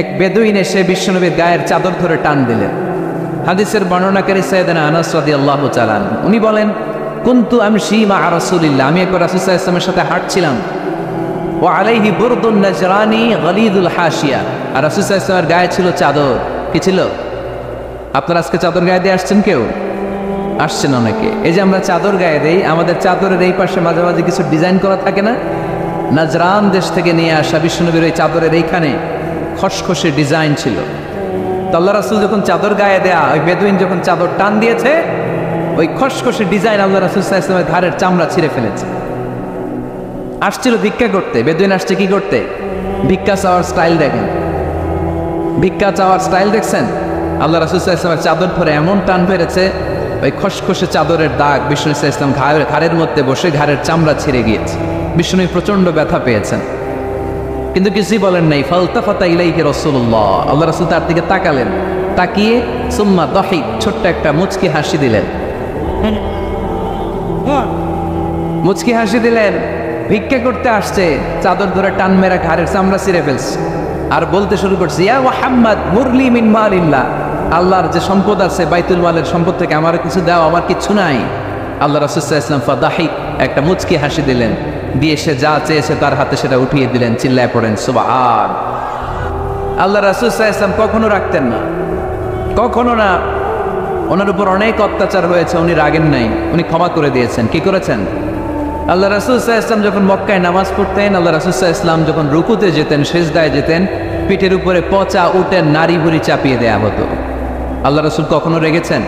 এক বেদুইন এসে বিশ্বনবীর গায়ের চাদর ধরে টান দিলেন। হাদিসের বর্ণনাকারী সাইয়েদনা আনাস রাদিয়াল্লাহু তাআলা উনি বলেন, কুনতু আমশি মা রাসূলিল্লাহ, আমি একবার রাসূল সাল্লাল্লাহু আলাইহি ওয়াসাল্লামের সাথে হাঁটছিলাম। ওয়া আলাইহি বুরদুন নাজরানি গলিদুল হাশিয়া, আর রাসূল সাল্লাল্লাহু আলাইহি ওয়াসাল্লামের গায়ে ছিল চাদর। কি ছিল? আপনারা আজকে চাদর গায়ে দিয়ে আসছেন? কেউ আসছেন? অনেকে। এই যে আমরা চাদর গায়ে দেই, আমাদের চাদরের এই পাশে মাঝে মাঝে কিছু ডিজাইন করা থাকে না? নাজরান দেশ থেকে নিয়ে আসা বিশ্বনবীর ওই চাদরের এইখানে খসখসে ডিজাইন ছিল। তো আল্লাহ রাসূল যখন চাদর গায়ে দেয়া, ওই বেদুইন যখন চাদর টান দিয়েছে, ওই খসখসে ডিজাইন আল্লাহ রাসূল সাল্লাল্লাহু আলাইহি ওয়াসাল্লামের ঘাড়ের চামড়া ছিঁড়ে ফেলেছে। আসছিল ভিক্ষা করতে। বেদুইন আসছে কি করতে? ভিক্ষা চাওয়ার স্টাইল দেখেন, ভিক্ষা চাওয়ার স্টাইল দেখছেন? আল্লাহ রাসূল সাল্লাল্লাহু আলাইহি ওয়াসাল্লামের চাদর ধরে এমন টান পেরেছে, ওই খসখসে চাদরের দাগ বিষ্ণু সাল্লাল্লাহু আলাইহি ওয়াসাল্লাম ঘাড়ের মধ্যে বসে ঘাড়ের চামড়া ছিঁড়ে গিয়েছে। বিষ্ণু প্রচন্ড ব্যথা পেয়েছেন, কিন্তু কিছুই বলেন নাই। ফালতাফাতা ইলাইহি রাসূলুল্লাহ, আল্লাহ রাসূল তার দিকে তাকালেন, তাকিয়ে সুম্মা দাহিক, ছোট্ট একটা মুচকি হাসি দিলেন। মুচকি হাসি দিলেন। ভিক্ষা করতে আসছে, চাদর ধরে টান মেরা ঘাড়ের চামড়া ছিঁড়ে ফেলছে, আর বলতে শুরু করছে, ইয়া মুহাম্মদ মুরলি মিন মালিল্লাহ, আল্লাহর যে সম্পদ আছে বাইতুল মালের সম্পদ থেকে আমার কিছু দাও, আমার কিছু নাই। আল্লাহ রাসূল সাল্লাল্লাহু আলাইহি ওয়াসাল্লাম ফাদাহিক, একটা মুচকি হাসি দিলেন, দিয়ে সে যা চেয়েছে তার হাতে সেটা উঠিয়ে দিলেন। চিল্লায় পড়েন সুবহান। আল্লাহ রাসূল সাল্লাল্লাহু আলাইহি ওয়াসাল্লাম কখনো রাখতেন না, কখনো না। ওনার উপর অনেক অত্যাচার হয়েছে, উনি রাগেন নাই, উনি ক্ষমা করে দিয়েছেন। কি করেছেন? আল্লাহ রাসূল সাল্লাল্লাহু আলাইহি ওয়াসাল্লাম যখন মক্কায় নামাজ পড়তেন, আল্লাহ রাসূল সাল্লাল্লাহু আলাইহি ওয়াসাল্লাম যখন রুকুতে যেতেন, সিজদায় যেতেন, পিঠের উপরে পচা উটের নাড়ি ভুড়ি চাপিয়ে দেয়া হতো। আল্লাহ রাসূল কখনো রেগেছেন?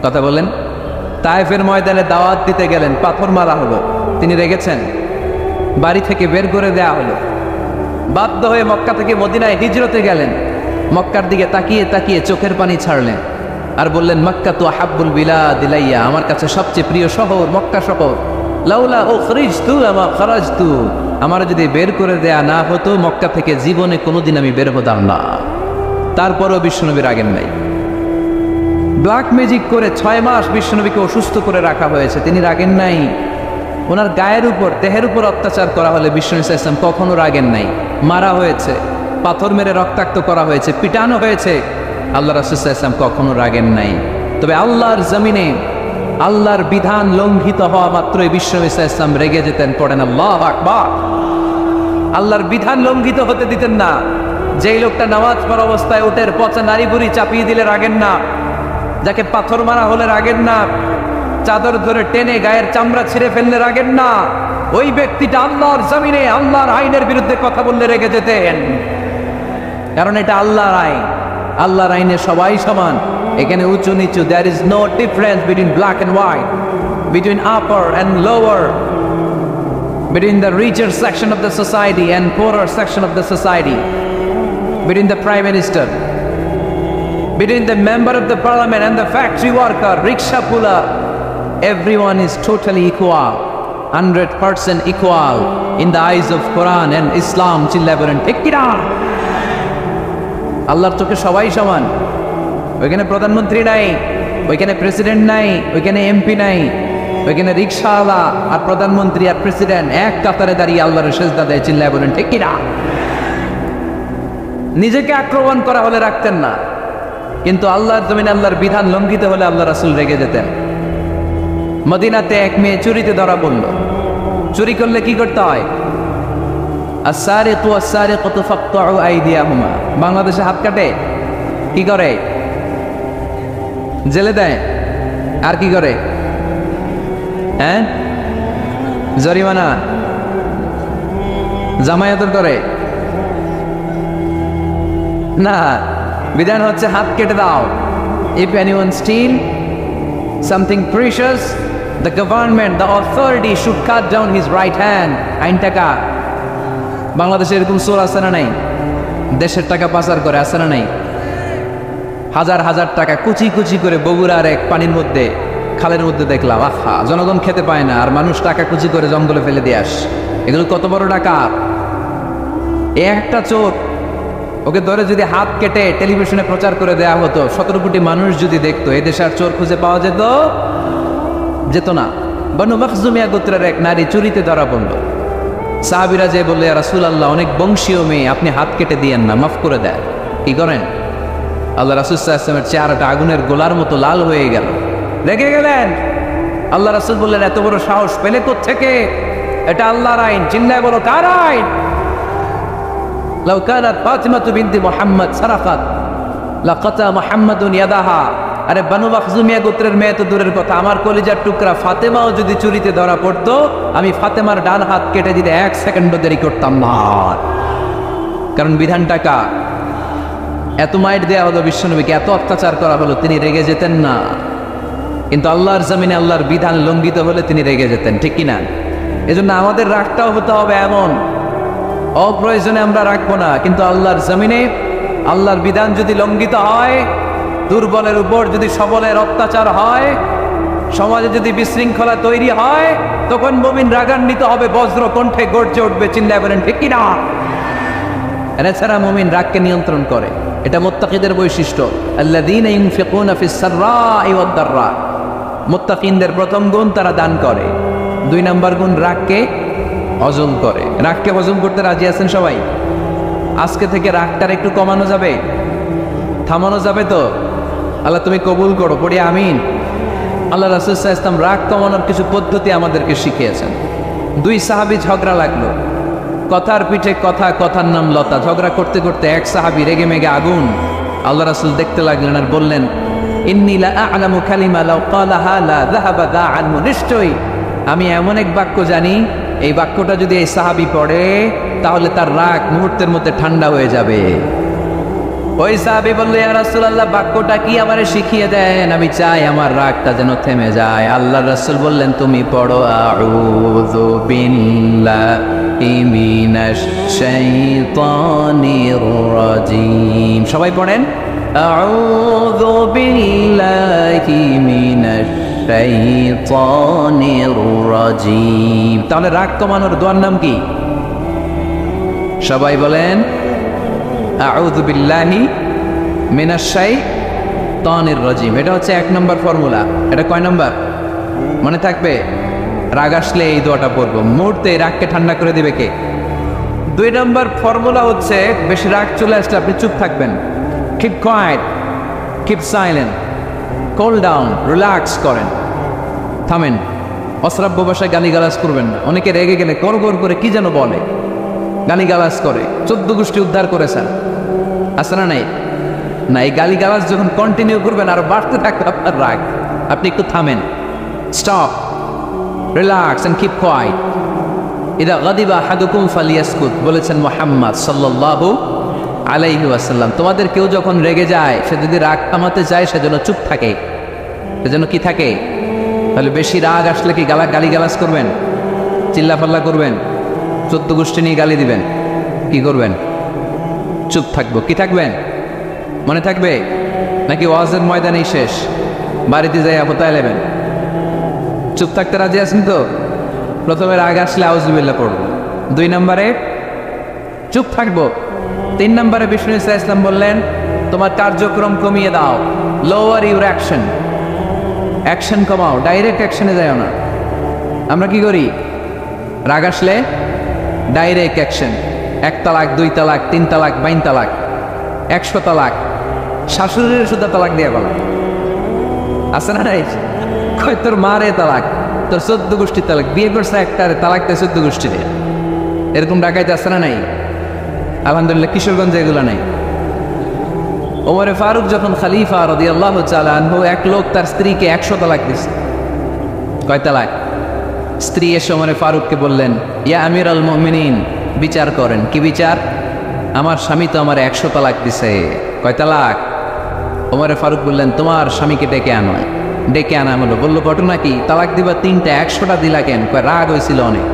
কথা বলেন। তায়েফের ময়দানে দাওয়াত দিতে গেলেন, পাথর মারা হলো, তিনি রেগেছেন? বাড়ি থেকে বের করে দেয়া হলো, বাধ্য হয়ে মক্কা থেকে মদিনায় হিজরতে গেলেন। মক্কার দিকে তাকিয়ে তাকিয়ে চোখের পানি ছাড়লেন, আর বললেন, মক্কা তু আহাব্বুল বিলাদ ইলাইয়া, আমার কাছে সবচেয়ে প্রিয় শহর মক্কা শহর। লাউলা উখরিজতু আমা খারাজতু, আমার যদি বের করে দেয়া না হতো মক্কা থেকে জীবনে কোনোদিন আমি বের হতাম না। তারপরও বিশ্বনবী রাগেন নাই। ব্ল্যাক ম্যাজিক করে 6 মাস বিশ্বনবীকে অসুস্থ করে রাখা হয়েছে, তিনি রাগেন নাই। ওনার গায়ের উপর, দেহের উপর অত্যাচার করা হলে বিষ্ণু সাল্লাল্লাহু আলাইহি ওয়াসাল্লাম কখনো রাগেন নাই। মারা হয়েছে, পাথর মেরে রক্তাক্ত করা হয়েছে, পিটানো হয়েছে, আল্লাহ রাসূল সাল্লাল্লাহু আলাইহি ওয়াসাল্লাম কখনো রাগেন নাই। তবে আল্লাহর জমিনে আল্লাহর বিধান লঙ্ঘিত হওয়া মাত্রই বিষ্ণু সাল্লাল্লাহু আলাইহি ওয়াসাল্লাম রেগে যেতেন। পড়েন আল্লাহু আকবার। আল্লাহর বিধান লঙ্ঘিত হতে দিতেন না। যেই লোকটা নামাজ পড়া অবস্থায় উটের পচা নাড়ি ভুড়ি চাপিয়ে দিলে রাগেন না, যাকে পাথর মারা হলে রাগেন না, চাদর ধরে টেনে গায়ের চামড়া ছিঁড়ে ফেললে রাগেন না, ওই ব্যক্তিটা আল্লাহর জমিনে আল্লাহর আইনের বিরুদ্ধে কথা বললে রেগে যেতেন। কারণ এটা আল্লাহর আইন, আল্লাহর আইনে সবাই সমান। এখানে উঁচু নিচু, there is no difference between black and white, between upper and lower, between the richer section of the society and poorer section of the society, between the prime minister, between the member of the parliament and the factory worker, rickshaw puller. Everyone is totally equal, 100% equal in the eyes of Quran and Islam. চিল্লায় বলেন ঠিক কিনা? আল্লাহর চোখে সবাই সমান। ওইখানে প্রধানমন্ত্রী নাই, ওইখানে প্রেসিডেন্ট নাই, ওইখানে এমপি নাই, ওইখানে রিক্সাওয়ালা আর প্রধানমন্ত্রী আর প্রেসিডেন্ট এক কাতারে দাঁড়িয়ে আল্লাহর সেজদা দেয়। চিল্লায় বলেন ঠিক কিনা? নিজেকে আক্রমণ করা হলে রাখতেন না, কিন্তু আল্লাহর জমিনে আল্লাহর বিধান লঙ্ঘিত হলে আল্লাহ রাসূল রেগে যেতেন। মদিনাতে এক মেয়ে চুরিতে ধরা পড়ল। চুরি করলে কি করতে হয়? আস-সারিকু ওয়াস-সারিকাতু ফাকতাউ আইদিয়াহুমা। বাংলাদেশে হাত কাটে, কি করে? জেলে দেয়। আর কি করে? হ্যাঁ, জরিমানা, জামায়াত করে না। বিধান হচ্ছে হাত কেটে দাও। If anyone steal something precious, the government, the authority should cut down his right hand. আইন টাকা। বাংলাদেশে এরকম চোর আছে না নাই? দেশের টাকা পাচার করে, আছে না নাই? হাজার হাজার টাকা কুচি কুচি করে বগুড়ার এক পানির মধ্যে, খালের মধ্যে দেখলাম। আহা, জনগণ খেতে পায় না, আর মানুষ টাকা কুচি করে জঙ্গলে ফেলে দিয়ে আস। এগুলো কত বড় টাকা! একটা চোর, ওকে ধরে যদি হাত কেটে টেলিভিশনে প্রচার করে দেয়া হতো, 17 কোটি মানুষ যদি দেখতো, এদেশে আর চোর খুঁজে পাওয়া যেত না। বনু মখজুমিয়া গোত্রের এক নারী চুরিতে ধরা পড়ল। সাহাবীরা যে বললে ইয়া রাসূলুল্লাহ অনেক বংশীয় মেয়ে, আপনি হাত কেটে দিয়েন না, মাফ করে দেন। কি করেন? আল্লাহ রাসূল সাল্লাল্লাহু আলাইহি ওয়াসাল্লামের চেহারাটা আগুনের গোলার মতো লাল হয়ে গেল, রেগে গেলেন। আল্লাহ রাসূল বললেন এত বড় সাহস পেলে কোত্থেকে? এটা আল্লাহর আইন, চিল্লায় বলো কার আইন? লাউ কানাত ফাতিমাতু বিনতি মুহাম্মদ সারাকাত লাকাতা মুহাম্মাদুন ইয়াদাহা। আরে বানু মাখজুমিয়া গোত্রের মেয়ে তো দূরের কথা, আমার কলিজার টুকরা ফাতেমাও যদি চুরিতে ধরা পড়তো, আমি ফাতেমার ডান হাত কেটে দিতে 1 সেকেন্ডও দেরি করতাম না। কারণ বিধানটা কার? এত মাইট দেয়া হলো বিশ্বনবীকে, এত অত্যাচার করা হলো, তিনি রেগে যেতেন না। কিন্তু আল্লাহর জমিনে আল্লাহর বিধান লঙ্ঘিত হলে তিনি রেগে যেতেন, ঠিক কিনা? এজন্য আমাদের রাগটাও হতে হবে এমন, অপ্রয়োজনে আমরা রাখবো না, কিন্তু আল্লাহর জমিনে আল্লাহর বিধান যদি লঙ্ঘিত হয়, দুর্বলের উপর যদি সবলের অত্যাচার হয়, সমাজে যদি বিশৃঙ্খলা তৈরি হয়, তখন মুমিন রাগান্বিত হবে, বজ্র কণ্ঠে গর্জে উঠবে, চিল্লায় বলেন ঠিক কিনা? এছাড়া মুমিন রাগকে নিয়ন্ত্রণ করে, এটা মুত্তাকিদের বৈশিষ্ট্য। আল্লাযীনা ইউনফিকুনা ফিস সাররাই ওয়াদ দাররা। মুত্তাকিনদের প্রথম গুণ তারা দান করে। 2 নম্বর গুণ রাগকে হজম করে। রাগকে হজম করতে রাজি আছেন সবাই? আজকে থেকে রাগটার একটু কমানো যাবে, থামানো যাবে তো? আল্লাহ তুমি কবুল করো, পড়ি আমিন। আল্লাহ রাসূল সাল্লাল্লাহু আলাইহি ওয়াসাল্লাম রাগ কমানোর কিছু পদ্ধতি আমাদেরকে শিখিয়েছেন। 2 সাহাবী ঝগড়া লাগলো, কথার পিঠে কথা, কথার নাম লতা। ঝগড়া করতে করতে এক সাহাবী রেগে মেগে আগুন। আল্লাহ রাসূল দেখতে লাগলেন আর বললেন, ইন্নী লা আ'লামু কালিমা লাউ ক্বালাহা লা যাহাবা দা আনহু। নিশ্চয়ই আমি এমন এক বাক্য জানি, এই বাক্যটা যদি এই সাহাবী পড়ে তাহলে তার রাগ মুহূর্তের মধ্যে ঠান্ডা হয়ে যাবে। ওই সাহাবী বলল, ইয়া রাসূলুল্লাহ বাক্যটা কি আমারে শিখিয়ে দেন, আমি চাই আমার রাগটা যেন থেমে যায়। আল্লাহর রাসূল বললেন, তুমি পড়ো আউযু বিল্লাহি মিনাশ শাইতানির রাজীম। সবাই পড়েন আউযু বিল্লাহি মিনাশ শাইতানির রাজীম। তাহলে রাগ কমানোর দোয়ার নাম কি? সবাই বলেন আউযু বিল্লাহি মিনাশ শাইতানির রাজীম। এটা হচ্ছে 1 নম্বর ফর্মুলা। এটা কয় নম্বর মনে থাকবে? রাগ আসলে এই দোয়াটা পড়বো, মুহূর্তে রাগকে ঠান্ডা করে দিবে কে? 2 নম্বর ফর্মুলা হচ্ছে বেশি রাগ চলে আসলে আপনি চুপ থাকবেন। Keep quiet, keep silent, cool down, relax করেন, থামেন। অশ্রাব্য ভাষায় গালিগালাজ করবেন না। অনেকে রেগে গেলে কর করে কি যেন বলে, গালিগালাজ করে, 14 গোষ্ঠী উদ্ধার করেছেন, আছে না নাই? না, এই গালিগালাজ যখন কন্টিনিউ করবেন আর বাড়তে থাকবে আপনার রাগ, আপনি একটু থামেন, stop, relax and keep quiet. ইদা গাদিবা আহাদুকুম ফালিয়াসকুত বলেছেন মুহাম্মদ সাল্লাল্লাহু আলাইহি ওয়াসাল্লাম। তোমাদের কেউ যখন রেগে যায়, সে যদি রাগ থামাতে চায় সেজন্য চুপ থাকে, সেজন্য কি থাকে? তাহলে বেশি রাগ আসলে কি গালিগালাজ করবেন, চিল্লাফাল্লা করবেন, 14 গোষ্ঠী নিয়ে গালি দিবেন, কি করবেন? চুপ থাকবো। কি থাকবেন? মনে থাকবে নাকি ওয়াজের ময়দানেই শেষ, বাড়িতে যাই হোতায় নেবেন? চুপ থাকতে রাজি আছেন তো? প্রথমে রাগ আসলে আউযুবিল্লাহ পড়বো, 2 নম্বরে চুপ থাকবো, 3 নম্বরে বিষ্ণু ইসা ইসলাম বললেন তোমার কার্যক্রম কমিয়ে দাও, লোয়ার ইউর অ্যাকশন, অ্যাকশন কমাও, ডাইরেক্ট অ্যাকশনে যাও না। আমরা কি করি? রাগ আসলে ডাইরেক্ট অ্যাকশন, 1 তালাক, 2 তালাক, 3 তালাক, 22 তালাক, 100 তালাক, শাশুড়ির শুদ্ধ তালাক দিয়ে বলা আছে না নাই? কয় তোর মারে তালাক, তোর 14 গোষ্ঠীর তালাক, বিয়ে করছে একটা তালাক দেয় 14 গোষ্ঠী দিয়ে, এরকম ডাকাইতে আছে না নাই? আলহামদুলিল্লাহ কিশোরগঞ্জে এগুলো নাই। ওমরে ফারুক যখন খলিফা রাদিয়াল্লাহু তাআলা আনহু, এক লোক তার স্ত্রীকে 100 তালাক দিছে। কয় তালাক? স্ত্রী এসে ওমরে ফারুককে বললেন, ইয়া আমিরাল মুমিনিন, বিচার করেন। কি বিচার? আমার স্বামী তো আমার 100 তালাক দিছে। কয় তালাক? ওমরে ফারুক বললেন, তোমার স্বামীকে ডেকে আনো। ডেকে আনা হলো। বললো ঘটনা কি? তালাক দিবা 3টা, 100টা দিলা কেন? কয় রাগ হয়েছিল অনেক,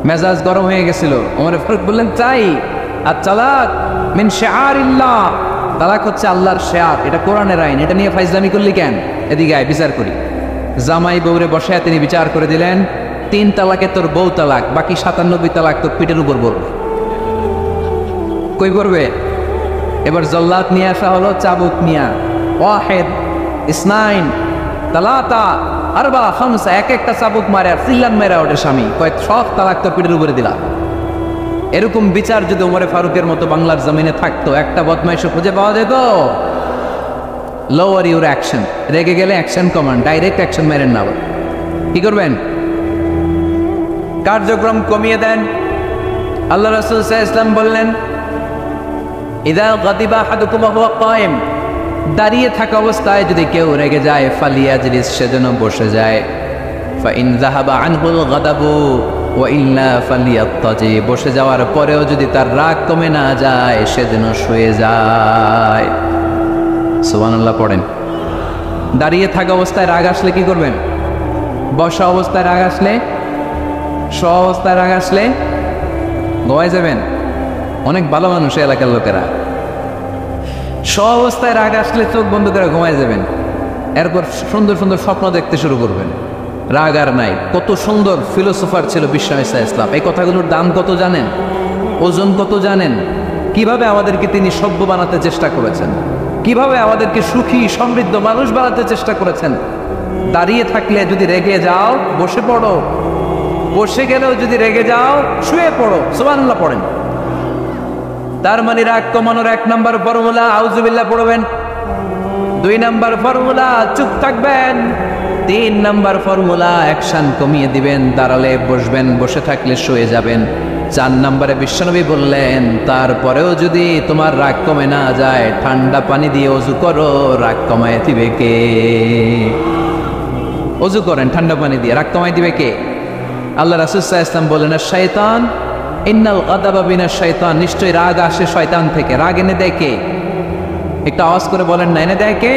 মেজাজ গরম হয়ে গেছিল। ওমরে ফারুক বললেন, তাই? আর তালাক মিন শিআরিল্লাহ, তালাক হচ্ছে আল্লাহর শিআর, এটা কোরআনের আইন, এটা নিয়ে ফাইজলামি করলি কেন? এদিকে আয়, বিচার করি। জামাই বউরে বসায় তিনি বিচার করে দিলেন, 3 তালাকে তোর বউ তালাক, বাকি 97 তালাক তোর পিঠের উপর বলবে। কই করবে? এবার জল্লাদ নিয়ে আসা হলো, চাবুক নিয়া, ওয়াহিদ, ইসনাইন, তালাতা, আরবা, খামসা, এক একটা চাবুক মারে আর চিল্লান মেরা ওঠে স্বামী। কয় সব তালাক তোর পিঠের উপরে দিলা। এরকম বিচার যদি ওমরে ফারুকের মতো বাংলার জমিনে থাকতো, একটা বদমাইশও খুঁজে পাওয়া যেত। লোয়ার ইউর অ্যাকশন, রেগে গেলে অ্যাকশন কমান্ড, ডাইরেক্ট অ্যাকশন মেরেন না। কি করবেন? কার্যক্রম কমিয়ে দেন। আল্লাহ রাসূল সাল্লাল্লাহু আলাইহি ওয়াসাল্লাম বললেন, ইযা গাদিবা আহাদুকুম ওয়া হুয়া কায়েম, দাঁড়িয়ে থাকা অবস্থায় যদি কেউ রেগে যায়, ফালিয়াজলিস, সেজন্য বসে যায়। ফাইন যাহাবা আনহুল গাদাবু ওয়া ইল্লা ফালিয়াত্তাজি, বসে যাওয়ার পরেও যদি তার রাগ কমে না যায়, সেজন্য শুয়ে যায়। সুবহানাল্লাহ পড়েন। দাঁড়িয়ে থাকা অবস্থায় রাগ আসলে কি করবেন? বসা অবস্থায় রাগ আসলে, শোয়া অবস্থায় রাগ আসলে ঘুমায় যাবেন। অনেক ভালো মানুষ এলাকার লোকেরা, শোয়া অবস্থায় রাগ আসলে চোখ বন্ধ করে ঘুমায় যাবেন। এরপর সুন্দর সুন্দর স্বপ্ন দেখতে শুরু করবেন। রাগ আর নাই। কত সুন্দর ফিলোসোফার ছিল বিশ্ব ইসলাম। এই কথাগুলোর দাম কত জানেন? ওজন কত জানেন? কিভাবে আমাদেরকে তিনি সভ্য বানাতে চেষ্টা করেছেন, কিভাবে আমাদেরকে সুখী সমৃদ্ধ মানুষ বানাতে চেষ্টা করেছেন। দাঁড়িয়ে থাকলে যদি রেগে যাও, বসে পড়ো। বসে গেলেও যদি রেগে যাও, শুয়ে পড়ো। সুবহানাল্লাহ পড়েন। তার মানে রাগ কমানোর 1 নম্বর ফর্মুলা আউযুবিল্লাহ পড়বেন, 2 নম্বর ফর্মুলা চুপ থাকবেন, 3 নম্বর ফর্মুলা অ্যাকশন কমিয়ে দিবেন, দাঁড়ালে বসবেন, বসে থাকলে শুয়ে যাবেন। 4 নম্বরে বিশ্বনবী বললেন, তারপরেও যদি তোমার রাগ কমে না যায়, ঠান্ডা পানি দিয়ে ওযু করো, রাগ কমায় দিবে কে? ওযু করেন ঠান্ডা পানি দিয়ে, রাগ কমায় দিবে কে? আল্লাহ রাসূল সাল্লাল্লাহু আলাইহি ওয়াসাল্লাম বলেন, শয়তান ইন্নাল গাদাবা মিনাশ শয়তান, নিশ্চয়ই রাগ আসে শয়তান থেকে। রাগ এনে দেয় কে? একটু আওয়াজ করে বলেন না, এনে দেয় কে?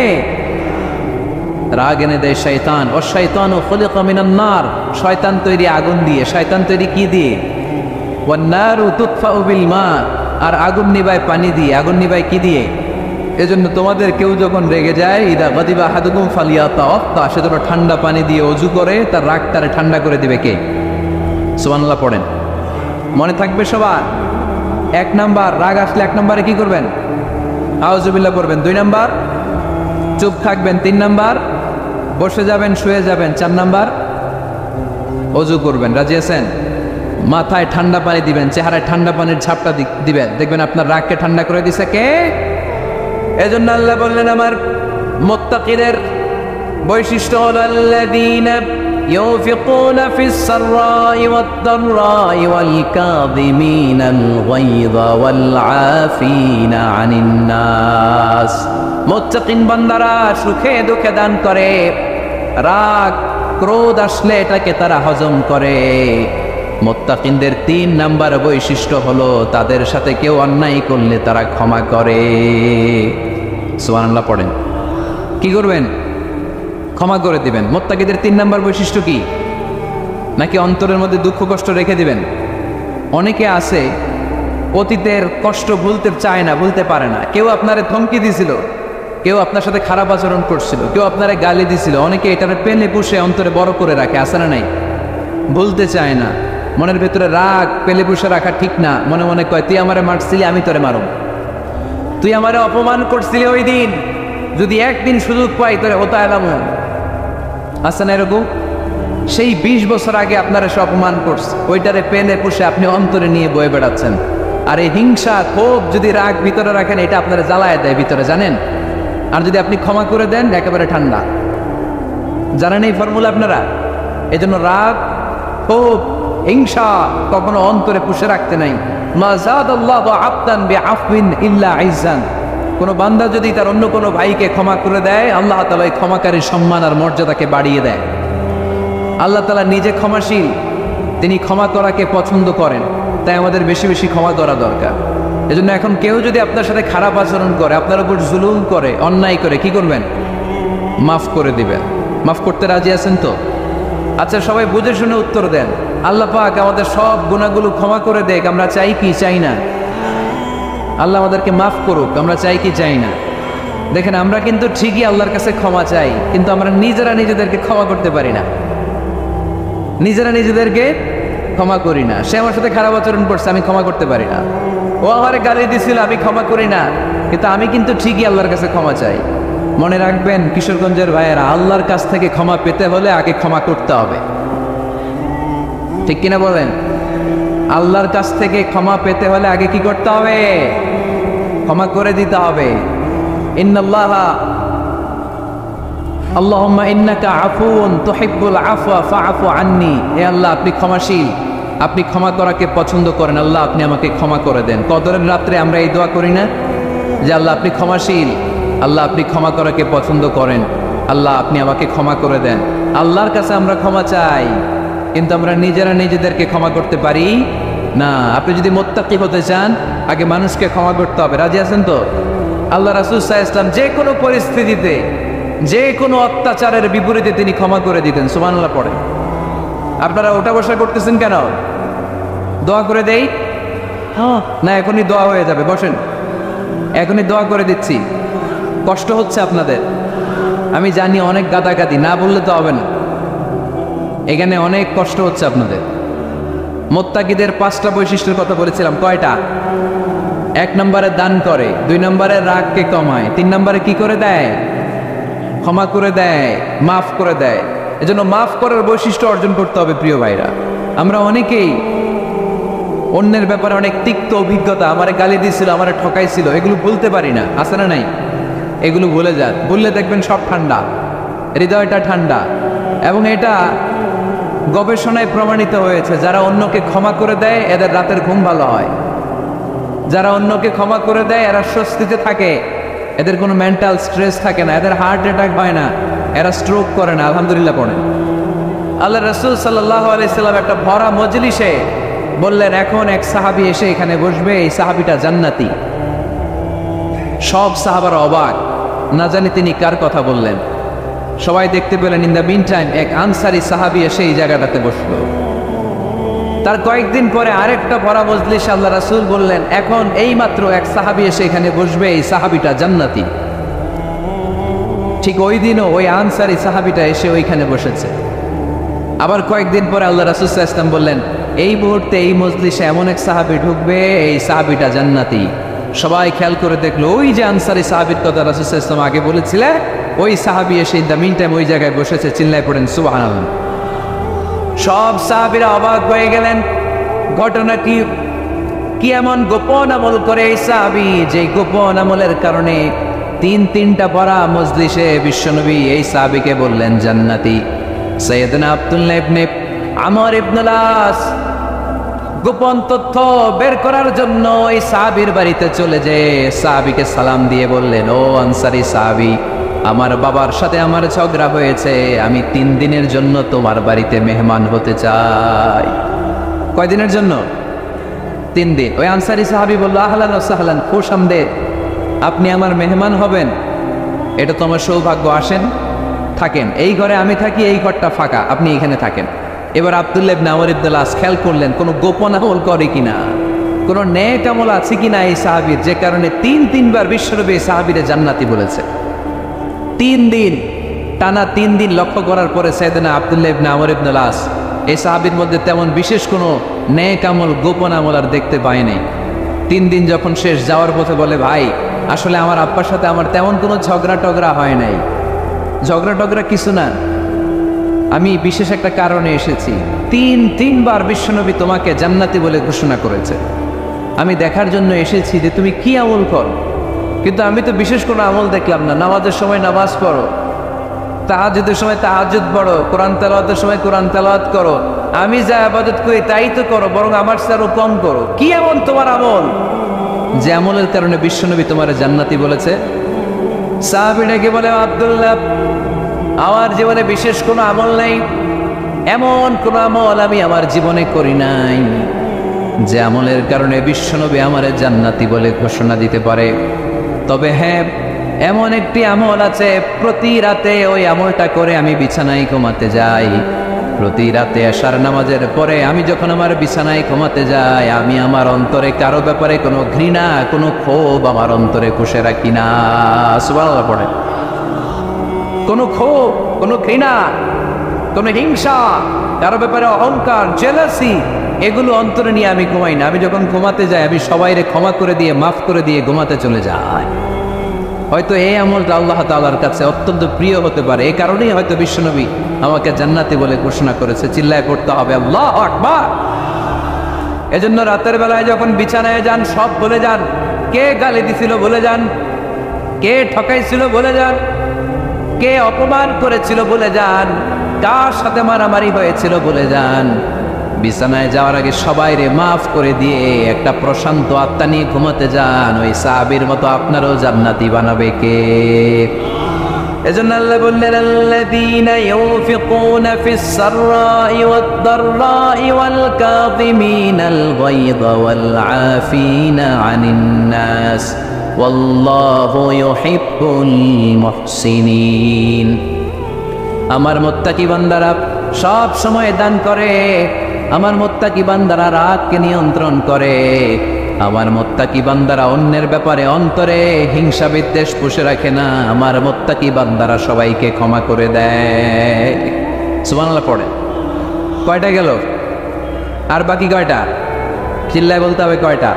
রাগ এনে দেয় শয়তান। ও শয়তানু খুলিকা মিনান নার, শয়তান তৈরি আগুন দিয়ে। শয়তান তৈরি কি দিয়ে? ওয়ান নারু তুতফাউ বিল মা, আর আগুন নিবায় পানি দিয়ে। আগুন নিবায় কি দিয়ে? এজন্য তোমাদের কেউ যখন রেগে যায়, ইদা গাদিবা আহাদুকুম ফালিয়াতাওয়াত্তা, সেজন্য ঠান্ডা পানি দিয়ে ওযু করে তার রাগটারে ঠান্ডা করে দিবে কে? সুবহানাল্লাহ পড়েন। মনে থাকবে সবার। 1 নাম্বার, রাগ আসলে 1 নম্বরে কি করবেন? আউযুবিল্লাহ পড়বেন। 2 নাম্বার, চুপ থাকবেন। 3 নাম্বার, বসে যাবেন, শুয়ে যাবেন। 4 নাম্বার, ওযু করবেন। রাজি আছেন? মাথায় ঠান্ডা পানি দিবেন, চেহারায় ঠান্ডা পানির ঝাপটা দিবেন, দেখবেন আপনার রাগকে ঠান্ডা করে দিছে কে? এজন্য আল্লাহ বললেন, আমার মুত্তাকিদের বৈশিষ্ট্য হলো আল্লাযীনা ইউনফিকুনা ফিস সাররাই ওয়াদ দাররাই ওয়াল কাযিমিনাল গায়যা ওয়াল আফিনা আনিন নাস। মুত্তাকিন বান্দারা সুখে দুঃখে দান করে, রাগ ক্রোধ আসলে এটাকে তারা হজম করে। মুত্তাকিনদের 3 নাম্বার বৈশিষ্ট্য হলো, তাদের সাথে কেউ অন্যায় করলে তারা ক্ষমা করে। সুবহানাল্লাহ পড়েন। কি করবেন? ক্ষমা করে দিবেন। মুত্তাকিদের 3 নাম্বার বৈশিষ্ট্য কি? নাকি অন্তরের মধ্যে দুঃখ কষ্ট রেখে দিবেন? অনেকে আছে অতীতের কষ্ট ভুলতে চায় না, ভুলতে পারে না। কেউ আপনারে ধমকি দিছিল, কেউ আপনার সাথে খারাপ আচরণ করছিল, কেউ আপনারে গালি দিছিল, অনেকে এটারে পেলে পুষে অন্তরে বড় করে রাখে, আছে না নাই? ভুলতে চায় না। মনের ভেতরে রাগ পেলে পুষে রাখা ঠিক না। মনে মনে কয়, তুই আমারে মারছিলি, আমি তোরে মারব। তুই আমারে অপমান করছিলি ওই দিন, যদি একদিন সুযোগ পাই তোরে হতা এলাম। আছে না এরকম? সেই 20 বছর আগে আপনারা সে অপমান করছে, ওইটারে পেলে পুষে আপনি অন্তরে নিয়ে বয়ে বেড়াচ্ছেন। আর এই হিংসা ক্ষোভ যদি রাগ ভিতরে রাখেন, এটা আপনারা জ্বালায় দেয় ভিতরে, জানেন? আর যদি আপনি ক্ষমা করে দেন, একেবারে ঠান্ডা। জানেন এই ফর্মুলা আপনারা? এই জন্য রাগ ক্ষোভ হিংসা কখনো অন্তরে পুষে রাখতে নাই। মা যাদাল্লাহু আবদান বিআফওয়িন ইল্লা ইজ্জান, কোন বান্দা যদি তার অন্য কোনো ভাইকে ক্ষমা করে দেয়, আল্লাহ তাআলা এই ক্ষমাকারীর সম্মান আর মর্যাদাকে বাড়িয়ে দেয়। আল্লাহ তাআলা নিজে ক্ষমাশীল, তিনি ক্ষমা করাকে পছন্দ করেন। তাই আমাদের বেশি বেশি ক্ষমা করা দরকার। এজন্য এখন কেউ যদি আপনার সাথে খারাপ আচরণ করে, আপনার উপর জুলুম করে, অন্যায় করে, কি করবেন? মাফ করে দিবেন। মাফ করতে রাজি আছেন তো? আচ্ছা, সবাই বুঝে শুনে উত্তর দেন। আল্লাহ পাক আমাদের সব গুনাহগুলো ক্ষমা করে দেখ, আমরা চাই কি চাই না? আল্লাহ আমাদেরকে মাফ করুক, আমরা চাই কি চাই না? দেখেন, আমরা কিন্তু ঠিকই আল্লাহর কাছে ক্ষমা চাই, কিন্তু আমরা নিজেরা নিজেদেরকে ক্ষমা করতে পারি না। নিজেরা নিজেদেরকে ক্ষমা করি না। সে আমার সাথে খারাপ আচরণ করছে, আমি ক্ষমা করতে পারি না। ও আমারে গালি দিছিল, আমি ক্ষমা করি না, কিন্তু আমি কিন্তু ঠিকই আল্লাহর কাছে ক্ষমা চাই। মনে রাখবেন কিশোরগঞ্জের ভাইয়েরা, আল্লাহর কাছ থেকে ক্ষমা পেতে হলে আগে ক্ষমা করতে হবে। ঠিক কিনা বলেন? আল্লাহর কাছ থেকে ক্ষমা পেতে হলে আগে কি করতে হবে? ক্ষমা করে দিতে হবে। ইন্নাল্লাহা আল্লাহুম্মা ইন্নাকা আফুউন তুহিব্বুল আফওয়া ফাআফু আন্নি। হে আল্লাহ, আপনি ক্ষমাশীল, আপনি ক্ষমা করাকে পছন্দ করেন, আল্লাহ আপনি আমাকে ক্ষমা করে দেন। কদরের রাত্রে আমরা এই দোয়া করি না যে আল্লাহ আপনি ক্ষমাশীল, আল্লাহ আপনি ক্ষমা করাকে পছন্দ করেন, আল্লাহ আপনি আমাকে ক্ষমা করে দেন। আল্লাহর কাছে আমরা ক্ষমা চাই, কিন্তু আমরা নিজেরা নিজেদেরকে ক্ষমা করতে পারি না। আপনি যদি মুত্তাকি হতে চান, আগে মানুষকে ক্ষমা করতে হবে। রাজি আছেন তো? আল্লাহ রাসূল সাল্লাল্লাহু আলাইহি ওয়াসাল্লাম যে কোনো পরিস্থিতিতে, যে কোনো অত্যাচারের বিপরীতে তিনি ক্ষমা করে দিতেন। সুবহানাল্লাহ পড়ে। আপনারা ওটা বসা করতেছেন কেন? দোয়া করে দেই? হ্যাঁ, না এখনই দোয়া হয়ে যাবে, বসেন, এখনই দোয়া করে দিচ্ছি। কষ্ট হচ্ছে আপনাদের, আমি জানি, অনেক গাদাগাদি, না বললে তো হবে না। এখানে অনেক কষ্ট হচ্ছে আপনাদের। মুত্তাকিদের 5টা বৈশিষ্ট্যের কথা বলেছিলাম, কয়টা? 1 নম্বরে দান করে, 2 নম্বরে রাগকে কমায়, 3 নম্বরে কি করে দেয়? ক্ষমা করে দেয়, মাফ করে দেয়। এজন্য মাফ করার বৈশিষ্ট্য অর্জন করতে হবে প্রিয় ভাইরা। আমরা অনেকেই অন্যের ব্যাপারে অনেক তিক্ত অভিজ্ঞতা, আমারে গালি দিয়েছিল, আমারে ঠকাইছিল, এগুলো বলতে পারি না, আছে না নাই? এগুলো ভুলে যান, বললে দেখবেন সব ঠান্ডা, হৃদয়টা ঠান্ডা। এবং এটা গবেষণায় প্রমাণিত হয়েছে, যারা অন্যকে ক্ষমা করে দেয় এদের রাতের ঘুম ভালো হয়। যারা অন্যকে ক্ষমা করে দেয় এরা স্বস্তিতে থাকে, এদের কোনো মেন্টাল স্ট্রেস থাকে না, এদের হার্ট অ্যাটাক হয় না, এরা স্ট্রোক করে না। আলহামদুলিল্লাহ পড়েন। আল্লাহ রাসূল সাল্লাল্লাহু আলাইহি সাল্লাম একটা ভরা মজলিসে বললেন, এখন এক সাহাবী এসে এখানে বসবে, এই সাহাবীটা জান্নাতি। সব সাহাবারা অবাক, না জানি তিনি কার কথা বললেন। সবাই দেখতে পেলেন, ইন দ্য মিন টাইম এক আনসারি সাহাবী এসে এই জায়গাটাতে বসলো। তার কয়েকদিন পরে আরেকটা ভরা মজলিসে আল্লাহ রাসূল বললেন, এখন এই মাত্র এক সাহাবী এসে এখানে বসবে, এই সাহাবীটা জান্নাতি। ঠিক ওই দিনও ওই আনসারি সাহাবীটা এসে ওইখানে বসেছে। আবার কয়েকদিন পরে আল্লাহ রাসূল সাল্লাল্লাহু আলাইহি ওয়াসাল্লাম বললেন, এই মুহূর্তে এই মজলিসে এমন এক সাহাবী ঢুকবে, এই সাহাবীটা জান্নাতি। সবাই খেয়াল করে দেখলো, ওই যে আনসারি সাহাবীর কথা রাসূল সাল্লাল্লাহু আলাইহি ওয়াসাল্লাম আগে বলেছিলেন, ওই সাহাবী এসে ইন দ্য মিন টাইম ওই জায়গায় বসেছে। চিল্লায় পড়েন সুবহানাল্লাহ। সব সাহাবীরা অবাক হয়ে গেলেন, ঘটনা কি এমন গোপন আমল করে এই সাহাবী, যে গোপন আমলের কারণে তিনটা ভরা মজলিসে বিশ্বনবী এই সাহাবীকে বললেন জান্নাতি। সাইয়েদনা আব্দুল্লাহ ইবনে আমর ইবনুল আস গোপন তথ্য বের করার জন্য এই সাহাবীর বাড়িতে চলে যেয়ে সাহাবীকে সালাম দিয়ে বললেন, ও আনসারী সাহাবী, আমার বাবার সাথে আমার ঝগড়া হয়েছে, আমি 3 দিনের জন্য তোমার বাড়িতে মেহমান হতে চাই। কয়দিনের জন্য? 3 দিন। ওই আনসারী সাহাবী বলল, আহলান ওয়া সাহলান, খুশ আমদেদ, আপনি আমার মেহমান হবেন, এটা তো আমার সৌভাগ্য, আসেন থাকেন, এই ঘরে আমি থাকি, এই ঘরটা ফাঁকা, আপনি এখানে থাকেন। এবার আব্দুল্লাহ ইবনে আমর ইবনুল আস খেয়াল করলেন কোন গোপন আমল করে কিনা, কোন নেক আমল আছে কিনা এই সাহাবীর, যে কারণে 3বার বিশ্বনবী এই সাহাবীরে জান্নাতি বলেছে। 3 দিন টানা 3 দিন লক্ষ্য করার পরে সাইয়েদনা আব্দুল্লাহ ইবনে আমর ইবনুল আস এই সাহাবীর মধ্যে তেমন বিশেষ কোনো নেক আমল, গোপন আমল আর দেখতে পায় নাই। 3 দিন যখন শেষ, যাওয়ার পথে বলে, ভাই আসলে আমার আব্বার সাথে আমার তেমন কোনো ঝগড়া টগড়া হয় নাই। ঝগড়া টগড়া কিছু না, আমি বিশেষ একটা কারণে এসেছি। 3বার বিশ্বনবী তোমাকে জান্নাতি বলে ঘোষণা করেছে, আমি দেখার জন্য এসেছি যে তুমি কি আমল করো, কিন্তু আমি তো বিশেষ কোনো আমল দেখলাম না। নামাজের সময় নামাজ পড়ো, তাহাজ্জুদের সময় তাহাজ্জুদ পড়ো, কোরআন তেলাওয়াতের সময় কোরআন তেলাওয়াত করো, আমি যা ইবাদত করি তাই তো করো, বরং আমার চেয়ে আরো কম করো। কি এমন তোমার আমল যে আমলের কারণে বিশ্বনবী তোমার জান্নাতি বলেছে? সাহাবীটাকে বলে, আব্দুল্লাহ, আমার জীবনে বিশেষ কোনো আমল নেই, এমন কোন আমল আমি আমার জীবনে করি নাই যে আমলের কারণে বিশ্বনবী আমারে জান্নাতি বলে ঘোষণা দিতে পারে। তবে হ্যাঁ, এমন একটি আমল আছে, প্রতি রাতে ওই আমলটা করে আমি বিছানায় ঘুমাতে যাই। প্রতি রাতে এশার নামাজের পরে আমি যখন আমার বিছানায় ঘুমাতে যাই, আমি আমার অন্তরে কারো ব্যাপারে কোনো ঘৃণা, কোনো ক্ষোভ আমার অন্তরে পুষে রাখি না। সুবহানাল্লাহ পড়ে। কোনো ক্ষোভ, কোনো ঘৃণা, কোনো হিংসা, কারো ব্যাপারে অহংকার, জেলাসি, এগুলো অন্তরে নিয়ে আমি ঘুমাই না। আমি যখন ঘুমাতে যাই, আমি সবাইরে ক্ষমা করে দিয়ে, মাফ করে দিয়ে ঘুমাতে চলে যাই। হয়তো এই আমলটা আল্লাহ তাআলার কাছে অত্যন্ত প্রিয় হতে পারে, এই কারণেই হয়তো বিশ্বনবী আমাকে জান্নাতি বলে ঘোষণা করেছে। চিল্লায় পড়তে হবে আল্লাহু আকবার। এজন্য রাতের বেলায় যখন বিছানায় যান সব ভুলে যান। কে গালি দিছিল ভুলে যান, কে ঠকাইছিল ভুলে যান, কে অপমান করেছিল ভুলে যান, কার সাথে মারামারি হয়েছিল ভুলে যান। বিছানায় যাওয়ার আগে সবাইরে মাফ করে দিয়ে একটা প্রশান্ত আত্মা নিয়ে ঘুমাতে যান। ওই সাহাবীর মতো আপনারও জান্নাতি বানাবে কে? এজন্য আল্লাহ বললেন, আল্লাযীনা ইউনফিকুনা ফিস সাররাই ওয়াদ দাররাই ওয়াল কাযিমিনাল গায়যা ওয়াল আফিনা আনিন নাস ওয়াল্লাহু ইউহিব্বুল মুহসিনিন। আমার মুত্তাকি বান্দারা সব সময় দান করে, আমার মুত্তাকি বান্দারা রাগকে নিয়ন্ত্রণ করে, আমার মুত্তাকি বান্দারা অন্যের ব্যাপারে অন্তরে হিংসা বিদ্বেষ পুষে রাখে না, আমার মুত্তাকি বান্দারা সবাইকে ক্ষমা করে দেয়। সুবহানাল্লাহ পড়ে। কয়টা গেল? আর বাকি কয়টা? চিল্লায় বলতে হবে কয়টা?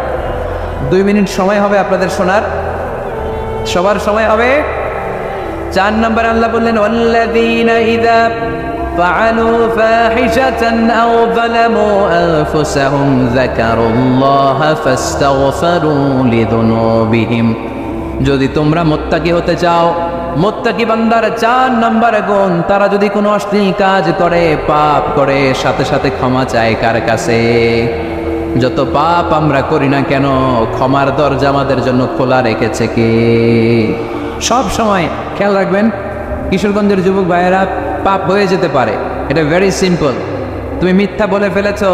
2 মিনিট সময় হবে আপনাদের শোনার, সবার সময় হবে। 4 নম্বর আল্লাহ বললেন, ওয়াল্লাযীনা ইযা فعلوا فاحشة أو ظلموا أنفسهم ذكروا الله فاستغفروا لذنوبهم। যদি তোমরা মুত্তাকি হতে চাও, মুত্তাকি বান্দার 4 নম্বর গুণ, তারা যদি কোনো অশ্লীল কাজ করে, পাপ করে, সাথে সাথে ক্ষমা চায় কার কাছে? যত পাপ আমরা করি না কেন, ক্ষমার দরজা আমাদের জন্য খোলা রেখেছে কে? সব সময় খেয়াল রাখবেন, কিশোরগঞ্জের যুবক ভাইয়েরা, পাপ হয়ে যেতে পারে, এটা ভেরি সিম্পল। তুমি মিথ্যা বলে ফেলেছো,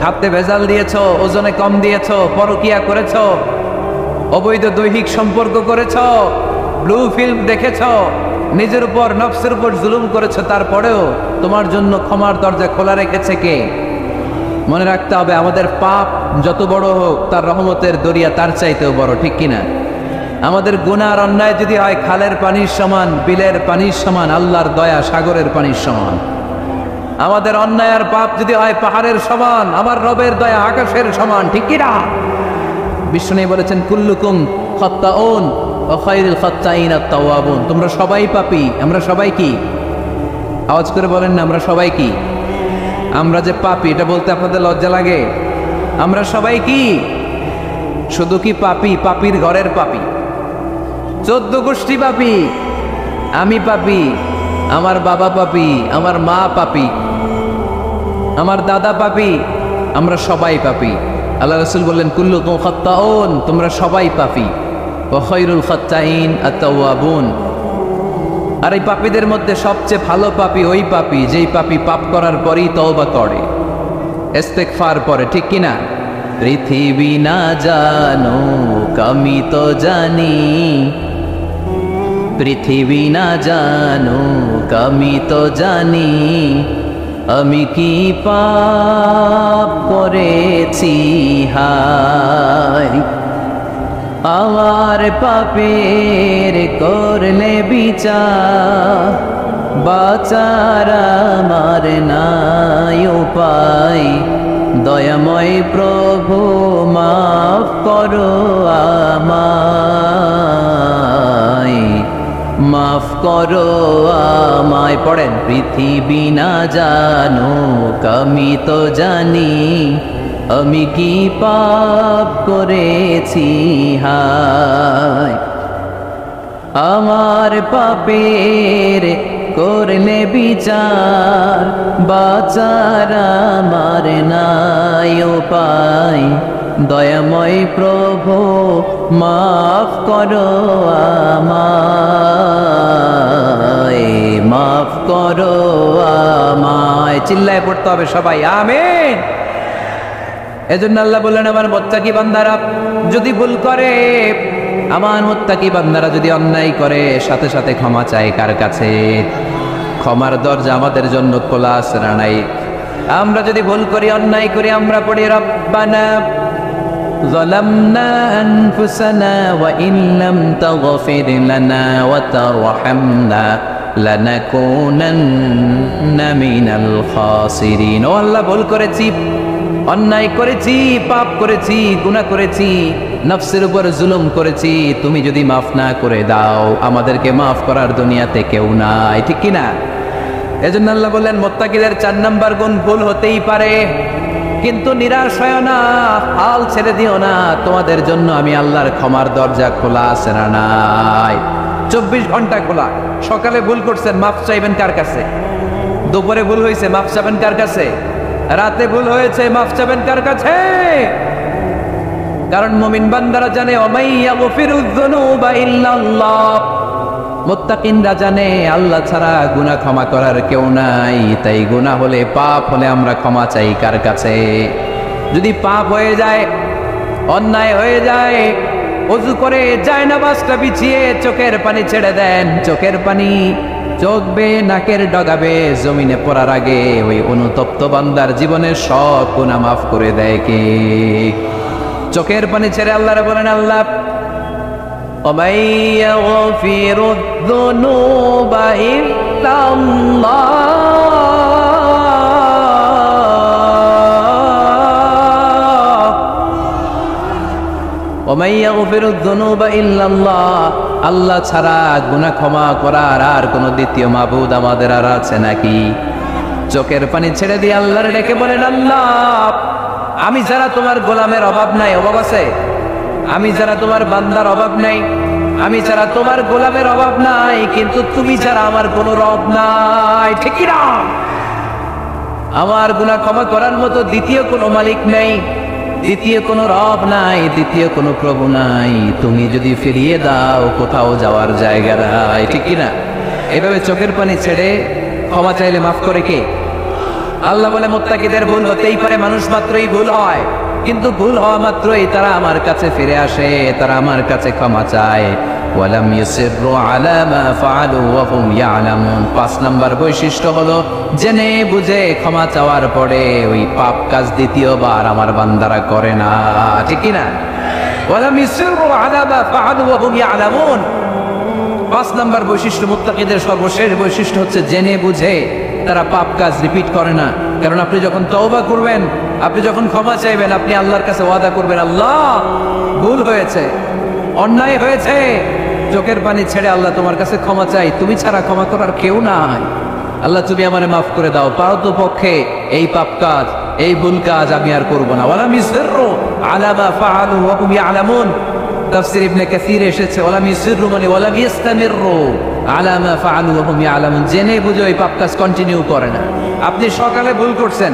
খাদ্যে ভেজাল দিয়েছো, ওজনে কম দিয়েছো, পরকিয়া করেছো, অবৈধ দৈহিক সম্পর্ক করেছো, ব্লু ফিল্ম দেখেছো, নিজের উপর নফসের উপর জুলুম করেছো, তারপরেও তোমার জন্য ক্ষমার দরজা খোলা রেখেছে কে? মনে রাখতে হবে, আমাদের পাপ যত বড় হোক, তার রহমতের দরিয়া তার চাইতেও বড়, ঠিক কিনা? আমাদের গুনাহ আর অন্যায় যদি হয় খালের পানির সমান, বিলের পানির সমান, আল্লাহর দয়া সাগরের পানির সমান। আমাদের অন্যায় আর পাপ যদি হয় পাহাড়ের সমান, আমার রবের দয়া আকাশের সমান, ঠিক কিনা? বিষ্ণু বলেছেন, কুল্লুকুম খাত্তাউন ওয়া খায়রুল খাত্তাইনা আত-তাওয়াবুন। তোমরা সবাই পাপী। আমরা সবাই কি? আওয়াজ করে বলেন না, আমরা সবাই কি? আমরা যে পাপী, এটা বলতে আপনাদের লজ্জা লাগে? আমরা সবাই কি? শুধু কি পাপী? পাপীর ঘরের পাপী, 14 গোষ্ঠী পাপী। আমি পাপী, আমার বাবা পাপী, আমার মা পাপী, আমার দাদা পাপী, আমরা সবাই পাপী। আল্লাহ রাসূল বললেন, কুল্লুকুম খাত্তাউন, তোমরা সবাই পাপী, ওয়া খায়রুল খাত্তাইন আত-তাওয়াবুন। আর এই পাপীদের মধ্যে সবচেয়ে ভালো পাপী ওই পাপী যেই পাপী পাপ করার পরই তওবা করে, ইস্তেগফার করে, ঠিক কিনা? পৃথিবী না জানুক আমি তো জানি, পৃথিবী না জানুক আমি তো জানি, আমি কি পাপ করেছি হায়। আমার পাপের করলে বিচার, বাঁচার আমার নাই উপায়। দয়াময় প্রভু মাফ করো আমায়, মাফ করো আমায়। পড়েন, পৃথিবী না জানুক আমি তো জানি, আমি কি পাপ করেছি হায়। আমার পাপের করলে বিচার, বাঁচার আমার নাই উপায়। দয়াময় প্রভু মাফ করো আমায়, মাফ করো আমায়। চিল্লায় পড়তে হবে সবাই, আমিন। এজন্য আল্লাহ বললেন, আমার মুত্তাকি বান্দারা যদি ভুল করে, আমার মুত্তাকি বান্দারা যদি অন্যায় করে, সাথে সাথে ক্ষমা চায় কার কাছে? ক্ষমার দরজা আমাদের জন্য খোলা আছে না নাই? আমরা যদি ভুল করি, অন্যায় করি, আমরা পড়ি, রব্বানা যালামনা আনফুসানা ওয়া ইন লাম তাগফির লানা ওয়া তারহামনা লানাকুনান্না মিনাল খাসিরিন। ও আল্লাহ, ভুল করেছি, অন্যায় করেছি, পাপ করেছি, গুনাহ করেছি, নফসের উপর জুলুম করেছি, তুমি যদি মাফ না করে দাও, আমাদেরকে মাফ করার দুনিয়াতে কেউ নাই, ঠিক কিনা? এজন্য আল্লাহ বললেন, মুত্তাকিদের 4 নাম্বার গুণ, ভুল হতেই পারে, কিন্তু নিরাশ হয় না, হাল ছেড়ে দিও না, তোমাদের জন্য আমি আল্লাহর ক্ষমার দরজা খোলা আছে না নাই? 24 ঘন্টা খোলা। সকালে ভুল করছেন, মাফ চাইবেন কার কাছে? দুপুরে ভুল হয়েছে, মাফ চাবেন কার কাছে? রাতে ভুল হয়েছে, মাফ চাবেন কার কাছে? কারণ মুমিন বান্দারা জানে ওমাইয়া গফিরুয যুনুবা ইল্লাল্লাহ, মুত্তাকিনরা জানে আল্লাহ ছাড়া গুনাহ ক্ষমা করার কেউ নাই। তাই গুনাহ হলে, পাপ হলে আমরা ক্ষমা চাই কার কাছে? যদি পাপ হয়ে যায়, অন্যায় হয়ে যায়, ওযু করে জায়নামাজটা বিছিয়ে চোখের পানি ছেড়ে দেন। চোখের পানি চোখ বেয়ে নাকের ডগাবে জমিনে পড়ার আগে ওই অনুতপ্ত বান্দার জীবনের সব গুনাহ মাফ করে দেয় কে? চোখের পানি ছেড়ে আল্লাহরে বলেন, আল্লাহ وَمَن يَغْفِرُ الذُّنُوبَ إِلَّا اللَّهُ وَمَن يَغْفِرُ الذُّنُوبَ إِلَّا اللَّهُ, আল্লাহ ছাড়া গুনাহ ক্ষমা করার আর কোন দ্বিতীয় মাবুদ আমাদের আর আছে নাকি? চোখের পানি ছেড়ে দিয়ে আল্লাহরে ডেকে বলেন, আল্লাহ আমি যারা তোমার গোলামের অভাব নাই, অভাব আছে? আমি যারা তোমার বান্দার অভাব নাই, আমি যারা তোমার গোলামের অভাব নাই, কিন্তু তুমি যারা আমার কোন রব নাই, ঠিক না? আমার গুনাহ ক্ষমা করার মতো দ্বিতীয় কোনো মালিক নাই, দ্বিতীয় কোনো রব নাই, দ্বিতীয় কোনো প্রভু নাই। তুমি যদি ফিরিয়ে দাও কোথাও যাওয়ার জায়গা নাই, ঠিক না? এভাবে চোখের পানি ছেড়ে ক্ষমা চাইলে মাফ করে কে? আল্লাহ বলে মুত্তাকিদের ভুল হতেই পারে, মানুষ মাত্রই ভুল হয়, কিন্তু ভুল হওয়া মাত্রই তারা আমার কাছে ফিরে আসে, তারা আমার কাছে ক্ষমা চায়। ওয়ালাম ইউসিররু আলা মা ফাআলু ওয়া হুম ইয়ালামুন। 5 নাম্বার বৈশিষ্ট্য হলো জেনে বুঝে ক্ষমা চাওয়ার পরে ওই পাপ কাজ দ্বিতীয়বার আমার বান্দারা করে না, ঠিক কি না? ওয়ালাম ইউসিররু আলা মা ফাআলু ওয়া হুম ইয়ালামুন। 5 নাম্বার বৈশিষ্ট্য, মুত্তাকিদের সর্বশেষ বৈশিষ্ট্য হচ্ছে জেনে বুঝে তারা পাপ কাজ রিপিট করে না। কারণ আপনি যখন তওবা করবেন, আপনি যখন ক্ষমা চাইবেন, আপনি আল্লাহর কাছে ওয়াদা করবেন, আল্লাহ ভুল হয়েছে, অন্যায় হয়েছে, চোখের পানি ছেড়ে আল্লাহ তোমার কাছে ক্ষমা চাই, তুমি ছাড়া ক্ষমা করার কেউ নাই, আল্লাহ তুমি আমারে মাফ করে দাও, পারত পক্ষে এই পাপ কাজ, এই ভুল কাজ আমি আর করব না। ওয়ালাম ইউসিররু আলা মা ফাআলু ওয়া হুম ইয়ালামুন। তাফসীর ইবনে কাসীর এসেছে ওয়ালাম ইউসিররু মানে ওয়ালাম ইস্তামিররু আলা মা ফাআলু ওয়া হুম ইয়ালামুন, জেনে বুঝে ওই পাপ কাজ কন্টিনিউ করে না। আপনি সকালে ভুল করছেন,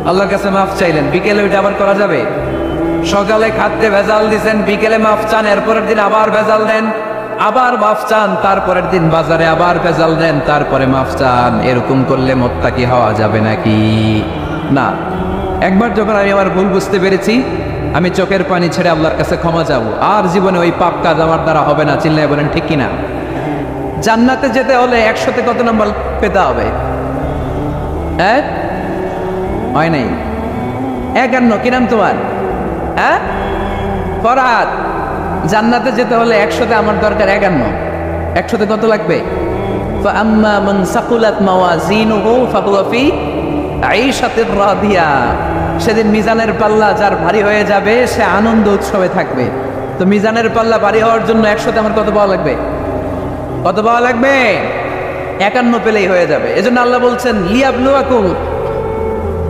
আল্লাহর কাছে মাফ চাইলেন, বিকেলে ওইটা আবার করা যাবে? সকালে খাদ্যে ভেজাল দিছেন, বিকেলে মাফ চান, এরপরের দিন আবার ভেজাল দেন, আবার মাফ চান, তারপরের দিন বাজারে আবার ভেজাল দেন, তারপরে মাফ চান। এরকম করলে মুত্তাকি হওয়া যাবে নাকি? না। একবার যখন আমি আমার ভুল বুঝতে পেরেছি, আমি চোখের পানি ছেড়ে আল্লাহর কাছে ক্ষমা চাবো, আর জীবনে ওই পাপ কাজ আমার দ্বারা হবে না। চিল্লায় বলেন ঠিক কিনা? জান্নাতে যেতে হলে 100তে কত নম্বর পেতে হবে? হয় নাই 51। কি নাম তোমার? হ্যাঁ, ফরহাদ। জান্নাতে যেতে হলে 100তে আমার দরকার 51। 100তে কত লাগবে? ফাআম্মা মান সাকুলাত মাওয়াজিনুহু ফাহুয়া ফি আইশাতির রাদিয়া। সেদিন মিজানের পাল্লা যার ভারী হয়ে যাবে সে আনন্দ উৎসবে থাকবে। তো মিজানের পাল্লা ভারী হওয়ার জন্য 100তে আমার কত পাওয়া লাগবে? কত পাওয়া লাগবে? 51 পেলেই হয়ে যাবে। এজন্য আল্লাহ বলছেন লিয়াবলুয়াকুম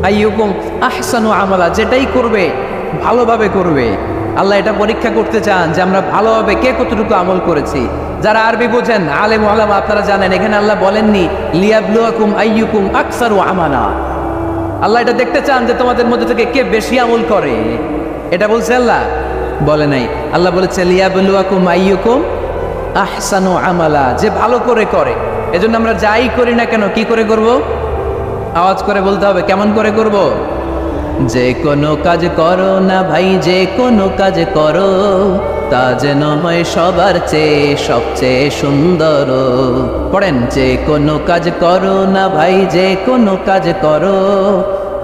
আইয়ুকুম আহসানু আমালা, যেটাই করবে ভালোভাবে করবে। আল্লাহ এটা পরীক্ষা করতে চান যে আমরা ভালোভাবে কে কতটুকু আমল করেছি। যারা আরবি বোঝেন, আলেম ওলামা, আপনারা জানেন এখানে আল্লাহ বলেননি লিয়াবলুয়াকুম আইয়ুকুম আকসারু আমালা। আল্লাহ এটা দেখতে চান যে তোমাদের মধ্যে থেকে কে বেশি আমল করে, এটা বলছে আল্লাহ? বলে নাই। আল্লাহ বলেছে লিয়াবলুয়াকুম আইয়ুকুম আহসানু আমালা, যে ভালো করে করে। এজন্য আমরা যাই করি না কেন কি করে করব? আওয়াজ করে বলতে হবে। কেমন করে করব? যে কোনো কাজ করো না ভাই, যে কোনো কাজ করো তা যেন হয় সবার চেয়ে সবচেয়ে সুন্দর। পড়েন, যে কোনো কাজ করো না ভাই, যে কোনো কাজ করো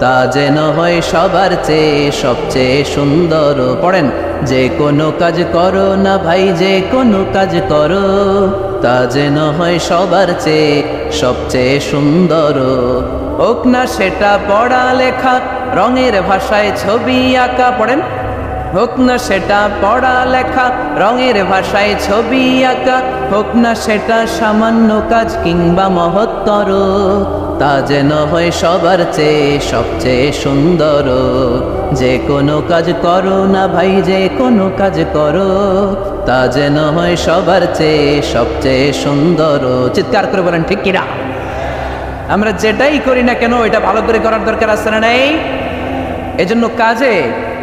তা যেন হয় সবার চেয়ে সবচেয়ে সুন্দর। পড়েন, যে কোনো কাজ করো না ভাই, যে কোনো কাজ করো তা যেন হয় সবার চেয়ে সবচেয়ে সুন্দর। হোক না সেটা পড়া লেখা, রঙের ভাষায় ছবি আঁকা। পড়েন, হোক না সেটা পড়া লেখা, রঙের ভাষায় ছবি আঁকা। হোক না সেটা সামান্য কাজ কিংবা মহত্তর, তা যেন হয় সবার চেয়ে সবচেয়ে সুন্দর। যে কোনো কাজ করো না ভাই, যে কোনো কাজ করো, তা যেন হয় সবার চেয়ে সবচেয়ে সুন্দর। চিৎকার করে বলেন ঠিক কিনা? আমরা যেটাই করি না কেন এটা ভালো করে করার দরকার আছে না নেই? এজন্য কাজে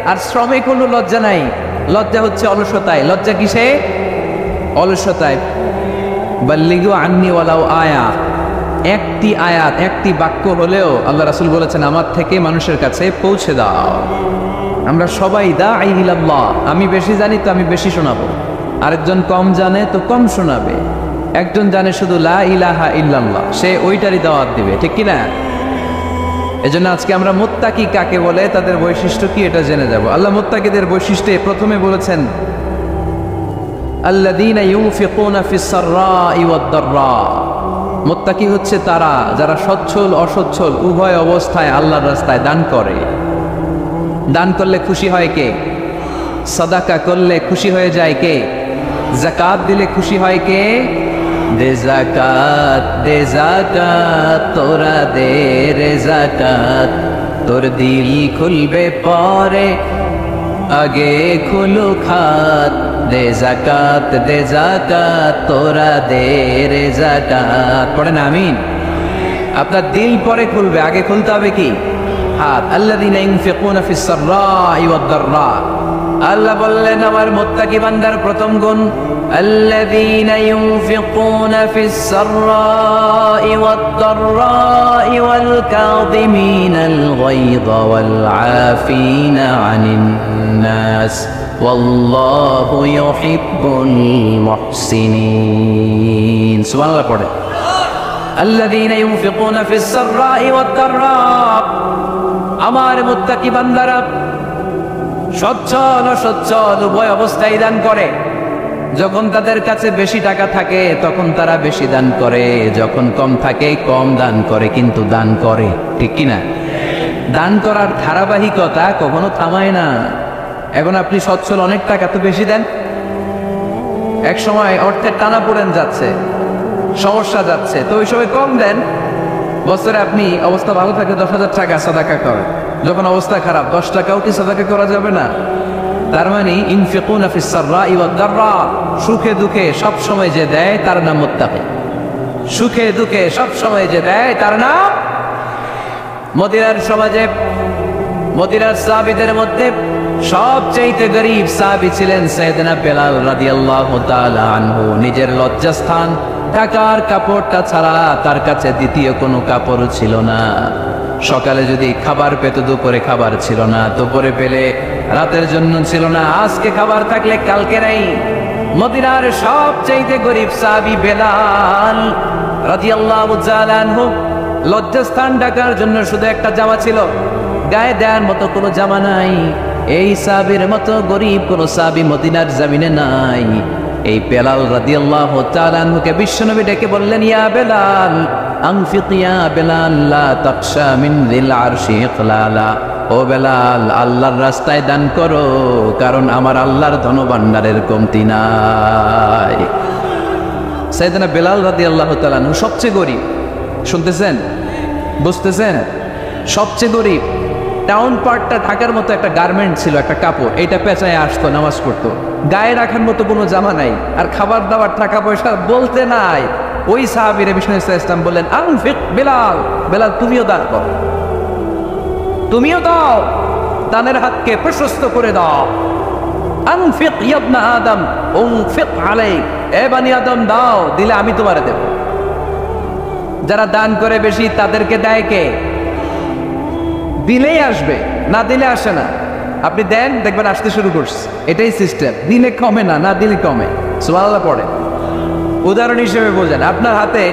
আর শ্রমে কোনো লজ্জা নাই। লজ্জা হচ্ছে অলসতায়। লজ্জা কিসে? অলসতায়। বাল্লিগু আন্নি ওয়ালাউ আয়া, একটি আয়াত, একটি বাক্য হলেও আল্লাহ রাসূল বলেছেন আমার থেকে মানুষের কাছে পৌঁছে দাও। আমরা সবাই দাঈ ইলাল্লাহ। আমি বেশি জানি তো আমি বেশি শোনাবো, আরেকজন কম জানে তো কম শোনাবে। একজন জানে শুধু লা ইলাহা ইল্লাল্লাহ, সে ওইটারই দাওয়াত দিবে, ঠিক কিনা? এজন্য আজকে আমরা মুত্তাকি কাকে বলে, তাদের বৈশিষ্ট্য কি, এটা জেনে যাব। আল্লাহ মুত্তাকিদের বৈশিষ্ট্যে প্রথমে বলেছেন আল্লাযীনা ইউনফিকুনা ফিস সাররাই ওয়াদ দাররা। মুত্তাকি হচ্ছে তারা যারা সচ্ছল অসচ্ছল উভয় অবস্থায় আল্লাহর রাস্তায় দান করে। দান করলে খুশি হয় কে? সাদাকা করলে খুশি হয়ে যায় কে? যাকাত দিলে খুশি হয় কে? দে যাকাত, দে যাকাত, তোরা দে রে যাকাত, তোর দিল খুলবে পরে, আগে খুলু খাত। দে যাকাত, দে যাকাত, তোরা দে রে যাকাত। পড়েন আমিন। আপনার দিল পরে খুলবে, আগে খুলতে হবে কি? হাত। আল্লাযীনা ইউনফিকুনা ফিস সাররাই ওয়াদ দাররা। আল্লাহ বললেন আমার মুত্তাকি বান্দার প্রথম গুণ আল্লাযীনা ইউনফিকুনা ফিস সাররাই ওয়াদ দাররাই ওয়াল কাযিমিনাল গায়যা ওয়াল আফিনা আনিন নাস ওয়াল্লাহু ইউহিব্বুল মুহসিনিন। সুবহানাল্লাহ পড়ে। আল্লাযীনা ইউনফিকুনা ফিস সাররাই ওয়াদ দাররা, আমার মুত্তাকি বান্দারা সচ্ছল অসচ্ছল উভয় অবস্থায় দান করে। যখন তাদের কাছে বেশি টাকা থাকে তখন তারা বেশি দান করে, যখন কম থাকে কম দান করে, কিন্তু দান করে, ঠিক কিনা? দান করার ধারাবাহিকতা কখনো থামায় না। এখন আপনি সচ্ছল, অনেক টাকা তো বেশি দেন, এক সময় অর্থের টানাপোড়েন যাচ্ছে, সমস্যা যাচ্ছে, তো ওই সময় কম দেন। বছরে আপনি অবস্থা ভালো থাকে 10,000 টাকা সাদাকা করেন, যখন অবস্থা খারাপ 10 টাকাও কি সাদাকা করা যাবে না? তার মানে ইনফিকুনা ফিস সাররাই ওয়াদ দাররা, সুখে দুঃখে সব সময় যে দেয় তার নাম মুত্তাকি। সুখে দুঃখে সব সময় যে দেয় তার নাম। মদিনার সমাজে, মদিনার সাহাবীদের মধ্যে সবচেয়ে গরীব সাহাবী ছিলেন সাইয়েদনা বেলাল রাদিয়াল্লাহু তাআলা আনহু। নিজের লজ্জাস্থান ঢাকার কাপড়টা ছাড়া তার কাছে দ্বিতীয় কোনো কাপড় ছিল না। সকালে যদি খাবার পেত, দুপুরে খাবার ছিল না, দুপুরে পেলে রাতের জন্য ছিল না, আজকে খাবার থাকলে কালকে নাই। মদিনার সবচেয়ে গরীব সাহাবী বেলাল রাদিয়াল্লাহু তাআলা আনহু, লজ্জাস্থান ঢাকার জন্য শুধু একটা জামা ছিল, গায়ে দেওয়ার মতো কোনো জামা নাই। এই সাহাবীর মতো গরীব কোন সাহাবী মদিনার জমিনে নাই। এই বেলাল রাদিয়াল্লাহু তাআলা আনহুকে বিশ্বনবী ডেকে বললেন, ইয়া বেলাল আনফিক, ইয়া বেলাল লা তাখশা মিন যিল আরশি ইকলালা। ও বেলাল, আল্লাহর রাস্তায় দান করো, কারণ আমার আল্লাহর ধনভাণ্ডারের কমতি নাই। সাইয়েদনা বেলাল রাদিয়াল্লাহু তাআলা আনহু সবচেয়ে গরীব। শুনতেছেন? বুঝতেছেন? সবচেয়ে গরীব। টাউন পার্টটা ঢাকার মতো একটা গার্মেন্ট ছিল, একটা কাপড়, এইটা পেঁচায় আসতো, নামাজ পড়তো, গায়ে রাখার মতো কোনো জামা নাই, আর খাবার দাবার টাকা পয়সা বলতে নাই। ওই সাহাবীর বিষ্ণু ইসলাম বললেন, আনফিক বেলাল, বেলাল তুমিও দান করো, তুমিও দাও, দানের হাতকে প্রশস্ত করে দাও। আনফিক ইয়া ইবনা আদম উনফিক আলাইক, এ বনি আদম দাও, দিলে আমি তোমারে দেব। যারা দান করে বেশি তাদেরকে দেয় কে? দিলেই আসবে, না দিলে আসে না। আপনি দেন, দেখবেন আসতে শুরু করছে। এটাই সিস্টেম। দিলে কমে না, না দিলে কমে। সুবহানাল্লাহ পড়ে। উদাহরণ হিসেবে বোঝেন, আপনার হাতে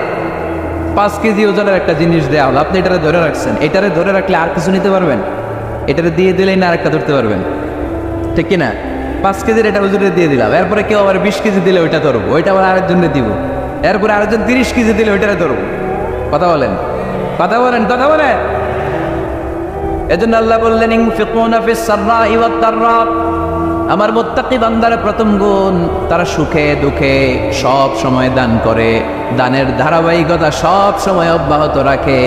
5 কেজি ওজনের একটা জিনিস দেওয়া হলো, আপনি এটারে ধরে রাখছেন। এটারে ধরে রাখলে আর কিছু নিতে পারবেন? এটারে দিয়ে দিলেই না আরেকটা ধরতে পারবেন, ঠিক কিনা? 5 কেজির এটা হুজুরে দিয়ে দিলাম, এরপরে কেউ আবার 20 কেজি দিলে ওইটা ধরবো, ওইটা আবার আরেকজনকে দিব, এরপরে আরেকজন 30 কেজি দিলে ওইটারে ধরবো। কথা বলেন, কথা বলেন, কথা বলেন। এজন্য আল্লাহ বললেন, ইনফিকুনা ফিস সাররাই ওয়াদ দাররা, আমার মুত্তাকি বান্দার প্রথম গুণ, তারা সুখে দুঃখে সব সময় দান করে, দানের ধারাবাহিকতা সব সময় অব্যাহত রাখে।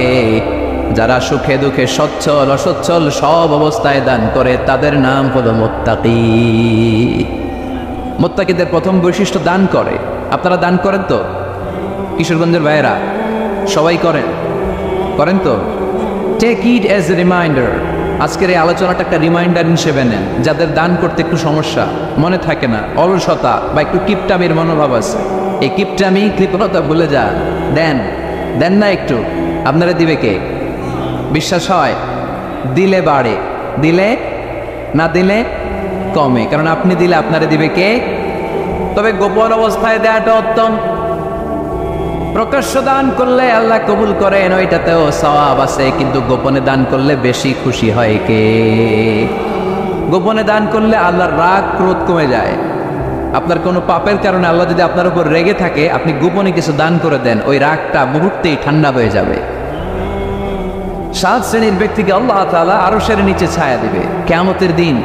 যারা সুখে দুঃখে সচ্ছল অসচ্ছল সব অবস্থায় দান করে, তাদের নাম হলো মুত্তাকি। মুত্তাকিদের প্রথম বৈশিষ্ট্য দান করে। আপনারা দান করেন তো? কিশোরগঞ্জের ভাইয়েরা সবাই করেন? করেন তো? Take it as a reminder. আজকের এই আলোচনাটা একটা রিমাইন্ডার হিসেবে নেন। যাদের দান করতে একটু সমস্যা, মনে থাকে না, অলসতা বা একটু কিপটামির মনোভাব আছে, এই কিপটামি কৃপণতা ভুলে যা, দেন। দেন না একটু, আপনারা দিবে কে? বিশ্বাস হয়? দিলে বাড়ে, দিলে না দিলে কমে। কারণ আপনি দিলে আপনারা দিবে কে? তবে গোপন অবস্থায় দেওয়াটা উত্তম। প্রকাশ্য দান করলে আল্লাহ কবুল করেন, ওইটাতেও সওয়াব আছে, কিন্তু গোপনে দান করলে বেশি খুশি হয় কে? গোপনে দান করলে আল্লাহর রাগ ক্রোধ কমে যায়। আপনার কোনো পাপের কারণে আল্লাহ যদি আপনার উপর রেগে থাকে, আপনি গোপনে কিছু দান করে দেন, ওই রাগটা মুহূর্তেই ঠান্ডা হয়ে যাবে। 7 শ্রেণীর ব্যক্তিকে আল্লাহ তাআলা আরশের নিচে ছায়া দিবে কিয়ামতের দিন,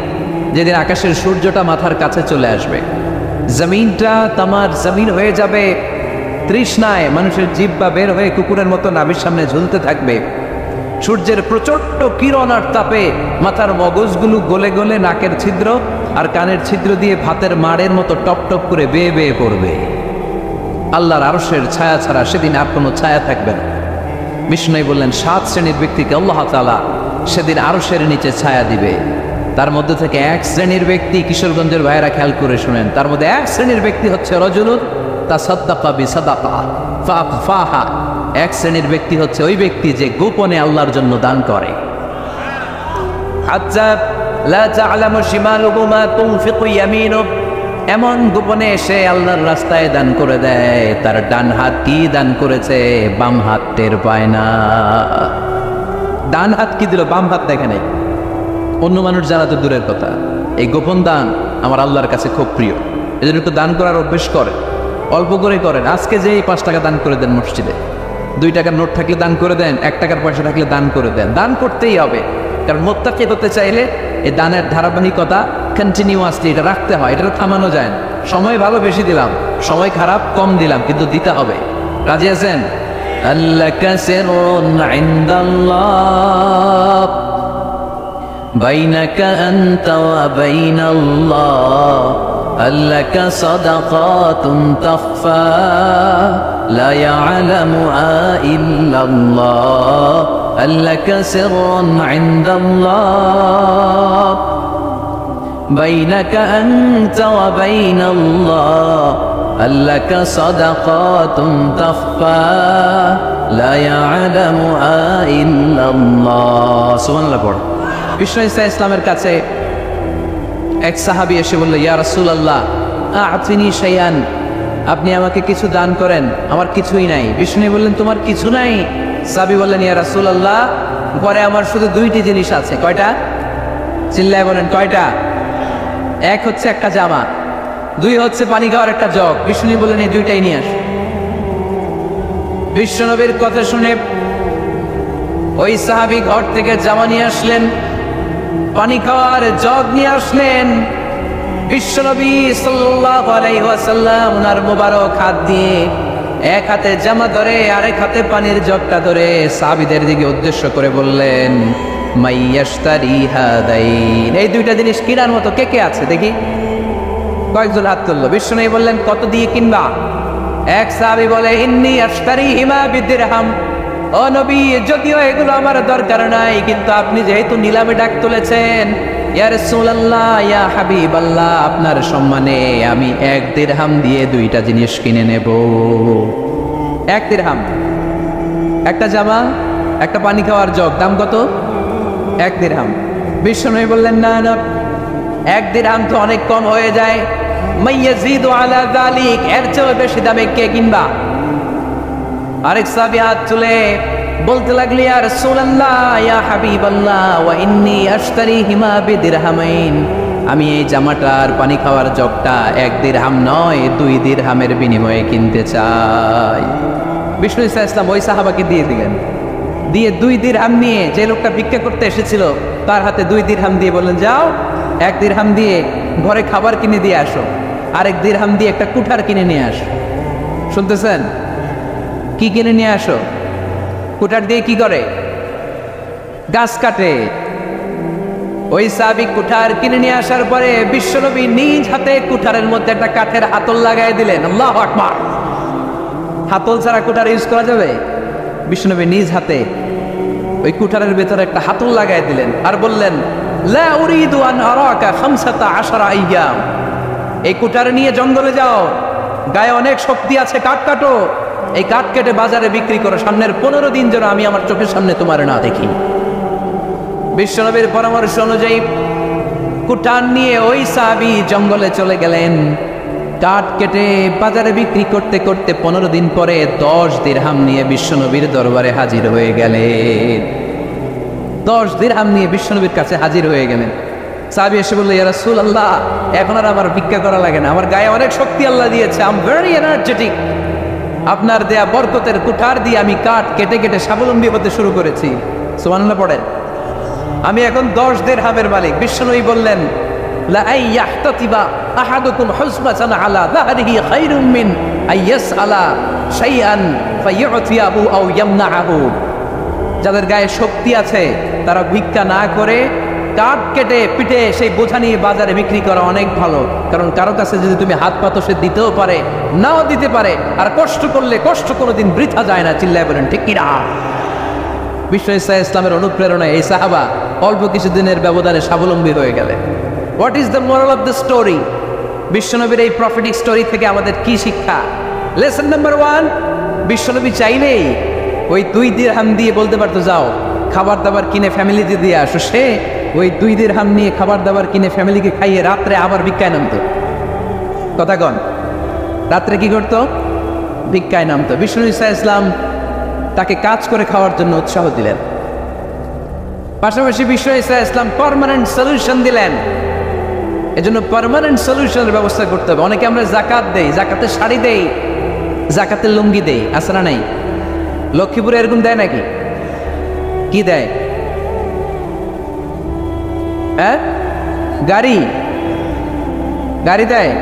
যেদিন আকাশের সূর্যটা মাথার কাছে চলে আসবে, জমিনটা তামার জমিন হয়ে যাবে, তৃষ্ণায় মানুষের জিহ্বা বের হয়ে কুকুরের মতো নাভির সামনে ঝুলতে থাকবে। সূর্যের প্রচন্ড কিরণ আর তাপে মাথার মগজগুলো গলে গলে নাকের ছিদ্র আর কানের ছিদ্র দিয়ে ভাতের মাড়ের মতো টপ টপ করে বেয়ে বেয়ে পড়বে। আল্লাহর আরশের ছায়া ছাড়া সেদিন আর কোনো ছায়া থাকবে না। বিষ্ণু বললেন 7 শ্রেণীর ব্যক্তিকে আল্লাহ তাআলা সেদিন আরশের নিচে ছায়া দিবে। তার মধ্যে থেকে 1 শ্রেণীর ব্যক্তি, কিশোরগঞ্জের ভাইয়েরা খেয়াল করে শুনেন, তার মধ্যে 1 শ্রেণীর ব্যক্তি হচ্ছে রাজুলুন তাসাদ্দাকা বিসাদাকা ফাআখফাহা। 1 শ্রেণীর ব্যক্তি হচ্ছে ওই ব্যক্তি যে গোপনে আল্লাহর জন্য দান করে। হাত্তা লা তা'লামু শিমালুহু মা তুনফিকু ইয়ামিনুহু, এমন গোপনে এসে আল্লাহর রাস্তায় দান করে দেয়, তার ডান হাত কি দান করেছে বাম হাত টের পায় না। ডান হাত কি দিল, বাম হাত দেখে নাই। অন্য মানুষ জানা তো দূরের কথা, এই গোপন দান আমার আল্লাহর কাছে খুব প্রিয়। এজন্য একটু দান করার অভ্যেস করেন, অল্প করে করেন। আজকে যে 5 টাকা দান করে দেন মসজিদে, 2 টাকার নোট থাকলে দান করে দেন, 1 টাকার পয়সা থাকলে দান করে দেন। দান করতেই হবে, কারণ মুত্তাকি হতে চাইলে এই দানের ধারাবাহিকতা কন্টিনিউয়াসলি এটা রাখতে হয়, এটা থামানো যায় না। সময় ভালো বেশি দিলাম, সময় খারাপ কম দিলাম, কিন্তু দিতে হবে। রাজি আছেন? আল্লাকা সিররুন ইনদাল্লাহ বাইনাকা আনতা ওয়া বাইনাল্লাহ, আল্লাকা সাদাকাতুন তাখফা লা ইয়ালামুহা ইল্লাল্লাহ, আল্লাকা সিররুন ইনদাল্লাহ বাইনাকা আনতা ওয়া বাইনাল্লাহ, আল্লাকা সাদাকাতুন তাখফা লা ইয়ালামুহা ইল্লাল্লাহ। সুবহানাল্লাহ পড়ো। বিষ্ণু ঈসা ইসলামের কাছে এক সাহাবী এসে বলল, ইয়া রাসূলুল্লাহ আ'তিনি শাইআন, আপনি আমাকে কিছু দান করেন, আমার কিছুই নাই। বিষ্ণু বললেন, তোমার কিছু নাই? সাহাবী বললেন, ইয়া রাসূলুল্লাহ ঘরে আমার শুধু 2টি জিনিস আছে। কয়টা? চিল্লায় বলেন কয়টা? 1 হচ্ছে একটা জামা, 2 হচ্ছে পানি খাওয়ার একটা জগ। বিষ্ণু বললেন, এই 2টাই নিয়ে আস। বিশ্বনবীর কথা শুনে ওই সাহাবী ঘর থেকে জামা নিয়ে আসলেন, পানি খাওয়ার জগ নিয়ে আসলেন। বিশ্বনবী সাল্লাল্লাহু আলাইহি ওয়াসাল্লাম ওনার মোবারক হাত দিয়ে এক হাতে জামা ধরে আরেক হাতে পানির জগটা ধরে সাহাবীদের দিকে উদ্দেশ্য করে বললেন, মাইয়াশতারি হাদাইন, এই 2টা জিনিস কেনার মতো কে কে আছে দেখি? কয়েকজন হাত তুললো। বিশ্বনবী বললেন, কত দিয়ে কিনবা? এক সাহাবী বলে, ইন্নী আশতারিহিমা বিদিরহাম, ও নবী যদিও এগুলো আমার দরকার নাই, কিন্তু আপনি যেহেতু নিলামে ডাক তুলেছেন, ইয়া রাসূলুল্লাহ ইয়া হাবিবাল্লাহ, আপনার সম্মানে আমি 1 দিরহাম দিয়ে 2টা জিনিস কিনে নেব। 1 দিরহাম, একটা জামা, একটা পানি খাওয়ার জগ, দাম কত? 1 দিরহাম। বিশ্বনবী বললেন, না না, 1 দিরহাম তো অনেক কম হয়ে যায়, মাইয়াজিদু আলা যালিক, এর চেয়ে বেশি দামে কে কিনবা? আরেক সাহাবী হাত তুলে বলতে লাগলি, ইয়া রাসূলুল্লাহ ইয়া হাবিবাল্লাহ ওয়া ইন্নী আশতারিহিমা বিদিরহামাইন, আমি এই জামাটার পানি খাওয়ার জগটা 1 দিরহাম নয় 2 দিরহামের বিনিময়ে কিনতে চাই। বিষ্ণু ঈসা ইসলাম ওই সাহাবাকে দিয়ে দিলেন। দিয়ে 2 দিরহাম নিয়ে যে লোকটা ভিক্ষা করতে এসেছিল তার হাতে 2 দিরহাম দিয়ে বললেন, যাও 1 দিরহাম দিয়ে ঘরে খাবার কিনে দিয়ে আসো, আরেক দিরহাম দিয়ে একটা কুঠার কিনে নিয়ে আসো। শুনতেছেন? কি কিনে নিয়ে আসো? কুঠার দিয়ে কি করে? গাছ কাটে। ওই সাহাবী কুঠার কিনে নিয়ে আসার পরে বিশ্বনবী নিজ হাতে কুঠারের মধ্যে একটা কাঠের হাতল লাগাই দিলেন। আল্লাহু আকবার। হাতল ছাড়া কুঠার ইউজ করা যাবে? বিশ্বনবী নিজ হাতে ওই কুঠারের ভেতরে একটা হাতল লাগাই দিলেন আর বললেন, লা উরিদু আন আরাকা 15 আইয়াম। এই কুঠার নিয়ে জঙ্গলে যাও, গায়ে অনেক শক্তি আছে, কাঠ কাটো, এই কাঠ কেটে বাজারে বিক্রি করো, সামনের 15 দিন যেন আমি আমার চোখের সামনে তোমার না দেখি। বিশ্বনবীর পরামর্শ অনুযায়ী কুঠার নিয়ে ওই সাহাবী জঙ্গলে চলে গেলেন। কাঠ কেটে বাজারে বিক্রি করতে করতে 15 দিন পরে 10 দিরহাম নিয়ে বিশ্বনবীর দরবারে হাজির হয়ে গেলেন। 10 দিরহাম নিয়ে বিশ্বনবীর কাছে হাজির হয়ে গেলেন। সাহাবী এসে বলল, ইয়া রাসূলুল্লাহ, এখন আর আমার ভিক্ষা করা লাগে না, আমার গায়ে অনেক শক্তি আল্লাহ দিয়েছে, আই এম ভেরি এনার্জেটিক। আপনার দেয়া বরকতের কুঠার দিয়ে আমি কাঠ কেটে কেটে স্বাবলম্বী হতে শুরু করেছি। সুবহানাল্লাহ পড়েন। আমি এখন 10 দিরহামের মালিক। বিশ্বনবী বললেন, লা আইয়াহতাতিবা আহাদুকুম হুসবাতান আলা যাহরিহি খায়রুম মিন আইয়াসআলা শাইআন ফায়ু'তিয়াহু আও ইয়ামনাহু। যাদের গায়ে শক্তি আছে তারা ভিক্ষা না করে কাঠ কেটে পিঠে সেই বোঝা নিয়ে বাজারে বিক্রি করা অনেক ভালো। কারণ কারো কাছে যদি তুমি হাত পাতো, সে দিতেও পারে, নাও দিতে পারে। আর কষ্ট করলে কষ্ট কোনোদিন বৃথা যায় না। চিল্লায় বলেন ঠিক কিনা? বিশ্ব ইসলামের অনুপ্রেরণায় এই সাহাবা অল্প কিছুদিনের ব্যবধানে স্বাবলম্বী হয়ে গেলেন। What is the moral of the story? বিশ্বনবীর এই প্রফেটিক স্টোরি থেকে আমাদের কি শিক্ষা? লেসন নাম্বার 1, বিশ্বনবী চাইলেই ওই 2 দিরহাম দিয়ে বলতে পারতো, যাও খাবার দাবার কিনে ফ্যামিলিতে দিয়ে আসো। সে ওই 2 দিরহাম নিয়ে খাবার দাবার কিনে ফ্যামিলিকে খাইয়ে রাত্রে আবার ভিক্ষায় নামতো। কথা কন, রাত্রে কি করতো? ভিক্ষায় নামতো। বিশ্বনবী ইসলাম তাকে কাজ করে খাওয়ার জন্য উৎসাহ দিলেন। পাশাপাশি বিশ্ব ইসলাম পার্মানেন্ট সলিউশন দিলেন। এজন্য পার্মানেন্ট সলিউশনের ব্যবস্থা করতে হবে। অনেকে আমরা জাকাত দেই, জাকাতের শাড়ি দেই, জাকাতের লুঙ্গি দেই, আছে না নাই? লক্ষ্মীপুরে এরকম দেয় নাকি? কি দেয়? হ্যাঁ, গাড়ি গাড়ি দেয়,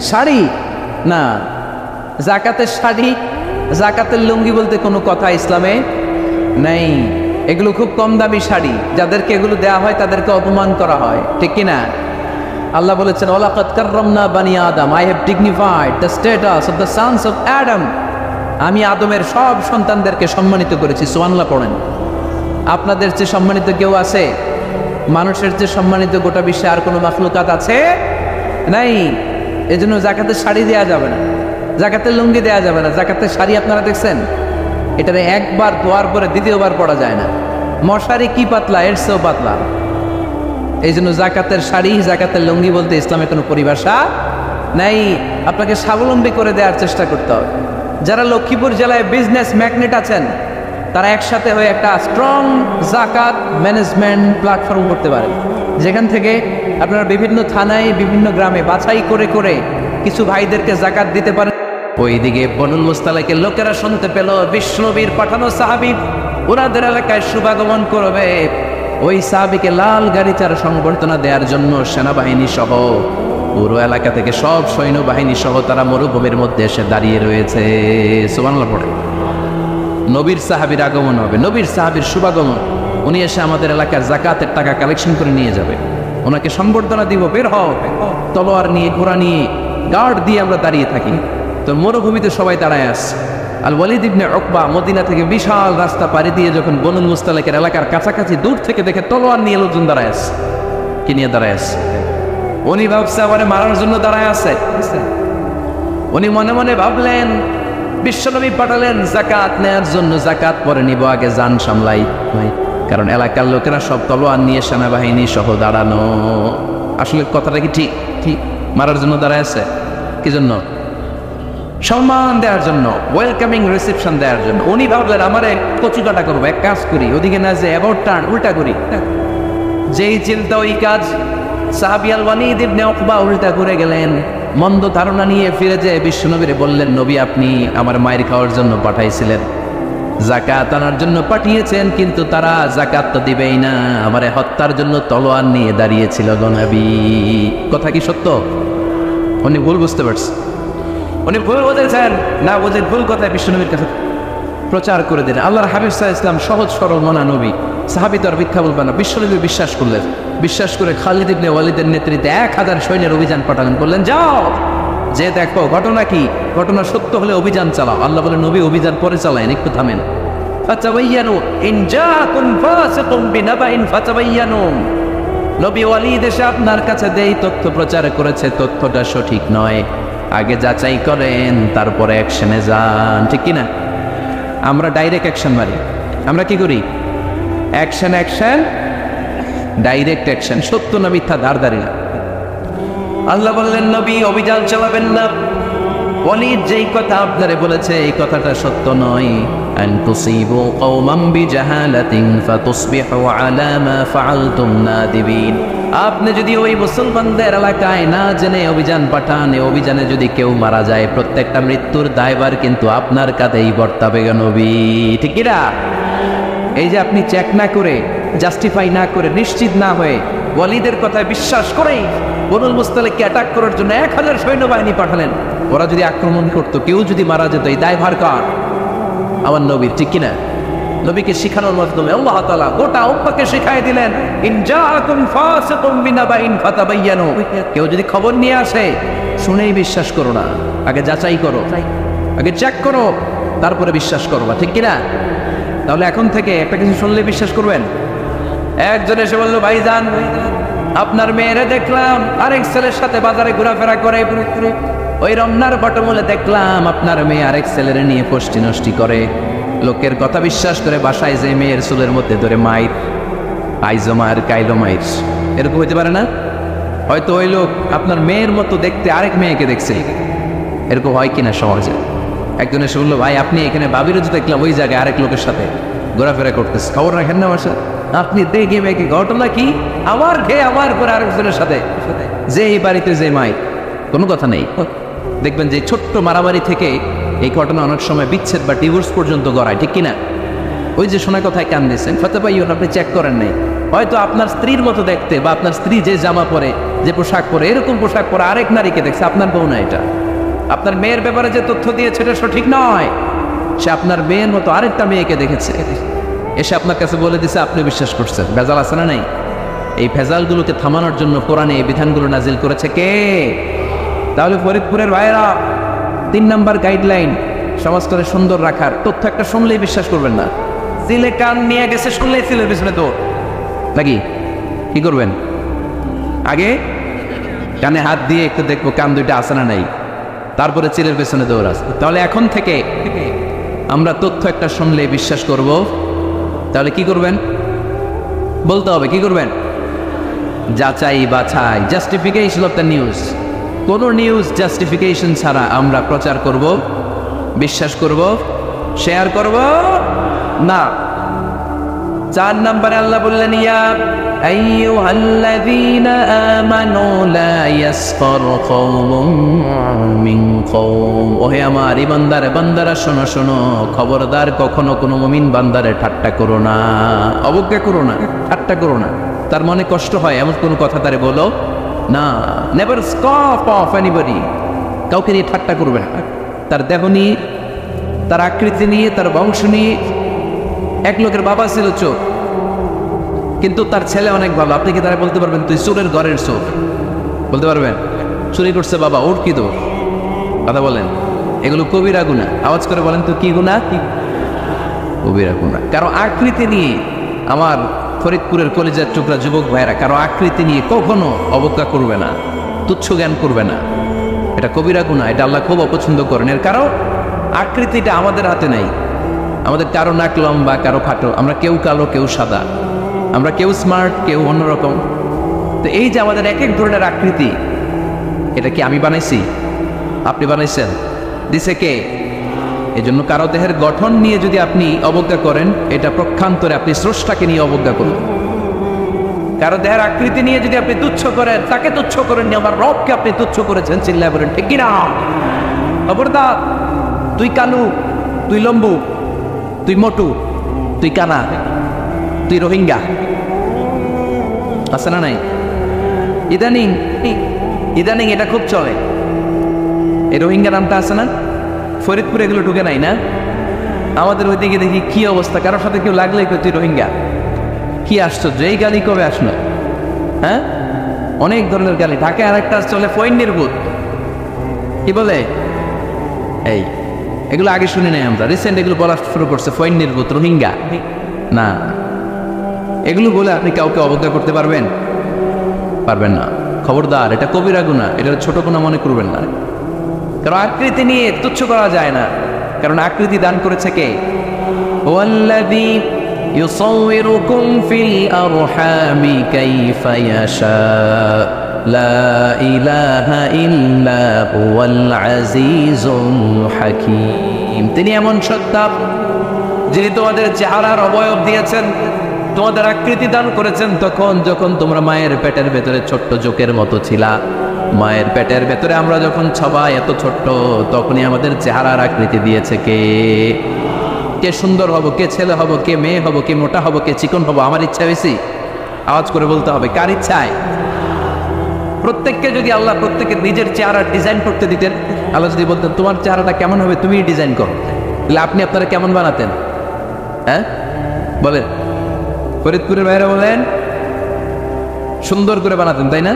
শাড়ি না। জাকাতের শাড়ি, জাকাতের লুঙ্গি বলতে কোনো কথা ইসলামে নাই। এগুলো খুব কম দামি শাড়ি, যাদেরকে এগুলো দেয়া হয় তাদেরকে অপমান করা হয়, ঠিক কিনা? আল্লাহ বলেছেন, ওয়ালাকাদ কাররামনা বানি আদম, I have dignified the status of the sons of Adam. আমি আদমের সব সন্তানদেরকে সম্মানিত করেছি। সুবহানাল্লাহ পড়েন। আপনাদের চেয়ে সম্মানিত কেউ আছে? মানুষের চেয়ে সম্মানিত গোটা বিশ্বে আর কোনো মাখলুকাত আছে? নাই। এজন্য জাকাতের শাড়ি দেয়া যাবে না, জাকাতের লুঙ্গি দেয়া যাবে না। জাকাতের শাড়ি আপনারা দেখছেন? এটারে একবার ধোয়ার পরে দ্বিতীয়বার পরা যায় না। মশারি কি পাতলা, এর চেয়েও পাতলা। এই জন্য জাকাতের শাড়ি, জাকাতের লুঙ্গি বলতে ইসলামে কোনো পরিভাষা নাই। আপনাকে স্বাবলম্বী করে দেওয়ার চেষ্টা করতে হবে। যারা লক্ষ্মীপুর জেলায় বিজনেস ম্যাগনেট আছেন, তারা একসাথে হয়ে একটা স্ট্রং জাকাত ম্যানেজমেন্ট প্ল্যাটফর্ম করতে পারেন, যেখান থেকে আপনারা বিভিন্ন থানায়, বিভিন্ন গ্রামে বাছাই করে করে কিছু ভাইদেরকে জাকাত দিতে পারেন। ওইদিকে বনুল মুস্তালিকের লোকেরা শুনতে পেল বিশ্বনবীর পাঠানো সাহাবী ওনাদের এলাকায় শুভাগমন করবে। ওই সাহাবীকে লাল গাড়িচার সংবর্ধনা দেওয়ার জন্য সেনাবাহিনী সহ পুরো এলাকা থেকে সব সৈন্যবাহিনী সহ তারা মরুভূমির মধ্যে এসে দাঁড়িয়ে রয়েছে। সুবহানাল্লাহ পড়ে। নবীর সাহাবীর আগমন হবে, নবীর সাহাবীর শুভাগমন। উনি এসে আমাদের এলাকার জাকাতের টাকা কালেকশন করে নিয়ে যাবে, ওনাকে সংবর্ধনা দিব। বের হও, তলোয়ার নিয়ে, ঘোড়া নিয়ে, গার্ড দিয়ে আমরা দাঁড়িয়ে থাকি। তো মরুভূমিতে সবাই দাঁড়ায় আসছে। আল ওয়ালিদ ইবনে উকবা মদিনা থেকে বিশাল রাস্তা পাড়ি দিয়ে যখন বনুল মুস্তালিকের এলাকার কাছাকাছি দূর থেকে দেখে তলোয়ার নিয়ে লোকজন দাঁড়ায় আসছে। কি নিয়ে দাঁড়ায় আসছে? উনি ভাবছে আমারে মারার জন্য দাঁড়ায় আছে। উনি মনে মনে ভাবলেন, বিশ্বনবী পাঠালেন জাকাত নেয়ার জন্য, জাকাত পরে নিব, আগে জান সামলাই। কারণ এলাকার লোকেরা সব তলোয়ার নিয়ে সেনাবাহিনী সহ দাঁড়ানো। আসলে কথাটা কি ঠিক? ঠিক মারার জন্য দাঁড়ায় আছে। কি জন্য? সম্মান দেওয়ার জন্য, ওয়েলকামিং রিসেপশন দেওয়ার জন্য। উনি ভাবলেন আমারে কচুকাটা করবো, এক কাজ করি, ওদিকে না যে অ্যাবাউট টার্ন উল্টা করি। যেই চিন্তা ওই কাজ। সাহাবী আল ওয়ালিদ ইবনে উকবা উল্টা করে গেলেন। মন্দ ধারণা নিয়ে ফিরে যেয়ে বিশ্বনবীরে বললেন, নবী আপনি আমার মায়ের খাওয়ার জন্য পাঠাইছিলেন, যাকাত আনার জন্য পাঠিয়েছেন, কিন্তু তারা যাকাত তো দিবেই না, আমারে হত্যার জন্য তলোয়ার নিয়ে দাঁড়িয়েছিল গো নবী। কথা কি সত্য? উনি ভুল বুঝতে পারছেন, উনি ভুল বুঝেছেন, না বুঝে ভুল কথায় বিশ্বনবীর কাছে প্রচার করে দিলেন। আল্লাহর হাবিব সাল্লাল্লাহু আলাইহি ওয়াসাল্লাম সহজ সরল মনা নবী, সাহাবী তো আর মিথ্যা বলবেন না। বিশ্বনবী বিশ্বাস করলেন, বিশ্বাস করে খালিদ ইবনে ওয়ালিদের নেতৃত্বে 1000 সৈন্যের অভিযান পাঠালেন, বললেন যাও যে দেখো ঘটনা কি, ঘটনা সত্য হলে অভিযান চালাও। আল্লাহ বলে নবী অভিযান পরে চালায়েন, একটু থামেন। ফাতাবায়ানু ইন জাআকুম ফাসিকুম বিনাবাইন ফাতাবায়ানু, নবী ওয়ালিদ এসে আপনার কাছে দেই তথ্য প্রচার করেছে, তথ্যটা সঠিক নয়, আগে যাচাই করেন তারপরে অ্যাকশনে যান, ঠিক কি না? আমরা ডাইরেক্ট অ্যাকশন মারি, আমরা কি করি? অ্যাকশন অ্যাকশন, ডাইরেক্ট অ্যাকশন, সত্য না মিথ্যা ধারধারি না। আল্লাহ বললেন নবী অভিযান চালাবেন না, ওয়ালিদ যেই কথা আপনারে বলেছে এই কথাটা সত্য নয়। আন তুসিবু কওমান বিজাহালাতিন ফাতুসবিহু আলা মা ফাআলতুম নাদিবিন, আপনি যদি ওই মুসলমানদের এলাকায় না জেনে অভিযান পাঠান, এই অভিযানে যদি কেউ মারা যায় প্রত্যেকটা মৃত্যুর দায়ভার কিন্তু আপনার কাঁধেই বর্তাবে গো নবী, ঠিক কি না? এই যে আপনি চেক না করে, জাস্টিফাই না করে, নিশ্চিত না হয়ে ওয়ালিদের কথায় বিশ্বাস করেই বনুল মুস্তালিককে অ্যাটাক করার জন্য 1000 সৈন্যবাহিনী পাঠালেন। ওরা যদি আক্রমণ করতো, কেউ যদি মারা যেত, এই দায়ভার কার? আমার নবীর, ঠিক কিনা? নবীকে শিখানোর মাধ্যমে আল্লাহ তাআলা গোটা উম্মাহকে শিখাই দিলেন, ইন জাআকুম ফাসিকুম বিনাবাইন ফাতাবায়ানু, কেউ যদি খবর নিয়ে আসে শুনেই বিশ্বাস করো না, আগে যাচাই করো, আগে চেক করো, তারপরে বিশ্বাস করবা, ঠিক কিনা? তাহলে এখন থেকে একটা কিছু শুনলে বিশ্বাস করবেন? একজন এসে বললো ভাইজান আপনার মেয়েরে দেখলাম আরেক ছেলের সাথে বাজারে ঘোরাফেরা করে, ওই রমনার বটমূলে দেখলাম আপনার মেয়ে আরেক ছেলের নিয়ে পষ্টি নষ্টি করে, লোকের কথা বিশ্বাস করে বাসায় যে মেয়ের চুলের মধ্যে ধরে মাইর, আইজো মায়ের কাইলো মাইর, এরকম হইতে পারে না? হয়তো ওই লোক আপনার মেয়ের মতো দেখতে আরেক মেয়েকে দেখছে, এরকম হয় কিনা সমাজে? একজন এসে বললো ভাই আপনি এখানে বাবিরও তো দেখলাম ওই জায়গায় আরেক লোকের সাথে ঘোরাফেরা করতেছে, খবর রাখেন না আমার সাথে? আপনি দেখে মেয়েকে, ঘটনা কি? আমার খেয়ে আমার পরে আরেকজনের সাথে, যে এই বাড়িতে যে মাই, কোনো কথা নেই। দেখবেন যে ছোট্ট মারামারি থেকে এই ঘটনা অনেক সময় বিচ্ছেদ বা ডিভোর্স পর্যন্ত গড়ায়, ঠিক কিনা? ওই যে শোনা কথায় কান দিয়েছেন, ফাতাবায়ানু, আপনি চেক করেন নাই, হয়তো আপনার স্ত্রীর মতো দেখতে বা আপনার স্ত্রী যে জামা পরে, যে পোশাক পরে, এরকম পোশাক পরে আরেক নারীকে দেখছে, আপনার বউ না এটা। আপনার মেয়ের ব্যাপারে যে তথ্য দিয়েছে এটা সঠিক নয়, সে আপনার মেয়ের মতো আরেকটা মেয়েকে দেখেছে, এসে আপনার কাছে বলে দিছে, আপনি বিশ্বাস করছেন। ভেজাল আছে না নাই? এই ভেজালগুলোকে থামানোর জন্য কোরআনে এই বিধানগুলো নাজিল করেছে কে? তাহলে ফরিদপুরের ভাইয়েরা 3 নাম্বার গাইডলাইন, সমাজটাকে সুন্দর রাখার তথ্য একটা শুনলেই বিশ্বাস করবেন না। সিলে কান নিয়ে গেছে শুনলেই সিলের পিছনে তো নাকি কি করবেন? আগে কানে হাত দিয়ে একটু দেখবো কান দুইটা আছে না নাই, তারপরে চিলের পেছনে দৌড়াস। তাহলে এখন থেকে আমরা তথ্য একটা শুনলে বিশ্বাস করব, তাহলে কি করবেন? বলতে হবে কি করবেন? যাচাই বাছাই, জাস্টিফিকেশন অফ দ্য নিউজ। কোন নিউজ জাস্টিফিকেশন ছাড়া আমরা প্রচার করব, বিশ্বাস করব, শেয়ার করব না। 4 নম্বরে আল্লাহ বললেন, ইয়া আইয়ুহাল্লাযীনা আমানু লা ইয়াসফার কওমুম মিন কওম, ওহে আমার ইমানদার বান্দারা শোনো শোনো, খবরদার কখনো কোনো মুমিন বান্দারে ঠাট্টা করো না, অবজ্ঞা করো না, ঠাট্টা করো না। তার মনে কষ্ট হয় এমন কোনো কথা তারে বলো না। নেভার স্কফ অফ এনিবডি, কাউকে নিয়ে ঠাট্টা করবে না। তার দেহ নিয়ে, তার আকৃতি নিয়ে, তার বংশ নিয়ে। এক লোকের বাবা ছিল চোর, কিন্তু তার ছেলে অনেক ভালো। আপনি কি তারা বলতে পারবেন তুই চোরের ঘরের চোর? বলতে পারবেন? চুরি করছে বাবা, ওর কি দোষ? কথা বলেন। এগুলো কবিরা গুনাহ। আওয়াজ করে বলেন তো কি গুনাহ? কবিরা গুনাহ। কারো আকৃতি নিয়ে, আমার ফরিদপুরের কলেজের টুকরা যুবক ভাইরা, কারো আকৃতি নিয়ে কখনো অবজ্ঞা করবে না, তুচ্ছ জ্ঞান করবে না। এটা কবিরা গুনাহ, এটা আল্লাহ খুব অপছন্দ করেন। এর কারণ আকৃতিটা আমাদের হাতে নাই। আমাদের কারো নাক লম্বা, কারো খাটো, আমরা কেউ কালো, কেউ সাদা, আমরা কেউ স্মার্ট, কেউ অন্যরকম। তো এই যে আমাদের এক এক ধরনের আকৃতি, এটা কি আমি বানাইছি? আপনি বানাইছেন? দিছে কে? এই জন্য কারো দেহের গঠন নিয়ে যদি আপনি অবজ্ঞা করেন, এটা প্রক্ষান্তরে আপনি স্রষ্টাকে নিয়ে অবজ্ঞা করবেন। কারো দেহের আকৃতি নিয়ে যদি আপনি তুচ্ছ করেন, তাকে তুচ্ছ করেননি, আমার রবকে আপনি তুচ্ছ করেছেন। চিল্লায় বলেন ঠিক কিনা? খবরদার, তুই কালু, তুই লম্বু, তুই মোটু, তুই কানা, তুই রোহিঙ্গা, আছে না নাই? ইদানিং ইদানিং এটা খুব চলে। এই রোহিঙ্গা নামটা আছে না, ফরিদপুরে এগুলো ঢুকে নাই না? আমাদের ওইদিকে দেখি কি অবস্থা, কারোর সাথে কেউ লাগলেই তুই রোহিঙ্গা। কি আশ্চর্য, এই গালি কবে আসলো? হ্যাঁ, অনেক ধরনের গালি। ঢাকায় আর একটা চলে ফৈন্যের ভূত, কি বলে এই, এগুলো আগে শুনি নাই আমরা, রিসেন্ট এগুলো বলা শুরু করছে, ফৈন্যের ভূত, রোহিঙ্গা। না, এগুলো বলে আপনি কাউকে অবজ্ঞা করতে পারবেন? পারবেন না। খবরদার, এটা কবিরা গুনাহ, এটা ছোট গুনাহ মনে করবেন না। কারণ আকৃতি নিয়ে তুচ্ছ করা যায় না, কারণ আকৃতি দান করেছে কে? ওয়াল্লাযী ইউসাউবিরুকুম ফিল আরহামি কাইফা ইয়াশা লা ইলাহা ইল্লা হুয়াল আজিজুল হাকীম। তিনি এমন সত্তা যিনি তোমাদের চেহারার অবয়ব দিয়েছেন, তোমাদের আকৃতি দান করেছেন তখন যখন তোমরা মায়ের পেটের ভেতরে ছোট্ট জোকের মতো ছিলা। মায়ের পেটের ভেতরে আমরা যখন সবাই এত ছোট্ট, তখনই আমাদের চেহারার আকৃতি দিয়েছে কে? কে সুন্দর হব, কে ছেলে হব, কে মেয়ে হব, কে মোটা হব, কে চিকন হব, আমার ইচ্ছা বেশি? আওয়াজ করে বলতে হবে, কার ইচ্ছায়? প্রত্যেককে যদি আল্লাহ প্রত্যেকের নিজের চেহারা ডিজাইন করতে দিতেন, আল্লাহ যদি বলতেন তোমার চেহারাটা কেমন হবে তুমি ডিজাইন করো, তাহলে আপনি আপনারা কেমন বানাতেন? হ্যাঁ বলেন, ফরিদপুরের বাইরে বলেন, সুন্দর করে বানাতেন তাই না?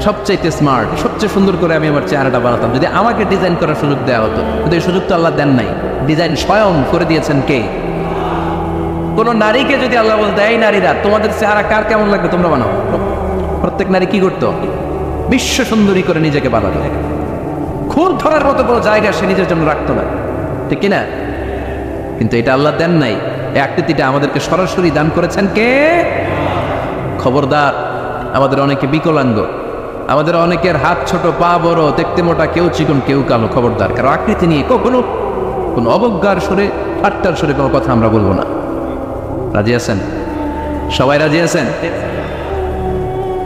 সবচেয়ে স্মার্ট, সবচেয়ে সুন্দর করে আমি আমার চেহারাটা বানাতাম যদি আমাকে ডিজাইন করার সুযোগ দেওয়া হতো। কিন্তু এই সুযোগ তো আল্লাহ দেন নাই। ডিজাইন স্বয়ং করে দিয়েছেন কে? কোন নারীকে যদি আল্লাহ বলতে এই নারীরা তোমাদের চেহারা কার কেমন লাগবে তোমরা বানাও, প্রত্যেক নারী কি করতো? বিশ্ব সুন্দরী করে নিজেকে বানাতো। খুব ধরার মতো বড় জায়গা সে নিজের জন্য রাখতো না, ঠিক কিনা? কিন্তু এটা আল্লাহ দেন নাই। এই আকৃতিটা আমাদেরকে সরাসরি দান করেছেন কে? খবরদার, আমাদের অনেকে বিকলাঙ্গ, আমাদের অনেকের হাত ছোট, পা বড়, দেখতে মোটা, কেউ চিকন, কেউ কালো। খবরদার, কারণ আকৃতি নিয়ে কখনো কোনো অবজ্ঞার সুরে, ঠাট্টার সুরে কোনো কথা আমরা বলবো না। রাজি আছেন? সবাই রাজি আছেন?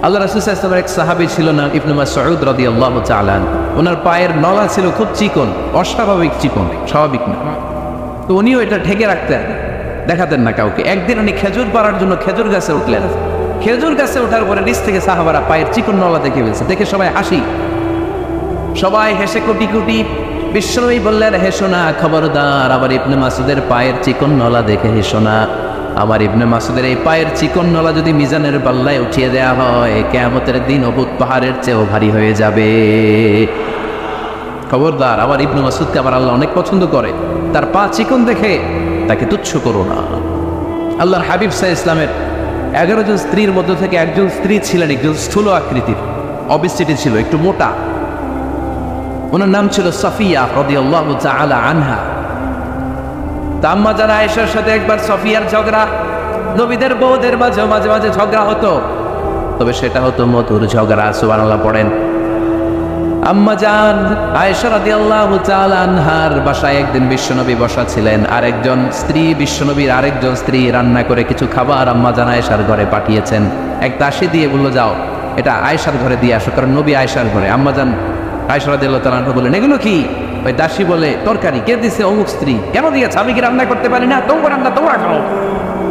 আল্লাহ রাসূল সাল্লাল্লাহু আলাইহি ওয়াসাল্লামের এক সাহাবী ছিল না, ইবনে মাসউদ রাদিয়াল্লাহু তাআলা আনহু। ওনার পায়ের নলা ছিল খুব চিকন, অস্বাভাবিক চিকন, স্বাভাবিক না। তো উনিও এটা ঢেকে রাখতেন, দেখাতেন না কাউকে। একদিন উনি খেজুর পাড়ার জন্য খেজুর গাছে উঠলেন। খেজুর গাছে ওঠার পরে নিচ থেকে সাহাবারা পায়ের চিকন নলা দেখে ফেলছে। দেখে সবাই হাসি, সবাই হেসে কোটি কোটি। বিশ্বনবী বললেন হেসো না, খবরদার, আবার ইবনে মাসউদের পায়ের চিকন নলা দেখে হেসো না। আমার ইবনে মাসউদের এই পায়ের চিকন নলা যদি মিজানের পাল্লায় উঠিয়ে দেয়া হয়, কিয়ামতের দিন উহুদ পাহাড়ের চেয়েও ভারী হয়ে যাবে। খবরদার, আমার ইবনে মাসউদকে আমার আল্লাহ অনেক পছন্দ করে, তার পা চিকন দেখে তাকে তুচ্ছ করো না। আল্লাহর হাবিব সাল্লাল্লাহু আলাইহি ওয়াসাল্লামের 11 জন স্ত্রীর মধ্যে থেকে একজন স্ত্রী ছিলেন একজন স্থূল আকৃতির, অবিসিটি ছিল, একটু মোটা। ওনার নাম ছিল সাফিয়া রাদিয়াল্লাহু তাআলা আনহা। আম্মা জান আয়েশার সাথে একবার সাফিয়ার ঝগড়া, নবীদের বউদের মাঝে মাঝে মাঝে ঝগড়া হতো, তবে সেটা হতো মধুর ঝগড়া। সুবহানাল্লাহ পড়েন। আম্মা জান আয়েশা রাদিয়াল্লাহু তাআলা আনহার বাসায় একদিন বিশ্বনবী বসা ছিলেন, আর একজন স্ত্রী, বিশ্বনবীর আরেকজন স্ত্রী রান্না করে কিছু খাবার আম্মা জান আয়েশার ঘরে পাঠিয়েছেন। এক দাসী দিয়ে বলল যাও এটা আয়েশার ঘরে দিয়ে আসো, কারণ নবী আয়েশার ঘরে। আম্মা জান আয়েশা রাদিয়াল্লাহু তাআলা আনহা বললেন এগুলো কি? ওই দাসী বলে তরকারি। কে দিছে? অমুক স্ত্রী। কেন দিয়েছে? আমি কি রান্না করতে পারি না? তোমরা রান্না তোমরা খাও।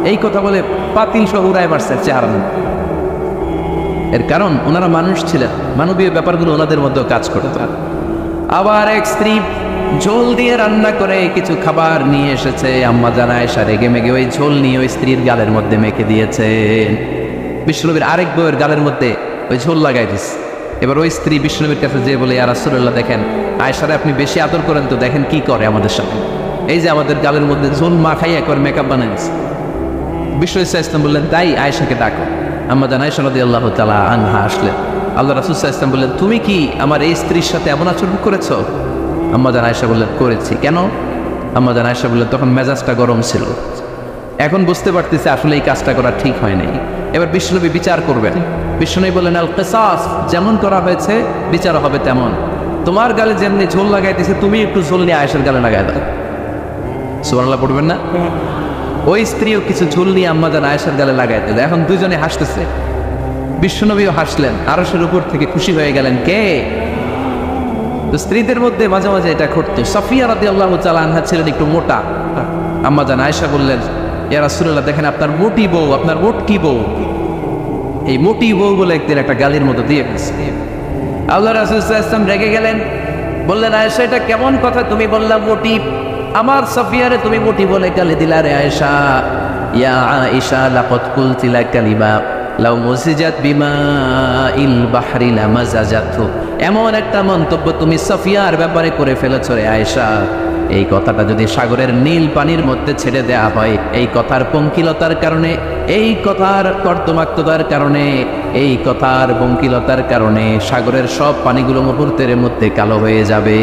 এই কথা বলে পাতিল সহ উড়ায় মারছে চেহারা। এর কারণ ওনারা মানুষ ছিলেন, মানবীয় ব্যাপারগুলো ওনাদের মধ্যেও কাজ করত। আবার এক স্ত্রী ঝোল দিয়ে রান্না করে কিছু খাবার নিয়ে এসেছে, আম্মা জান আয়েশা রেগে মেগে ওই ঝোল নিয়ে ওই স্ত্রীর গালের মধ্যে মেখে দিয়েছেন। বিশ্বনবীর আরেক বউয়ের গালের মধ্যে ওই ঝোল লাগাই দিস। এবার ওই স্ত্রী বিশ্বনবীর কাছে যেয়ে বলে ইয়া রাসূলুল্লাহ, দেখেন আয়েশারে আপনি বেশি আদর করেন তো, দেখেন কি করে আমাদের সাথে, এই যে আমাদের গালের মধ্যে ঝোল মাখাই একবার মেকআপ বানাই দিচ্ছে। বিশ্ব ইসলাম বললেন তাই আয়েশাকে ডাকো। আম্মা জান আয়েশা রাদিয়াল্লাহু তাআলা আনহা আসলেন। আল্লাহ রাসূল সাল্লাল্লাহু আলাইহি ওয়াসাল্লাম বললেন তুমি কি আমার এই স্ত্রীর সাথে এমন আচরণ করেছো? আম্মা জান আয়েশা বললেন করেছি। কেন? আম্মা জান আয়েশা বললেন তখন মেজাজটা গরম ছিল, এখন বুঝতে পারতেছে আসলে এই কাজটা করা ঠিক হয় নাই। এবার বিশ্বনবী বিচার করবেন। বিশ্বনবী বললেন আল কিসাস, যেমন করা হয়েছে বিচার হবে তেমন। তোমার গালে যেমনি ঝোল লাগাই দিয়েছে, তুমি একটু ঝোল নিয়ে আয়েশার গালে লাগাই দাও। সুবহানাল্লাহ পড়বেন না? ওই স্ত্রীও কিছু ঝোল নিয়ে আম্মা জান আয়েশার গালে লাগাই দিল। এখন দুজনে হাসতেছে, বিশ্বনবীও হাসলেন, আরশের উপর থেকে খুশি হয়ে গেলেন। কে? তো স্ত্রীদের মধ্যে মাঝে মাঝে এটা ঘটতো। সাফিয়া রাদিয়াল্লাহু তাআলা আনহা ছিলেন একটু মোটা, আম্মা জান আয়েশা বললেন, ইয়া রাসূলুল্লাহ, দেখেন আপনার মোটি বউ, আপনার মোটকি বউ, এই মোটি বউ বলে একদিন একটা গালির মতো দিয়ে ফেলছে। আল্লাহ রাসূল সাল্লাল্লাহু আলাইহি ওয়াসাল্লাম রেগে গেলেন, বললেন, আয়েশা এটা কেমন কথা, তুমি বললা মোটি, আমার সাফিয়ারে তুমি মোটি বলে গালি দিলা রে আয়েশা। ইয়া আয়েশা লাকাদ কুলতি লা কালিমা লাউ মুসিজাত বিমাইল বাহরি লামাজাজাতহু, এমন একটা মন্তব্য তুমি সাফিয়ার ব্যাপারে করে ফেলেছো রে আয়েশা, এই কথাটা যদি সাগরের নীল পানির মধ্যে ছেড়ে দেয়া হয়, এই কথার পঙ্কিলতার কারণে, এই কথার কর্দমাক্ততার কারণে, এই কথার পঙ্কিলতার কারণে সাগরের সব পানিগুলো মুহূর্তের মধ্যে কালো হয়ে যাবে।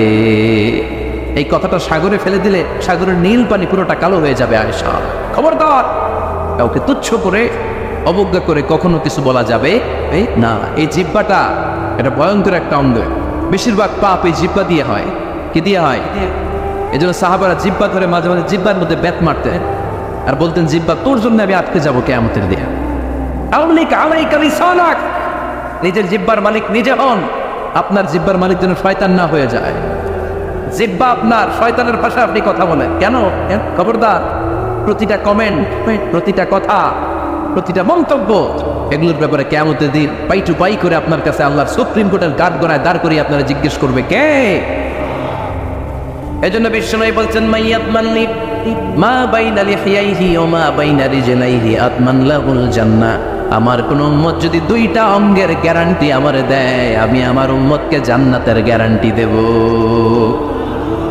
এই কথাটা সাগরে ফেলে দিলে সাগরের নীল পানি পুরোটা কালো হয়ে যাবে আয়েশা। খবরদার, কাউকে তুচ্ছ করে অবজ্ঞা করে কখনো কিছু বলা যাবে না। এই জিহ্বাটা এটা ভয়ঙ্কর একটা অঙ্গ, বেশিরভাগ পাপ এই জিহ্বা দিয়ে হয়। কি দিয়ে হয়? এই জন্য সাহাবারা জিহ্বা ধরে মাঝে মাঝে জিহ্বার মধ্যে ব্যাত মারতেন আর বলতেন, জিহ্বা তোর জন্য আমি আটকে যাবো কিয়ামতের দিন। নিজের জিহ্বার মালিক নিজে হন, আপনার জিহ্বার মালিক যেন শয়তান না হয়ে যায়। জিহ্বা আপনার, শয়তানের ভাষায় আপনি কথা বলেন কেন? খবরদার, প্রতিটা কমেন্ট, প্রতিটা কথা, প্রতিটা মন্তব্য, এগুলোর ব্যাপারে কিয়ামতের দিন পাই টু পাই করে আপনার কাছে আল্লাহর সুপ্রিম কোর্টের কাঠ গড়ায় দাঁড় করিয়ে আপনারা জিজ্ঞেস করবে কে? এজন্য বিশ্বনবী বলছেন, মাইয়াতমাননি মা বাইনা লিহিয়াইহি ওয়া মা বাইনা রিজলাইহি আতমান লাহুল জান্নাহ, আমার কোন উম্মত যদি দুইটা অঙ্গের গ্যারান্টি আমারে দেয়, আমি আমার উম্মতকে জান্নাতের গ্যারান্টি দেব।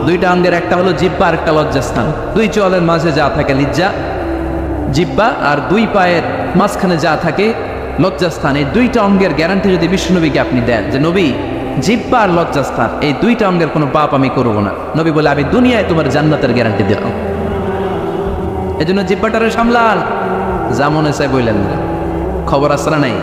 দুইটা অঙ্গের, একটা হলো জিহ্বা আর একটা লজ্জাস্থান। দুই চোয়ালের মাঝে যা থাকে লিজ্জা, জিহ্বা, আর দুই পায়ের মাঝখানে যা থাকে লজ্জাস্থান, এই দুইটা অঙ্গের গ্যারান্টি যদি বিশ্বনবীকে আপনি দেন যে নবী জিহ্বা আর লজ্জাস্থান এই দুইটা অঙ্গের কোনো পাপ আমি করব না, নবী বলে আমি দুনিয়ায় তোমার জান্নাতের গ্যারান্টি দিলাম। এই জন্য জিহ্বাটারে সামলান, যা মনে চাই বললেন না। খবর আছে না নাই?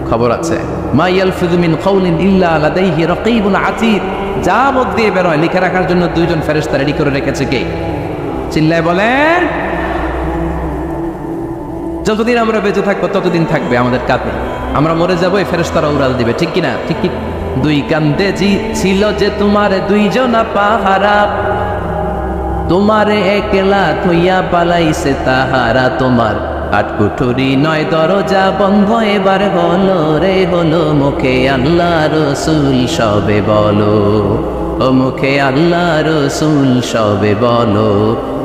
খবর আছে। মা ইয়ালফিযু মিন কাওলিন ইল্লা লাদাইহি রাকীবুন আতীদ, যা মুখ দিয়ে বের হয় লিখে রাখার জন্য দুইজন ফেরেশতা রেডি করে রেখেছে। কে? চিল্লায় বলেন। যতদিন আমরা বেঁচে থাকবো ততদিন থাকবে আমাদের কাঁধে, আমরা মরে যাবো এই ফেরেশতারা উড়াল দিবে, ঠিক কিনা? ঠিক কি? দুই কান্দে ছিল যে তোমার দুইজনা পাহারা, তোমারে একলা থইয়া পালাইছে তাহারা, তোমার আটকুঠুরি নয় দরজা বন্ধ এবার হলো রে হলো, মুখে আল্লাহ রসুল সবে বলো, ও মুখে আল্লাহ রসুল সবে বলো,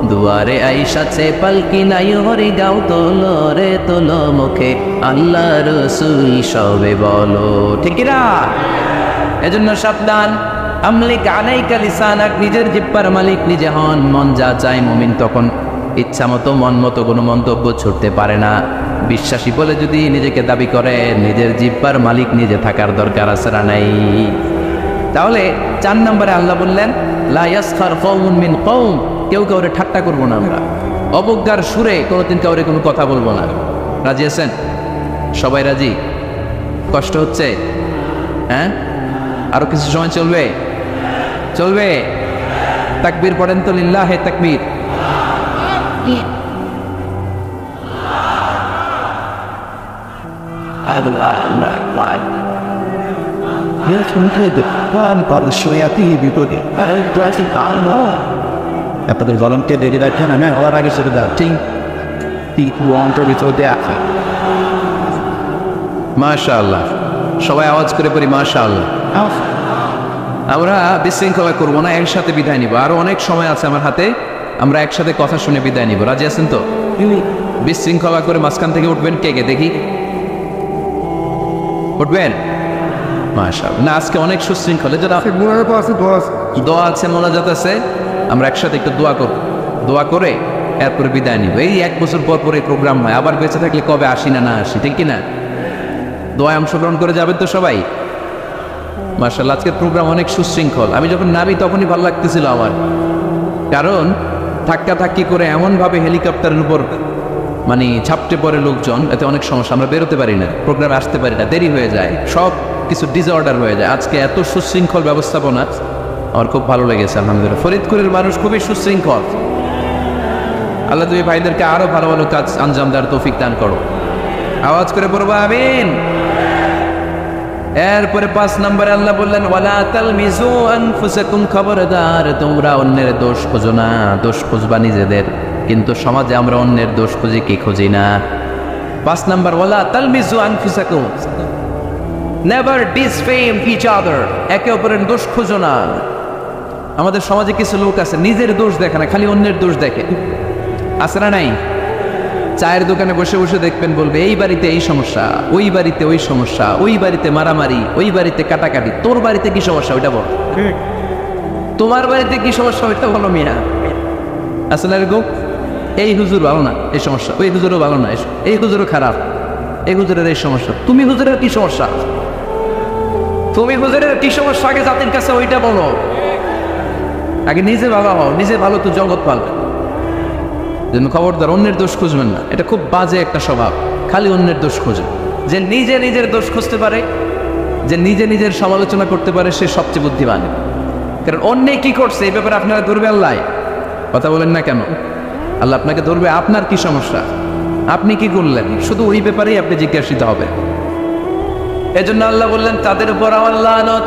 দুয়ারে আইসাছে পালকি নাই হরি গাও তোলো রে তোলো, মুখে আল্লাহ রসুল সবে বলো, ঠিক না? এজন্য সাবধান, আমলিক আলাইকা লিসানাক, নিজের জিহ্বার মালিক নিজে হন। মন যা চায় মুমিন তখন ইচ্ছা মতো মন মতো কোনো মন্তব্য ছুটতে পারে না। বিশ্বাসী বলে যদি নিজেকে দাবি করে, নিজের জিহ্বার মালিক নিজে থাকার দরকার আছে না নাই? তাহলে 4 নম্বরে আল্লাহ বললেন, লা ইয়াসখার কওমুন মিন কওম, কেউ কাউরে ঠাট্টা করবো না আমরা, অবজ্ঞার সুরে কোনোদিন কাউরে কোনো কথা বলবো না। রাজি আছেন? সবাই রাজি? কষ্ট হচ্ছে? হ্যাঁ, আরো কিছু সময় চলবে? চলবে? তাকবীর পড়েন তো, লিল্লাহে তাকবীর। আপনাদের গরমকে দেরি রাখেন, আমি হওয়ার আগে সেটা যাচ্ছি। মাশাআল্লাহ, সবাই আওয়াজ করে পড়ি মাশাআল্লাহ। আমরা বিশৃঙ্খলা করবো না, একসাথে বিদায় নিব। আরো অনেক সময় আছে আমার হাতে, আমরা একসাথে কথা শুনে বিদায় নিব। রাজি আছেন তো? বিশৃঙ্খলা করে মাঝখান থেকে উঠবেন কে কে দেখি? উঠবেন? মাশাআল্লাহ। না, আজকে অনেক সুশৃঙ্খল, দোয়া আছে, মোনাজাত আছে, আমরা একসাথে একটু দোয়া করব, দোয়া করে এরপরে বিদায় নিব। এই 1 বছর পর পর এই প্রোগ্রাম হয়, আবার বেঁচে থাকলে কবে আসি না আসি, ঠিক কিনা? দোয়ায় অংশগ্রহণ করে যাবেন তো সবাই? মাশাআল্লাহ, আজকের প্রোগ্রাম অনেক সুশৃঙ্খল। আমি যখন নামি তখনই ভালো লাগতেছিল আমার, কারণ ধাক্কি করে এমনভাবে হেলিকপ্টারের উপর মানে ঝাপটে পড়ে লোকজন, এতে অনেক সমস্যা, আমরা বেরোতে পারি না, প্রোগ্রামে আসতে পারি না, দেরি হয়ে যায়, সব কিছু ডিসঅর্ডার হয়ে যায়। আজকে এত সুশৃঙ্খল ব্যবস্থাপনা আমার খুব ভালো লেগেছে আলহামদুলিল্লাহ। ফরিদপুরের মানুষ খুবই সুশৃঙ্খল। আল্লাহ তুমি ভাইদেরকে আরো ভালো ভালো কাজ আঞ্জাম দেওয়ার তৌফিক দান করো। আওয়াজ করে পড়বো আমিন। এরপরে 5 নম্বরে আল্লাহ বললেন ওয়ালা তালমিজু আনফুসাকুম, খবরদার তোমরা অন্যের দোষ খোঁজো না, দোষ খুঁজবা নিজেদের। কিন্তু সমাজে আমরা অন্যের দোষ খুঁজি কি খুঁজি না। 5 নম্বর ওয়ালা তালমিজু আনফুসাকুম, নেভার ডিসফেম ইচ আদার, একে অপরের দোষ খুঁজো না। আমাদের সমাজে কিছু লোক আছে নিজের দোষ দেখে না, খালি অন্যের দোষ দেখে, আছে না নাই? চায়ের দোকানে বসে বসে দেখবেন বলবে এই বাড়িতে এই সমস্যা, ওই বাড়িতে ওই সমস্যা, ওই বাড়িতে মারামারি, ওই বাড়িতে কাটাকাটি, তোর বাড়িতে কি সমস্যা ওইটা বল, তোমার বাড়িতে কি সমস্যা ওইটা বলো মিয়া। আসলে এরকম এই হুজুর ভালো না, এই সমস্যা, ওই হুজুরও ভালো না, এই হুজুরও খারাপ, এই হুজুরের এই সমস্যা, তুমি হুজুরের কি সমস্যা, তুমি হুজুরের কি সমস্যা আগে জাতির কাছে ওইটা বলো। আগে নিজে ভালো হও, নিজে ভালো তো জগৎ পালবে। যেন খবরদার অন্যের দোষ খুঁজবেন না, এটা খুব বাজে একটা স্বভাব, খালি অন্যের দোষ খোঁজে। যে নিজে নিজের দোষ খুঁজতে পারে, যে নিজে নিজের সমালোচনা করতে পারে, সে সবচেয়ে বুদ্ধিমান। কারণ অন্যে কি করছে এই ব্যাপারে আপনারা ধরবে আল্লাহ, কথা বলেন না কেন? আল্লাহ আপনাকে ধরবে আপনার কি সমস্যা, আপনি কি করলেন, শুধু ওই ব্যাপারেই আপনি জিজ্ঞাসিত হবে। এজন্য আল্লাহ বললেন তাদের উপর আমার লানত,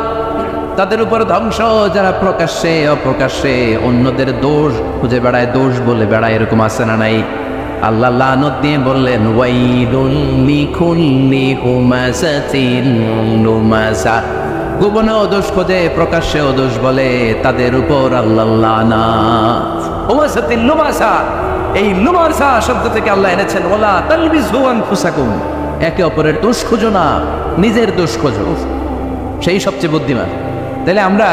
তাদের উপর ধ্বংস যারা প্রকাশ্যে অপ্রকাশ্যে অন্যদের দোষ খুঁজে বেড়ায়, দোষ বলে বেড়ায়, এরকম আছে না নাই? আল্লাহ লানত দিয়ে বললেন ওয়াইলুল লিকুল্লি হুমাযাতিন লুমাযা, গোপনেও দোষ খোঁজে প্রকাশ্যেও দোষ বলে, তাদের উপর আল্লাহ লানত। হুমাযাতিন লুমাযা, এই লুমাযা শব্দ থেকে আল্লাহ এনেছেন ওয়ালা তালবিজু আনফুসাকুম, একে অপরের দোষ খুঁজো না, নিজের দোষ খোঁজো, সেই সবচেয়ে বুদ্ধিমান। তাহলে আমরা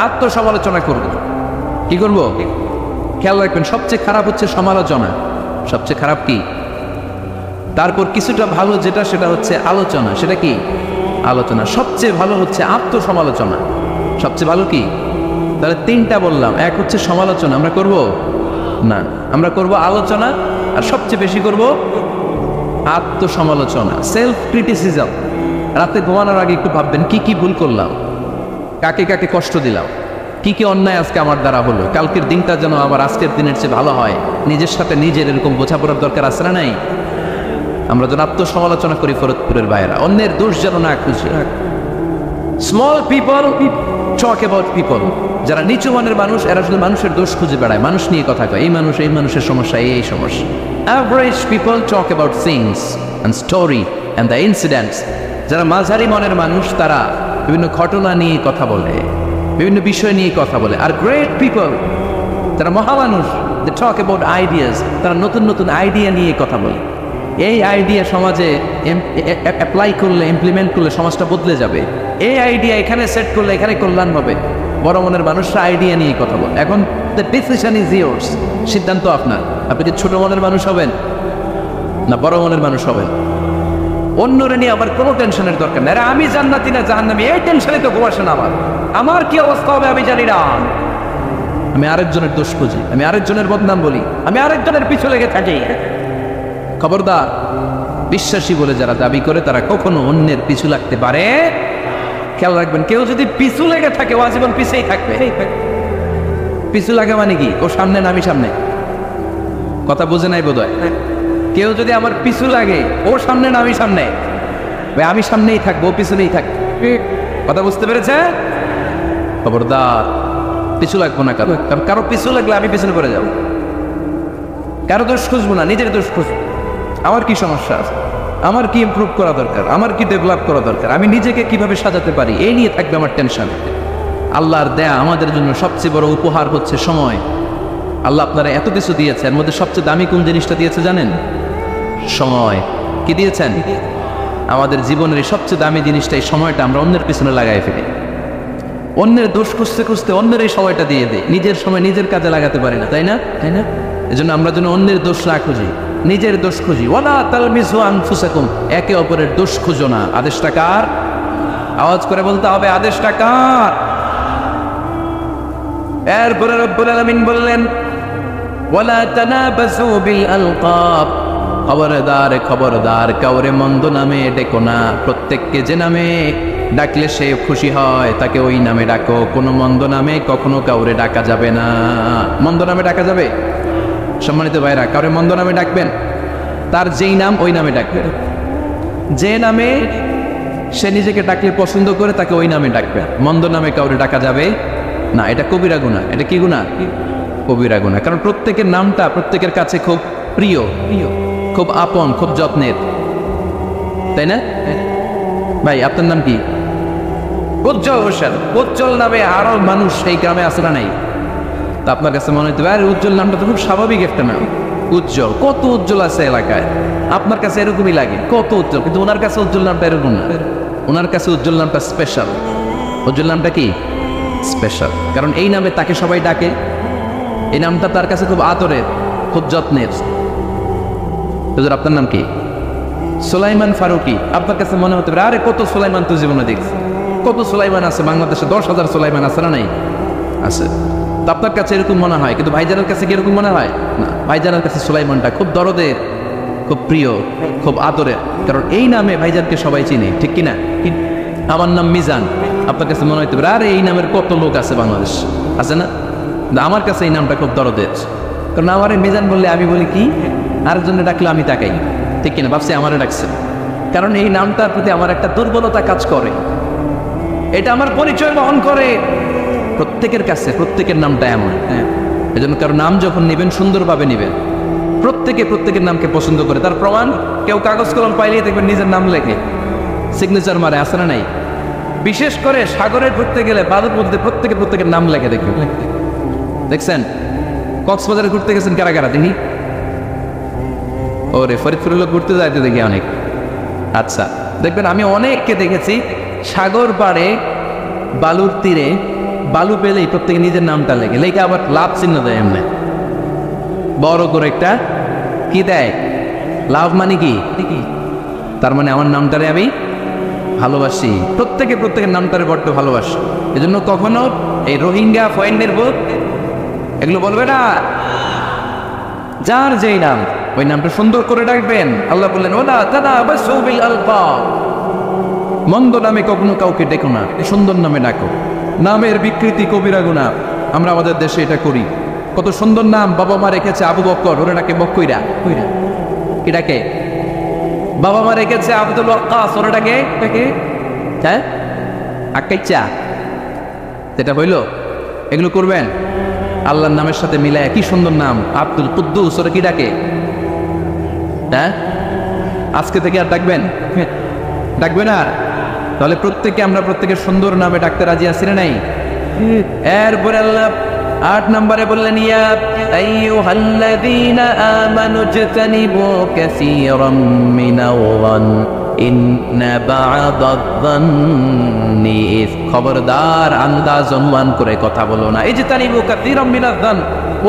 আত্মসমালোচনা করব, কি করব? খেয়াল রাখবেন সবচেয়ে খারাপ হচ্ছে সমালোচনা, সবচেয়ে খারাপ কি? তারপর কিছুটা ভালো যেটা, সেটা হচ্ছে আলোচনা, সেটা কি? আলোচনা। সবচেয়ে ভালো হচ্ছে আত্মসমালোচনা, সবচেয়ে ভালো কি? তাহলে 3টা বললাম, এক হচ্ছে সমালোচনা আমরা করব না, আমরা করব আলোচনা, আর সবচেয়ে বেশি করব আত্মসমালোচনা, সেলফ ক্রিটিসিজম। রাতে ঘুমানোর আগে একটু ভাববেন কি কি ভুল করলাম, কাকে কাকে কষ্ট দিলাম, কি কি অন্যায় আজকে আমার দ্বারা হলো, কালকের দিনটা যেন আমার আজকের দিনের চেয়ে ভালো হয়। নিজের সাথে নিজের এরকম বোঝাপড়ার দরকার আছে না নাই? আমরা যেন আত্মসমালোচনা করি ফরিদপুরের বাইরা, অন্যের দোষ যেন না খুঁজি। Small people talk about people, যারা নিচু মানের মানুষ এরা শুধু মানুষের দোষ খুঁজে বেড়ায়, মানুষ নিয়ে কথা কয়, এই মানুষ এই মানুষের সমস্যা, এই সমস্যা। Average people talk about things and story and the incidents, যারা মাঝারি মনের মানুষ তারা বিভিন্ন ঘটনা নিয়ে কথা বলে, বিভিন্ন বিষয় নিয়ে কথা বলে। আর গ্রেট পিপল, যারা মহামানুষ, দে টক অ্যাবাউট আইডিয়াস, তারা নতুন নতুন আইডিয়া নিয়ে কথা বলে। এই আইডিয়া সমাজে অ্যাপ্লাই করলে, ইমপ্লিমেন্ট করলে সমাজটা বদলে যাবে। এই আইডিয়া এখানে সেট করলে এখানে কল্যাণ হবে। বড় মনের মানুষরা আইডিয়া নিয়ে কথা বলে। এখন দ্য ডিসিশন ইজ ইয়ার্স, সিদ্ধান্ত আপনার। আপনি কি ছোট মনের মানুষ হবেন না বড় মনের মানুষ হবেন? অন্যরে নিয়ে আমার কোনো টেনশনের দরকার নেই। আরে আমি জান্নাতি না জাহান্নামী, এই টেনশনে তো ঘুমাসে না। আমার কি অবস্থা হবে আমি জানি না। আমি আরেকজনের দোষ খুঁজি, আমি আরেকজনের বদনাম বলি, আমি আরেকজনের পিছু লেগে থাকি। খবরদার, বিশ্বাসী বলে যারা দাবি করে তারা কখনো অন্যের পিছু লাগতে পারে। খেয়াল রাখবেন, কেউ যদি পিছু লেগে থাকে ও আজীবন পিছেই থাকবে। পিছু লাগা মানে কি? ও সামনে না আমি সামনে? কথা বুঝে নাই বোধহয়। কেউ যদি আমার পিছু লাগে, ও সামনে না আমি সামনে? আমি সামনেই থাকবো, ও পিছনেই থাকবে। কথা বুঝতে পেরেছে? খবরদার, পিছু লাগবো না কারো। কারো পিছু লাগলে আমি পিছনে পড়ে যাবো। কারো দোষ খুঁজবো না, নিজের দোষ খুঁজবো। আমার কি সমস্যা আছে, আমার কি ইমপ্রুভ করা দরকার, আমার কি ডেভেলপ করা দরকার, আমি নিজেকে কিভাবে সাজাতে পারি, এই নিয়ে থাকবে আমার টেনশন। আল্লাহর দেয়া আমাদের জন্য সবচেয়ে বড় উপহার হচ্ছে সময়। আল্লাহ আপনারা এত কিছু দিয়েছে, এর মধ্যে সবচেয়ে দামি কোন জিনিসটা দিয়েছে জানেন? সময়। কি দিয়েছেন? আমাদের জীবনের এই সবচেয়ে দামি জিনিসটা, এই সময়টা আমরা অন্যের পিছনে লাগাই ফেলি। অন্যের দোষ খুঁজতে খুঁজতে অন্যের এই সময়টা দিয়ে দেয়, নিজের সময় নিজের কাজে লাগাতে পারি না, তাই না? তাই না? এজন্য আমরা যেন অন্যের দোষ না খুঁজি, নিজের দোষ খুঁজি। ওয়ালা তালমিজু আনফুসাকুম, একে অপরের দোষ খুঁজো না। আদেশটা কার? আওয়াজ করে বলতে হবে, আদেশটা কার? এরপরে রব্বুল আলামিন বললেন ওয়ালা তানাবাসু বিল আলকাব, খবরদার খবরদার কাউরে মন্দ নামে ডেকো না। প্রত্যেককে যে নামে ডাকলে সে খুশি হয় তাকে ওই নামে ডাকো। কোনো মন্দ নামে কখনো কাউরে ডাকা যাবে না। মন্দ নামে ডাকা যাবে? সম্মানিত ভাইরা, কাউরে মন্দ নামে ডাকবেন, তার যেই নাম ওই নামে ডাকবেন। যে নামে সে নিজেকে ডাকলে পছন্দ করে তাকে ওই নামে ডাকবে, মন্দ নামে কাউরে ডাকা যাবে না। এটা কবিরা গুনাহ। এটা কি গুনাহ? কবিরা গুনাহ। কারণ প্রত্যেকের নামটা প্রত্যেকের কাছে খুব প্রিয়, খুব আপন, খুব যত্নের, তাই না? ভাই আপনার নাম কি? উজ্জ্বল হোসেন। উজ্জ্বল নামে আরো মানুষ এই গ্রামে আছে না নাই? তা আপনার কাছে মনে হতে পারে আরে উজ্জ্বল নামটা তো খুব স্বাভাবিক একটা নাম। উজ্জ্বল, কত উজ্জ্বল আছে এলাকায়, আপনার কাছে এরকমই লাগে কত উজ্জ্বল, কিন্তু ওনার কাছে উজ্জ্বল নামটা এরকম না। ওনার কাছে উজ্জ্বল নামটা স্পেশাল। উজ্জ্বল নামটা কি? স্পেশাল। কারণ এই নামে তাকে সবাই ডাকে, এই নামটা তার কাছে খুব আদরের, খুব যত্নের। হুজুর আপনার নাম কি? সুলাইমান ফারুকি। আপনার কাছে মনে হতে পারে আরে কত সুলাইমান তো জীবনে দেখছি, কত সুলাইমান আছে বাংলাদেশে, 10,000 সুলাইমান আছে না নাই? আছে। তো আপনার কাছে এরকম মনে হয়, কিন্তু ভাইজানের কাছে কি এরকম মনে হয় না? ভাইজানের কাছে সুলাইমানটা খুব দরদের, খুব প্রিয়, খুব আদরের। কারণ এই নামে ভাইজানকে সবাই চিনে, ঠিক কিনা? আমার নাম মিজান। আপনার কাছে মনে হতে পারে আরে এই নামের কত লোক আছে বাংলাদেশ, আছে না? আমার কাছে এই নামটা খুব দরদের। কারণ আমার মিজান বললে আমি বলি কি, আরেকজনে ডাকলে আমি তাকাই, ঠিক কিনা? ভাবছি আমারে ডাকছে, কারণ এই নামটার প্রতি আমার একটা দুর্বলতা কাজ করে, এটা আমার পরিচয় বহন করে প্রত্যেকের কাছে। প্রত্যেকের নামটা এমন, এই জন্য কারো নাম যখন নেবেন সুন্দরভাবে নেবেন। প্রত্যেকের নামকে পছন্দ করে। তার প্রমাণ, কেউ কাগজ কলম পাইলেই দেখবেন নিজের নাম লেখে, সিগনেচার মারে, আসে না নাই? বিশেষ করে সাগরে ঘুরতে গেলে বালুর মধ্যে প্রত্যেকের নাম লেখে দেখবেন। দেখছেন কক্সবাজারে ঘুরতে গেছেন কারা কারা দেখি? ওরে ফরিদপুরের ঘুরতে যাইতে দেখি অনেক। আচ্ছা, দেখবেন আমি অনেককে দেখেছি সাগর পাড়ে বালুর তীরে বালু পেলেই প্রত্যেকে নিজের নামটা লেখে, লেখে আবার লাভ চিহ্ন দেয় এমনি বড় করে একটা কি দেয়, লাভ মানে কি? তার মানে আমার নামটারে আমি ভালোবাসি। প্রত্যেকের নামটারে বড্ড ভালোবাসি। এজন্য কখনো এই রোহিঙ্গা ফয়েন্ডের বুক এগুলো বলবে না। যার যেই নাম ওই নামটা সুন্দর করে ডাকবেন। আল্লাহ বললেন ওলা তানাবাসু বিল আলকাব, মন্দ নামে কখনো কাউকে ডেকো না, সুন্দর নামে ডাকো। নামের বিকৃতি কবিরা গুনাহ। আমরা আমাদের দেশে এটা করি। কত সুন্দর নাম বাবা মা রেখেছে, আবু বকর, ওরা ডাকে বকইরা। কি ডাকে? বাবা মা রেখেছে আব্দুল ওয়াক্কাস, ওরা ডাকে হ্যাঁ আকাইচা। এটা হইল? এগুলো করবেন আল্লাহর নামের সাথে মিলায়। কি সুন্দর নাম, আব্দুল কুদ্দুস, ওরা কি ডাকে? হ্যাঁ, আজকে থেকে আর ডাকবেন? ডাকবে না? তাহলে আমরা প্রত্যেকের সুন্দর নামে ডাকতে রাজি আছি না নাই? এরপরে আল্লাহ 8 নম্বরে বললেন ইয়া আইয়ুহাল্লাযীনা আমানু ইজতানিবু কাসীরাম মিনাল-যান ইন্না বা'দায-যান্নি ইস। খবরদার, আন্দাজ অনুমান করে কথা বলো না। ইজতানিবু কাসীরাম মিনাল-যান,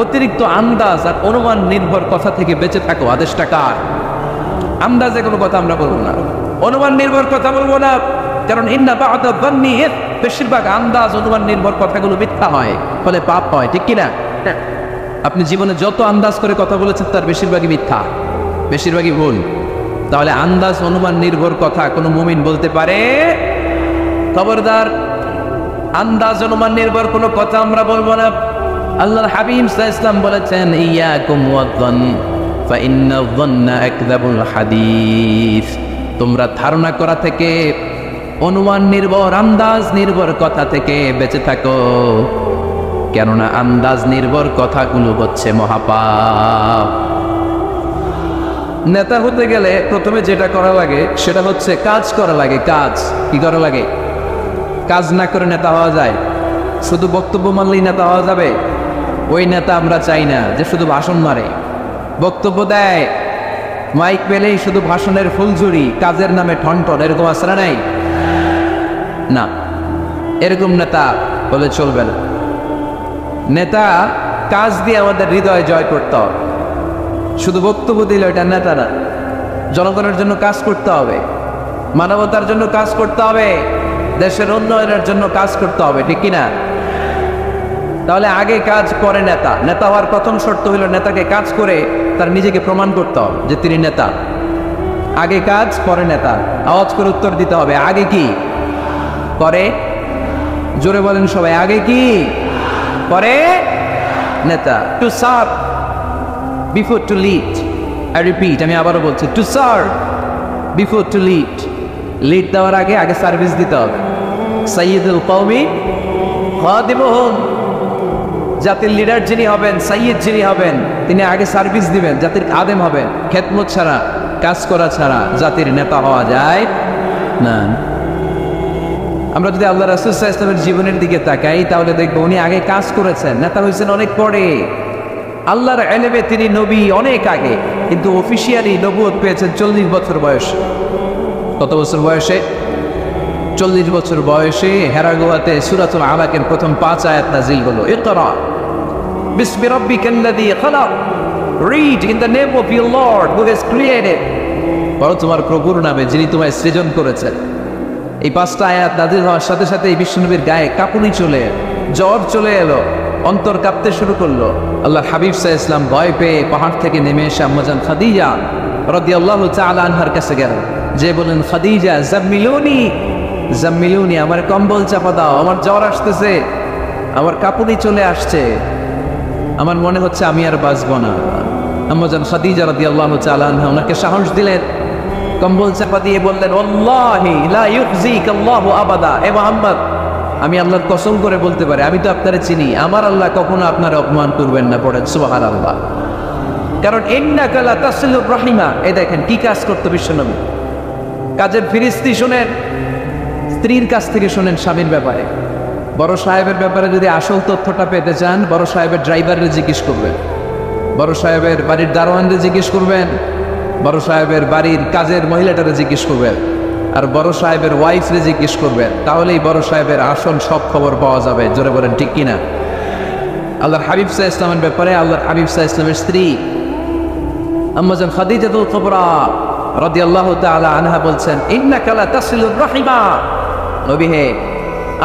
অতিরিক্ত আন্দাজ আর অনুমান নির্ভর কথা থেকে বেঁচে থাকো। আদেশটা কার? আন্দাজে কোনো কথা আমরা বলবো না, অনুমান নির্ভর কথা বলবো না। কারণ ইন্না বা'দায-যান্নি ইস, বেশিরভাগ আন্দাজ অনুমান নির্ভর কথাগুলো মিথ্যা হয়, ফলে পাপ হয়, ঠিক কিনা? আপনি জীবনে যত আন্দাজ করে কথা বলেছেন তার বেশিরভাগই মিথ্যা, বেশিরভাগই ভুল। তাহলে আন্দাজ অনুমান নির্ভর কথা কোনো মুমিন বলতে পারে? খবরদার, আন্দাজ অনুমান নির্ভর কোনো কথা আমরা বলবো না। আল্লাহর হাবিব সাল্লাল্লাহু আলাইহি ওয়াসাল্লাম বলেছেন ইয়াকুম ওয়ায-যান ফা ইন্নায-যান্না আকযাবুল হাদিস। তোমরা ধারণা করা থেকে, অনুমান নির্ভর, আন্দাজ নির্ভর কথা থেকে বেঁচে থাকো, কেননা আন্দাজ নির্ভর কথাগুলো হচ্ছে মহাপাপ। নেতা হতে গেলে প্রথমে যেটা করা লাগে সেটা হচ্ছে কাজ করা লাগে। কাজ কি করা লাগে? কাজ না করে নেতা হওয়া যায়? শুধু বক্তব্য মানলেই নেতা হওয়া যাবে? ওই নেতা আমরা চাই না যে শুধু ভাষণ মারে, বক্তব্য দেয়, মাইক পেলেই শুধু ভাষণের ফুলঝুরি, কাজের নামে ঠনঠন, এরকম আসরা নাই না। এরকম নেতা বলে চলবে না। নেতা কাজ দিয়ে আমাদের হৃদয় জয় করতে হবে। শুধু বক্তব্য দিলে এটা নেতা না। জনগণের জন্য কাজ করতে হবে, মানবতার জন্য কাজ করতে হবে, দেশের উন্নয়নের জন্য কাজ করতে হবে, ঠিক কিনা? তাহলে আগে কাজ পরে নেতা। নেতা হওয়ার প্রথম শর্ত হলো নেতাকে কাজ করে তার নিজেকে প্রমাণ করতে হবে যে তিনি নেতা। আগে কাজ পরে নেতা। আওয়াজ করে উত্তর দিতে হবে, আগে কি পরে? জোরে বলেন সবাই, আগে কি পরে নেতা। To serve before to lead. I repeat, আমি আবারও বলছি, to serve before to lead. Lead দেওয়ার আগে আগে সার্ভিস দিতে হবে। সাইয়্যিদুল কওমি খাদিমুহুম, জাতির লিডার যিনি হবেন, সাইয়্যিদ যিনি হবেন, তিনি আগে সার্ভিস দিবেন, জাতির আদেম হবেন। খেদমত ছাড়া, কাজ করা ছাড়া জাতির নেতা হওয়া যায় না। আমরা যদি আল্লাহ রাসূল সাল্লাল্লাহু আলাইহি ওয়াসাল্লামের জীবনের দিকে তাকাই তাহলে দেখবো উনি আগে কাজ করেছেন, নেতা হয়েছেন অনেক পরে। আল্লাহর ইলমে তিনি নবী অনেক আগে, কিন্তু অফিশিয়ালি নবুয়ত পেয়েছেন 40 বছর বয়সে। কত বছর বয়সে? 40 বছর বয়সে হেরা গুহাতে সূরাতুল আলাকের প্রথম 5 আয়াত নাজিল হলো। ইকরা বিসমি রাব্বিকাল্লাযী খালাক, read in the name of your lord who has created, পড়ো তোমার প্রভুর নামে যিনি তোমায় সৃজন করেছেন। এই 5টা আয়াত নাজিল হওয়ার সাথে সাথে এই বিশ্বনবীর গায়ে কাঁপুনি চলে এলো, জ্বর চলে এলো, অন্তর কাঁপতে শুরু করলো। আল্লাহর হাবিব সাল্লাল্লাহু আলাইহি ওয়াসাল্লাম ভয় পেয়ে পাহাড় থেকে নেমে এসে আম্মাজান খাদিজা রাদিয়াল্লাহু তাআলা আনহার কাছে গেলেন, যে বলেন, খাদিজা জাম্মিলুনি জাম্মিলুনি, আমার কম্বল চাপা দাও, আমার জ্বর আসতেছে, আমার কাঁপুনি চলে আসছে, আমার মনে হচ্ছে আমি আর বাঁচবো না। আম্মাজান খাদিজা রাদিয়াল্লাহু তাআলা আনহা ওনাকে সাহস দিলেন, কম্বল চাপা দিয়ে বললেন, ওয়াল্লাহি লা ইউখজিকাল্লাহু আবাদা, এ মুহাম্মদ, আমি আল্লাহর কসম করে বলতে পারি, আমি তো আপনারে চিনি, আমার আল্লাহ কখনো আপনার অপমান করবেন না। পড়েন সুবহানাল্লাহ। কারণ ইন্নাকা লা তাসিলুর রাহিমা, এই দেখেন কি কাজ করতে বিশ্বনবী। কাজের ফিরিস্তি শুনেন, স্ত্রীর কাছ থেকে শুনেন স্বামীর ব্যাপারে। বড় সাহেবের ব্যাপারে যদি আসল তথ্যটা পেতে চান, বড় সাহেবের ড্রাইভাররে জিজ্ঞেস করবেন, বড় সাহেবের বাড়ির দারোয়ানরে জিজ্ঞেস করবেন, বড় সাহেবের বাড়ির কাজের মহিলাটারে জিজ্ঞেস করবেন, আর বড় সাহেবের ওয়াইফরে জিজ্ঞেস করবেন, তাহলেই বড় সাহেবের আসল সব খবর পাওয়া যাবে। জোরে বলেন ঠিক কিনা? আল্লাহর হাবিব সাল্লাল্লাহু আলাইহি ওয়াসাল্লামের ব্যাপারে আল্লাহর হাবিব সাল্লাল্লাহু আলাইহি ওয়াসাল্লামের স্ত্রী আম্মাজান খাদিজাতুল কুবরা রাদিয়াল্লাহু তাআলা আনহা বলছেন, ইন্নাকা লা তাসিলুর রাহিমা, নবী হে,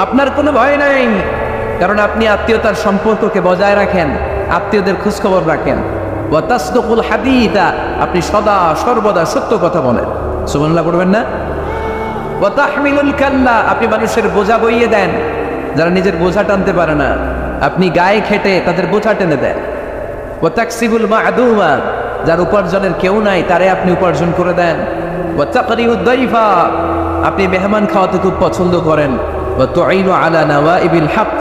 আপনার কোনো ভয় নাই, কারণ আপনি আত্মীয়তার সম্পর্ককে বজায় রাখেন, আত্মীয়দের খোঁজখবর রাখেন। ওয়া তাসদুকুল হাদিসা, আপনি সদা সর্বদা সত্য কথা বলেন। সুবহানাল্লাহ পড়বেন না? ওয়া তাহমিলুল কাল্লা, আপনি মানুষের বোঝা বইয়ে দেন, যারা নিজের বোঝা টানতে পারে না, আপনি গায়ে খেটে তাদের বোঝা টেনে দেন। ওয়া তাকসিবুল মা'দুমা, যার উপার্জনের কেউ নাই তারে আপনি উপার্জন করে দেন। ওয়া তাকরিউদ দাইফা, আপনি মেহমান খাওয়াতে খুব পছন্দ করেন। ওয়া তুঈনু আলা নাওয়াইবিল হক,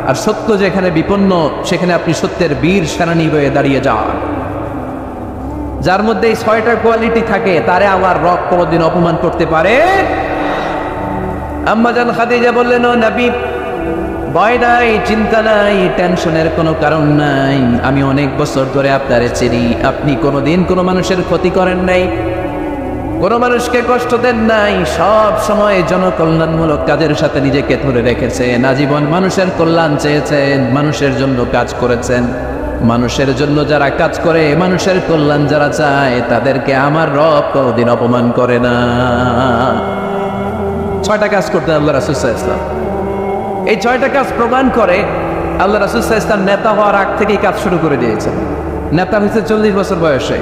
আর সত্য যেখানে বিপন্ন সেখানে আপনি সত্যের বীর সেনানী হয়ে দাঁড়িয়ে যান। যার মধ্যে এই 6টা কোয়ালিটি থাকে তারে আমার রব কোনোদিন অপমান করতে পারে। আম্মাজান খাদিজা বললেন, ও নবী, ভয় নাই, চিন্তা নাই, টেনশনের কোনো কারণ নাই, আমি অনেক বছর ধরে আপনারে চিনি, আপনি কোনোদিন কোনো মানুষের ক্ষতি করেন নাই, কোনো মানুষকে কষ্ট দেন নাই, সব সময় জনকল্যাণমূলক কাজের সাথে নিজেকে ধরে রেখেছেন, আজীবন মানুষের কল্যাণ চেয়েছেন, মানুষের জন্য কাজ করেছেন। মানুষের জন্য যারা কাজ করে, মানুষের কল্যাণ যারা চায়, তাদেরকে আমার রব কোনোদিন অপমান করে না। 6টা কাজ করতেন আল্লাহ রাসূল সাল্লাল্লাহু আলাইহি ওয়াসাল্লাম। এই 6টা কাজ প্রমাণ করে আল্লাহ রাসূল সাল্লাল্লাহু আলাইহি ওয়াসাল্লাম নেতা হওয়ার আগ থেকেই কাজ শুরু করে দিয়েছেন। নেতা হয়েছে 40 বছর বয়সে,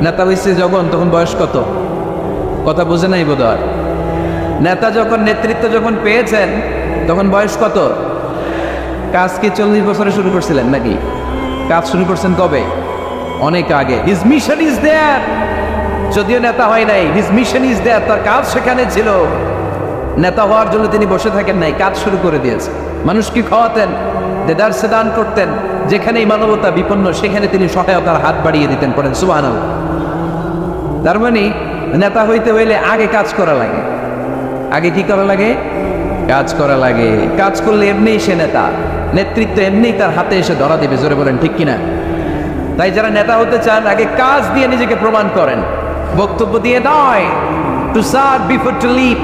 নেতা হয়েছে যখন, তখন বয়স কত? কথা বুঝে নাই বোধহয়। নেতা যখন, নেতৃত্ব যখন পেয়েছেন তখন বয়স কত? কাজ কি 40 বছরে শুরু করছিলেন নাকি? কাজ শুরু করছেন কবে? অনেক আগে। হিজ মিশন ইজ দেয়ার, যদিও নেতা হয় নাই, হিজ মিশন ইজ দেয়ার, তার কাজ সেখানে ছিল। নেতা হওয়ার জন্য তিনি বসে থাকেন নাই, কাজ শুরু করে দিয়েছে। মানুষকে খাওয়াতেন, দেদারসে দান করতেন, যেখানেই মানবতা বিপন্ন সেখানে তিনি সহায়তার হাত বাড়িয়ে দিতেন। পড়েন সুবহানাল্লাহ। তার মানে নেতা হইতে হইলে আগে কাজ করা লাগে। আগে কি করা লাগে? কাজ করা লাগে। কাজ করলে এমনিই সে নেতা, নেতৃত্ব এমনিই তার হাতে এসে ধরা দিবে। জোরে বলেন ঠিক কিনা? তাই যারা নেতা হতে চান আগে কাজ দিয়ে নিজেকে প্রমাণ করেন, বক্তব্য দিয়ে নয়। To serve before to lead.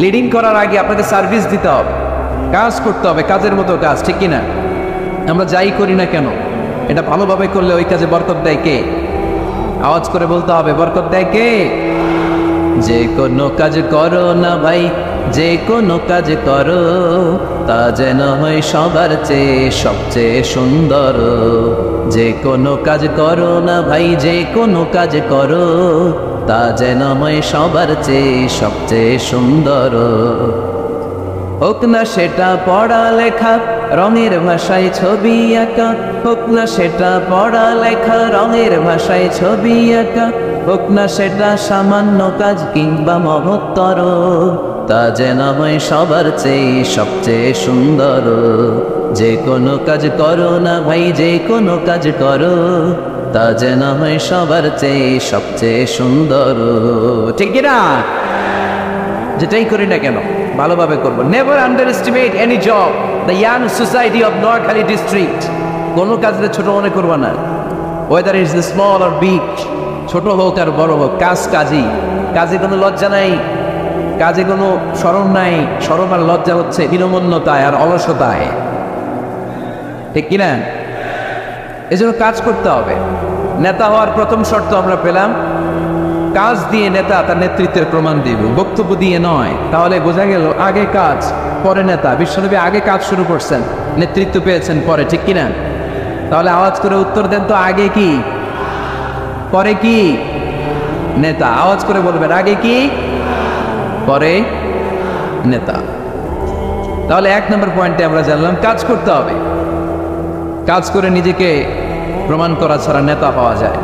Leading করার আগে আপনাকে সার্ভিস দিতে হবে, কাজ করতে হবে, কাজের মতো কাজ, ঠিক কিনা? আমরা যাই করি না কেন, এটা ভালোভাবে করলে ওই কাজে বরকত দেয় কে? আওয়াজ করে বলতে হবে, বরকত দেয় কে? যে কোনো কাজ করো না ভাই, যে কোনো কাজ করো, তা যেন হয় সবার চেয়ে সবচেয়ে সুন্দর। যে কোনো কাজ করো না ভাই, যে কোনো কাজ করো, তা যেন হয় সবার চেয়ে সবচেয়ে সুন্দর। হোক না সেটা পড়ালেখা, রঙের ভাষায় ছবি আঁকা, হোক না সেটা পড়ালেখা, রঙের ভাষায় ছবি আঁকা, হোক না সেটা সামান্য কাজ কিংবা মহত্তর, তা যেন হয় সবার চেয়ে সবচেয়ে সুন্দর। যে কোনো কাজ করো না ভাই, যে কোনো কাজ করো, তা যেন হয় সবার চেয়ে সবচেয়ে সুন্দর। ঠিক না? যেটাই করি না কেন ভালোভাবে করবো। Never under estimate any job. The young society of Noakhali district, কোনো কাজে ছোট মনে করবো না। Weather is the small or big, ছোট হোক আর বড় হোক, কাজ কাজই। কাজে কোনো লজ্জা নাই, কাজে কোনো শরম নাই। শরম আর লজ্জা হচ্ছে হীনমন্যতায় আর অলসতায়। ঠিক কিনা? এজন্য কাজ করতে হবে। নেতা হওয়ার প্রথম শর্ত আমরা পেলাম, কাজ দিয়ে নেতা তার নেতৃত্বের প্রমাণ দিবে, বক্তব্য দিয়ে নয়। তাহলে বোঝা গেল আগে কাজ পরে নেতা। বিশ্বনবী আগে কাজ শুরু করছেন, নেতৃত্ব পেয়েছেন পরে। ঠিক কিনা? তাহলে আওয়াজ করে উত্তর দেন তো, আগে কি পরে কি? নেতা। আওয়াজ করে বলবেন, আগে কি পরে নেতা। তাহলে 1 নম্বর পয়েন্টে আমরা জানলাম কাজ করতে হবে। কাজ করে নিজেকে প্রমাণ করা ছাড়া নেতা হওয়া যায়।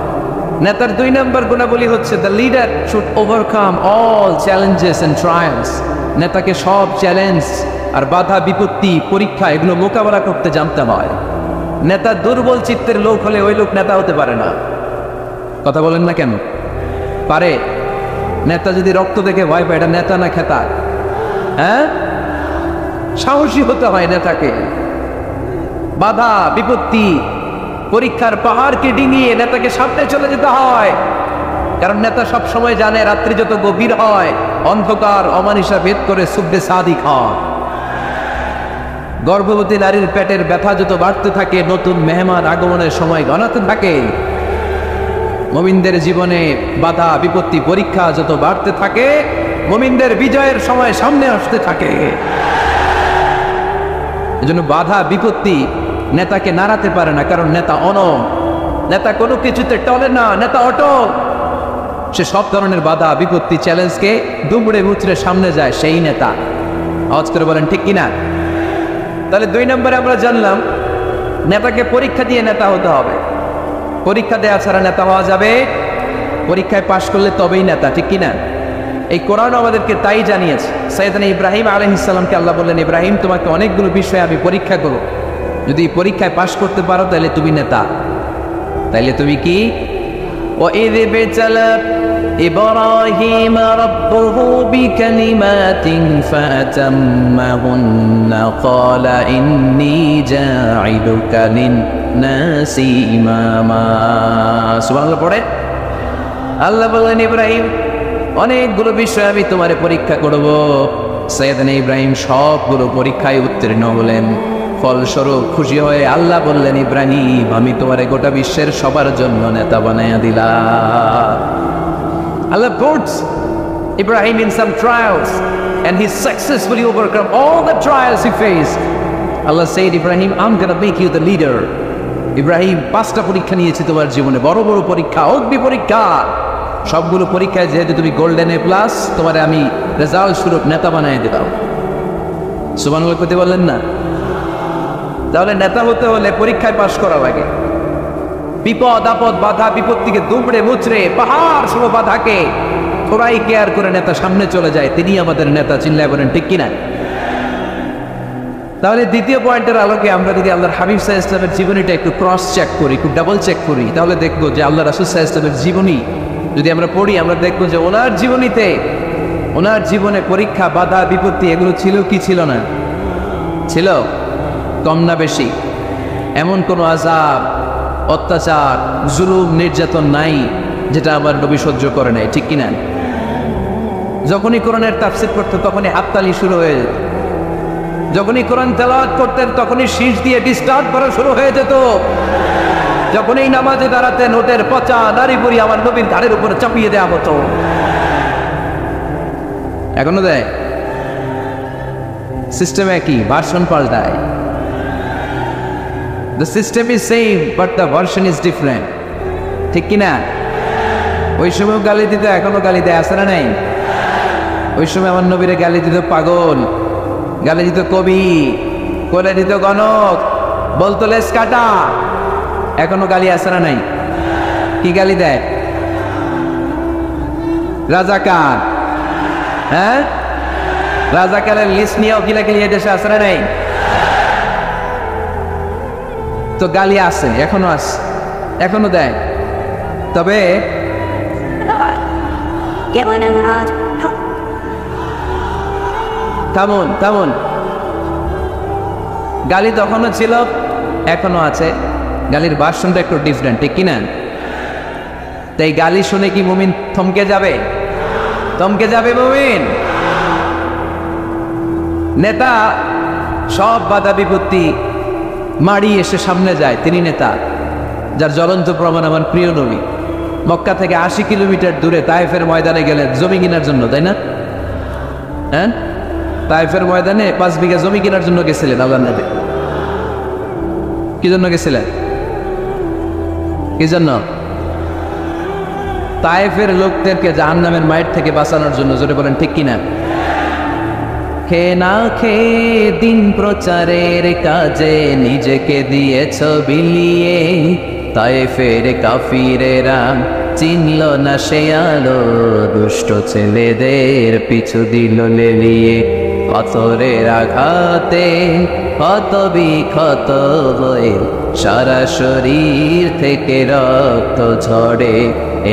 নেতার 2 নম্বর গুণাবলী হচ্ছে the leader should overcome all challenges and trials. নেতাকে সব চ্যালেঞ্জ আর বাধা বিপত্তি পরীক্ষা এগুলো মোকাবেলা করতে জানতে হয়। নেতা দুর্বল চিত্তের লোক হলে ওই লোক নেতা হতে পারে না। কথা বলেন না কেন? পারে? নেতা যদি রক্ত দেখে ভয় পায়, এটা নেতা না খেতা? হ্যাঁ, সাহসী হতে হয় নেতাকে। বাধা বিপত্তি পরীক্ষার পাহাড়কে ডিঙিয়ে নেতাকে সামনে চলে যেতে হয়। কারণ নেতা সব সময় জানে রাত্রি যত গভীর হয় অন্ধকার অমানিসা ভেদ করে সুববে সাদিক হয়। গর্ভবতী নারীর পেটের ব্যথা যত বাড়তে থাকে, নতুন মেহমান আগমনের সময় গণাতে থাকে। মুমিনদের জীবনে বাধা বিপত্তি পরীক্ষা যত বাড়তে থাকে, মুমিনদের বিজয়ের সময় সামনে আসতে থাকে। এজন্য বাধা বিপত্তি নেতাকে নাড়াতে পারে না, কারণ নেতা অনড়। নেতা কোনো কিছুতে টলে না, নেতা অটল। সে সব ধরনের বাধা বিপত্তি চ্যালেঞ্জকে দুমড়ে মুচড়ে সামনে যায়, সেই নেতা। আওয়াজ করে বলেন ঠিক কিনা? তাহলে 2 নম্বরে আমরা জানলাম নেতাকে পরীক্ষা দিয়ে নেতা হতে হবে। পরীক্ষা দেওয়া ছাড়া নেতা হওয়া যাবে? পরীক্ষায় পাশ করলে তবেই নেতা। ঠিক কিনা? এই কোরআন আমাদেরকে তাই জানিয়েছে। সাইয়েদনা ইব্রাহিম আলাইহিস সালামকে আল্লাহ বললেন, ইব্রাহিম তোমাকে অনেকগুলো বিষয়ে আমি পরীক্ষা করব, যদি পরীক্ষায় পাশ করতে পারো তাহলে তুমি নেতা। তাইলে তুমি কি? وَإِذِ ابْتَلَى إِبْرَاهِيمَ رَبُّهُ بِكَلِمَاتٍ فَأَتَمَّهُنَّ قَالَ إِنِّي جَاعِلُكَ لِلنَّاسِ إِمَامًا। সুবহানাল্লাহ পড়ে। আল্লাহ বললেন, ইব্রাহিম অনেকগুলো বিষয় আমি তোমারে পরীক্ষা করব। সাইয়েদনা ইব্রাহিম সবগুলো পরীক্ষায় উত্তীর্ণ হলেন। ফলস্বরূপ খুশি হয়ে আল্লাহ বললেন, ইব্রাহিম আমি তোমারে গোটা বিশ্বের সবার জন্য নেতা বানাইয়া দিলাম। Allah puts Ibrahim in some trials and he successfully overcome all the trials he faced. Allah said, Ibrahim, I'm gonna make you the leader. Ibrahim 5টা পরীক্ষা নিয়েছি তোমার জীবনে, বড় বড় পরীক্ষা, অগ্নি পরীক্ষা। সবগুলো পরীক্ষায় যেহেতু তুমি গোল্ডেন A+, তোমারে আমি রেজাল্ট স্বরূপ নেতা বানাই দিলাম। সুবহানাল্লাহ কইতে বললেন না? তাহলে নেতা হতে হলে পরীক্ষায় পাশ করা লাগে। বিপদ আপদ বাধা বিপত্তিকে দুমড়ে মুচড়ে পাহাড় সম বাধাকে থোড়াই কেয়ার করে নেতা সামনে চলে যায়, তিনি আমাদের নেতা। চিল্লায় বলেন ঠিক কিনা? তাহলে দ্বিতীয় পয়েন্টের আলোকে আমরা যদি আল্লাহর হাবিব সাল্লাল্লাহু আলাইহি ওয়াসাল্লামের জীবনীটা একটু ক্রস চেক করি, একটু ডাবল চেক করি, তাহলে দেখবো যে আল্লাহ রাসূল সাল্লাল্লাহু আলাইহি ওয়াসাল্লামের জীবনী যদি আমরা পড়ি, আমরা দেখবো যে ওনার জীবনীতে, ওনার জীবনে পরীক্ষা বাধা বিপত্তি এগুলো ছিল কি ছিল না? ছিল। কম না বেশি? এমন কোনো আযাব অত্যাচার জুলুম নির্যাতন নাই যেটা আমার নবী সহ্য করে নাই। ঠিক কিনা? যখনই কোরআনের তাফসীর করতেন তখনই হাততালি শুরু হয়ে যেত। যখনই কোরআন তেলাওয়াত করতেন তখনই শীষ দিয়ে ডিস্টার্ব করা শুরু হয়ে যেত। যখনই নামাজে দাঁড়াতেন ওটের পচা নারী বুড়ি আমার নবীর ঘাড়ের উপরে চাপিয়ে দেওয়া হতো। এখনো দেয়? সিস্টেম একই, ভার্সন পাল্টায়। The system is same but the version is different. ঠিক কিনা? ওই সময় গালি দিত, এখনো গালি দেয়, আছে না নাই? ওই সময় আমার নবীরে গালি দিত পাগল, গালি দিত কবি, কোলে দিত গণক, বলতো লেস কাটা। এখনো গালি আছে না নাই? কি গালি দেয়? রাজাকার। হ্যাঁ, রাজাকারের লিস্ট নিয়েও কিলাকিলি দেশে আসে না নাই? তো গালি আছে, এখনো আছে, এখনো দেয়। তবে থামুন থামুন, গালি তখনও ছিল, এখনো আছে। গালির ভার্সনটা একটু ডিফারেন্ট, ঠিক কিনা? তাই গালি শুনে কি মুমিন থমকে যাবে? থমকে যাবে মুমিন? নেতা সব বাধা বিপত্তি মারি এসে সামনে যায়, তিনি নেতা। যার জ্বলন্ত প্রমাণ আমার প্রিয় নবী মক্কা থেকে 80 কিলোমিটার দূরে তায়েফের ময়দানে গেলেন জমি কেনার জন্য, তাই না? হ্যাঁ, তায়েফের ময়দানে 5 বিঘা জমি কেনার জন্য গেছিলেন আল্লাহর নবী। কি জন্য গেছিলেন? কি জন্য? তায়েফের লোকদেরকে জাহান্নামের মায়ের থেকে বাঁচানোর জন্য। জোরে বলেন ঠিক কিনা? খেয়ে না খেয়ে দিন প্রচারের কাজে নিজেকে দিয়েছ বিলিয়ে, তায়েফের কাফিরেরা চিনল না সে আলো, দুষ্ট ছেলেদের পিছু দিল লেলিয়ে। পাথরের আঘাতে ক্ষত বিক্ষত হয়ে সারা শরীর থেকে রক্ত ঝরে।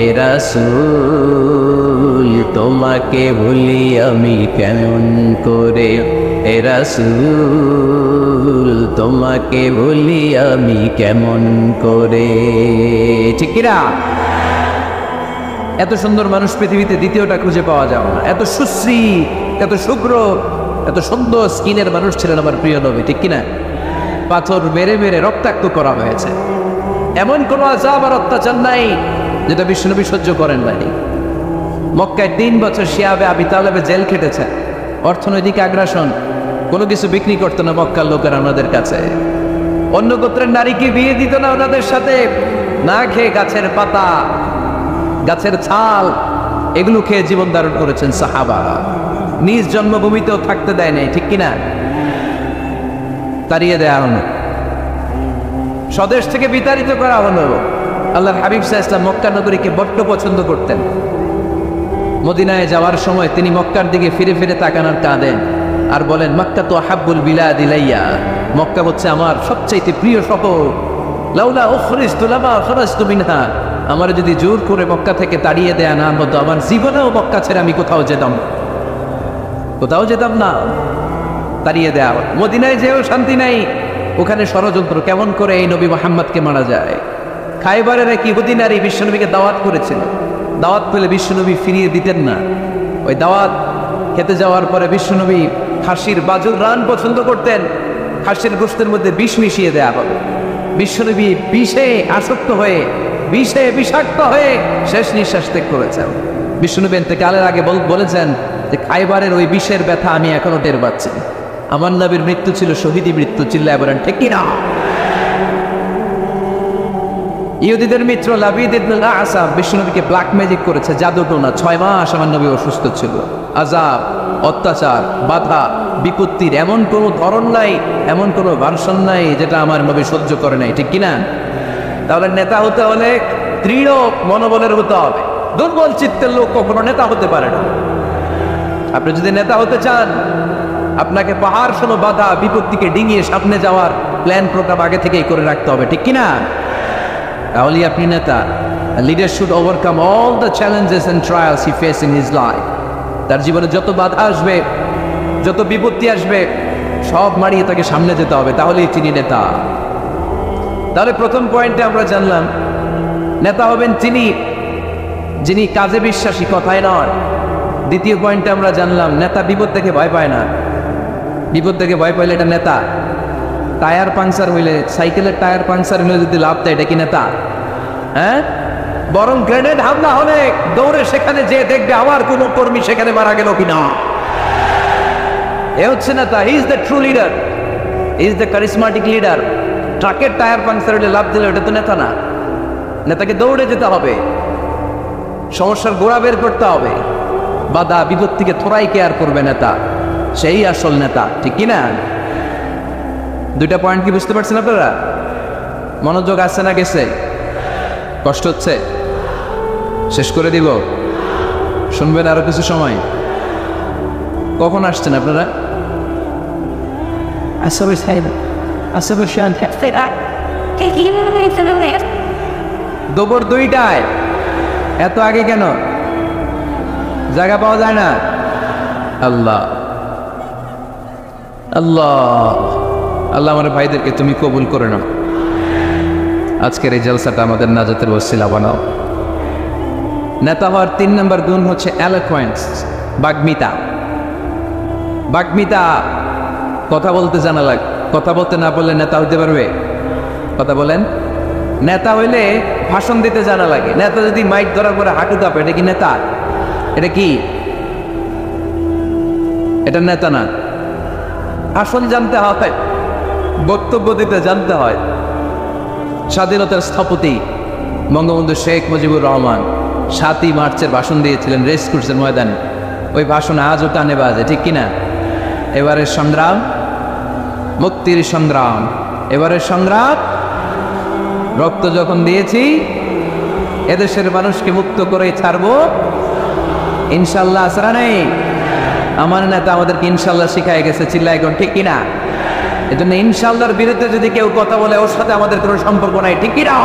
এ রাসূল তোমাকে ভুলি আমি কেমন করে, এ রাসূল তোমাকে ভুলি আমি কেমন করে। ঠিক কিনা? এত সুন্দর মানুষ পৃথিবীতে দ্বিতীয়টা খুঁজে পাওয়া যাবে না। এত সুশ্রী, এত শুভ্র, এত সুন্দর স্কিনের মানুষ ছিলেন আমার প্রিয় নবী, ঠিক কিনা? পাথর মেরে মেরে রক্তাক্ত করা হয়েছে, এমন কোনো আযাব আর অত্যাচার নাই যেটা বিশ্বনবী সহ্য করেন নাই। মক্কায় 3 বছর শিয়াবে আবি তালেবে জেল খেটেছেন। অর্থনৈতিক আগ্রাসন, কোনো কিছু বিক্রি করতো না মক্কার লোকেরা ওনাদের কাছে। অন্য গোত্রের নারীকে বিয়ে দিত না ওনাদের সাথে। না খেয়ে গাছের পাতা, গাছের ছাল, এগুলো খেয়ে জীবন ধারণ করেছেন সাহাবা। নিজ জন্মভূমিতেও থাকতে দেয় নাই, ঠিক কিনা? তাড়িয়ে দেয়া হলো, স্বদেশ থেকে বিতাড়িত করা হলো। আল্লাহর হাবিব সাল্লাল্লাহু আলাইহি ওয়াসাল্লাম মক্কা নগরীকে বড্ড পছন্দ করতেন। মদিনায় যাওয়ার সময় তিনি মক্কার দিকে ফিরে ফিরে তাকান আর কাঁদেন আর বলেন, মক্কা তো আহাব্বুল বিলাদ ইলাইয়া, মক্কা হচ্ছে আমার সবচাইতে প্রিয় শহর। লাউলা উখরিজতু লামা খরাজতু মিনহা, আমার যদি জোর করে মক্কা থেকে তাড়িয়ে দেয়া না হতো, আমার জীবনেও মক্কা ছেড়ে আমি কোথাও যেতাম না। তাড়িয়ে দেয়া, মদিনায় যেও শান্তি নাই, ওখানে ষড়যন্ত্র কেমন করে এই নবী মুহাম্মদকে মারা যায়। খাইবারের এক ইহুদি নারী বিশ্বনবীকে দাওয়াত করেছিল। দাওয়াত পেলে বিশ্বনবী ফিরিয়ে দিতেন না। ওই দাওয়াত খেতে যাওয়ার পরে বিশ্বনবী খাসির বাজুর রান পছন্দ করতেন। খাসির গোশতের মধ্যে বিষ মিশিয়ে দেয়া হবে। বিশ্বনবী বিষে আসক্ত হয়ে, বিষে বিষাক্ত হয়ে শেষ নিঃশ্বাস ত্যাগ করেছেন। বিশ্বনবী ইন্তেকালের আগে বলেছেন যে খাইবারের ওই বিষের ব্যথা আমি এখনো টের পাচ্ছি। আমার নবীর মৃত্যু ছিল শহীদি মৃত্যু, চিল্লায় বলেন ঠিক কিনা? ইহুদিদের মিত্র লাবিদ ইবনে আসাম বিশ্বনবীকে ব্ল্যাক ম্যাজিক করেছে, জাদু টোনা। 6 মাস আমার নবী অসুস্থ ছিল। আযাব, অত্যাচার, বাধা, বিপত্তির এমন কোনো ধরন নাই, এমন কোনো ভার্সন নাই যেটা আমার নবী সহ্য করে নাই, ঠিক কিনা? তাহলে নেতা হতে হলে দৃঢ় মনোবলের হতে হবে। দুর্বল চিত্তের লোক কখনো নেতা হতে পারে না। আপনি যদি নেতা হতে চান, আপনাকে পাহাড় সম বাধা বিপত্তিকে ডিঙিয়ে সামনে যাওয়ার প্ল্যান প্রোগ্রাম আগে থেকেই করে রাখতে হবে, ঠিক কিনা? তাহলে আপনি নেতা। Leader should overcome all the challenges and trials he face in his life. তার জীবনে যত বাধা আসবে, যত বিপত্তি আসবে, সব মারিয়ে তাকে সামনে যেতে হবে, তাহলেই তিনি নেতা। তাহলে প্রথম পয়েন্টে আমরা জানলাম নেতা হবেন তিনি যিনি কাজে বিশ্বাসী, কথায় নয়। দ্বিতীয় পয়েন্টে আমরা জানলাম নেতা বিপদ থেকে ভয় পায় না। বিপদ থেকে ভয় পাইলে এটা নেতা। টায়ার পাংচার হইলে, সাইকেলের টায়ার পাংচার হইলে যদি লাভ দেয়, এটা কি নেতা? হ্যাঁ, বরং গ্রেনেড হামলা হলে দৌড়ে সেখানে যে দেখবে আমার কোনো কর্মী সেখানে মারা গেল কিনা। এ হচ্ছে নেতা। He is the true leader, he is the charismatic leader. ট্রাকের টায়ার পাংচার হইলে লাভ দিলে ওটা তো নেতা না। নেতাকে দৌড়ে যেতে হবে, সমস্যার গোড়া বের করতে হবে, বাধা বিপত্তিকে থোড়াই কেয়ার করবে নেতা, সেই আসল নেতা, ঠিক কিনা? দুইটা পয়েন্ট কি বুঝতে পারছেন আপনারা? মনোযোগ আছে না গেছে? কষ্ট হচ্ছে? শেষ করে দিব? শুনবেন আরো কিছু সময়? কখন আসছেন আপনারা? দুপুর 2টায়। এত আগে কেন? জায়গা পাওয়া যায় না? আল্লাহ আল্লাহ আল্লাহ আমার ভাইদেরকে তুমি কবুল করে নাও। আজকের এই জলসাটা আমাদের নাজাতের ওসিলা বানাও। নেতা হওয়ার 3 নম্বর গুণ হচ্ছে এলোকোয়েন্স, বাগ্মিতা। বাগ্মিতা, কথা বলতে জানা লাগে। কথা বলতে না বললে নেতা হইতে পারবে? কথা বলেন। নেতা হইলে ভাষণ দিতে জানা লাগে। নেতা যদি মাইক ধরার পরে হাঁটু কাঁপে, এটা কি নেতা? এটা কি? এটা নেতা না। ভাষণ জানতে হয়, বক্তব্য দিতে জানতে হয়। স্বাধীনতার স্থপতি বঙ্গবন্ধু শেখ মুজিবুর রহমান 7ই মার্চের ভাষণ দিয়েছিলেন রেস কোর্সের ময়দানে। ওই ভাষণ আজও কানে বাজে, ঠিক কিনা? এবারের সংগ্রাম মুক্তির সংগ্রাম, এবারের সংগ্রাম রক্ত যখন দিয়েছি এদেশের মানুষকে মুক্ত করে ছাড়বো ইনশাল্লাহ। আসরা নেই। আমার নেতা আমাদেরকে ইনশাল্লাহ শিখাই গেছে, চিল্লায় এখন, ঠিক কিনা? এজন্য ইনশাল্লাহর বিরুদ্ধে যদি কেউ কথা বলে ওর সাথে আমাদের কোনো সম্পর্ক নাই, ঠিক কিনা?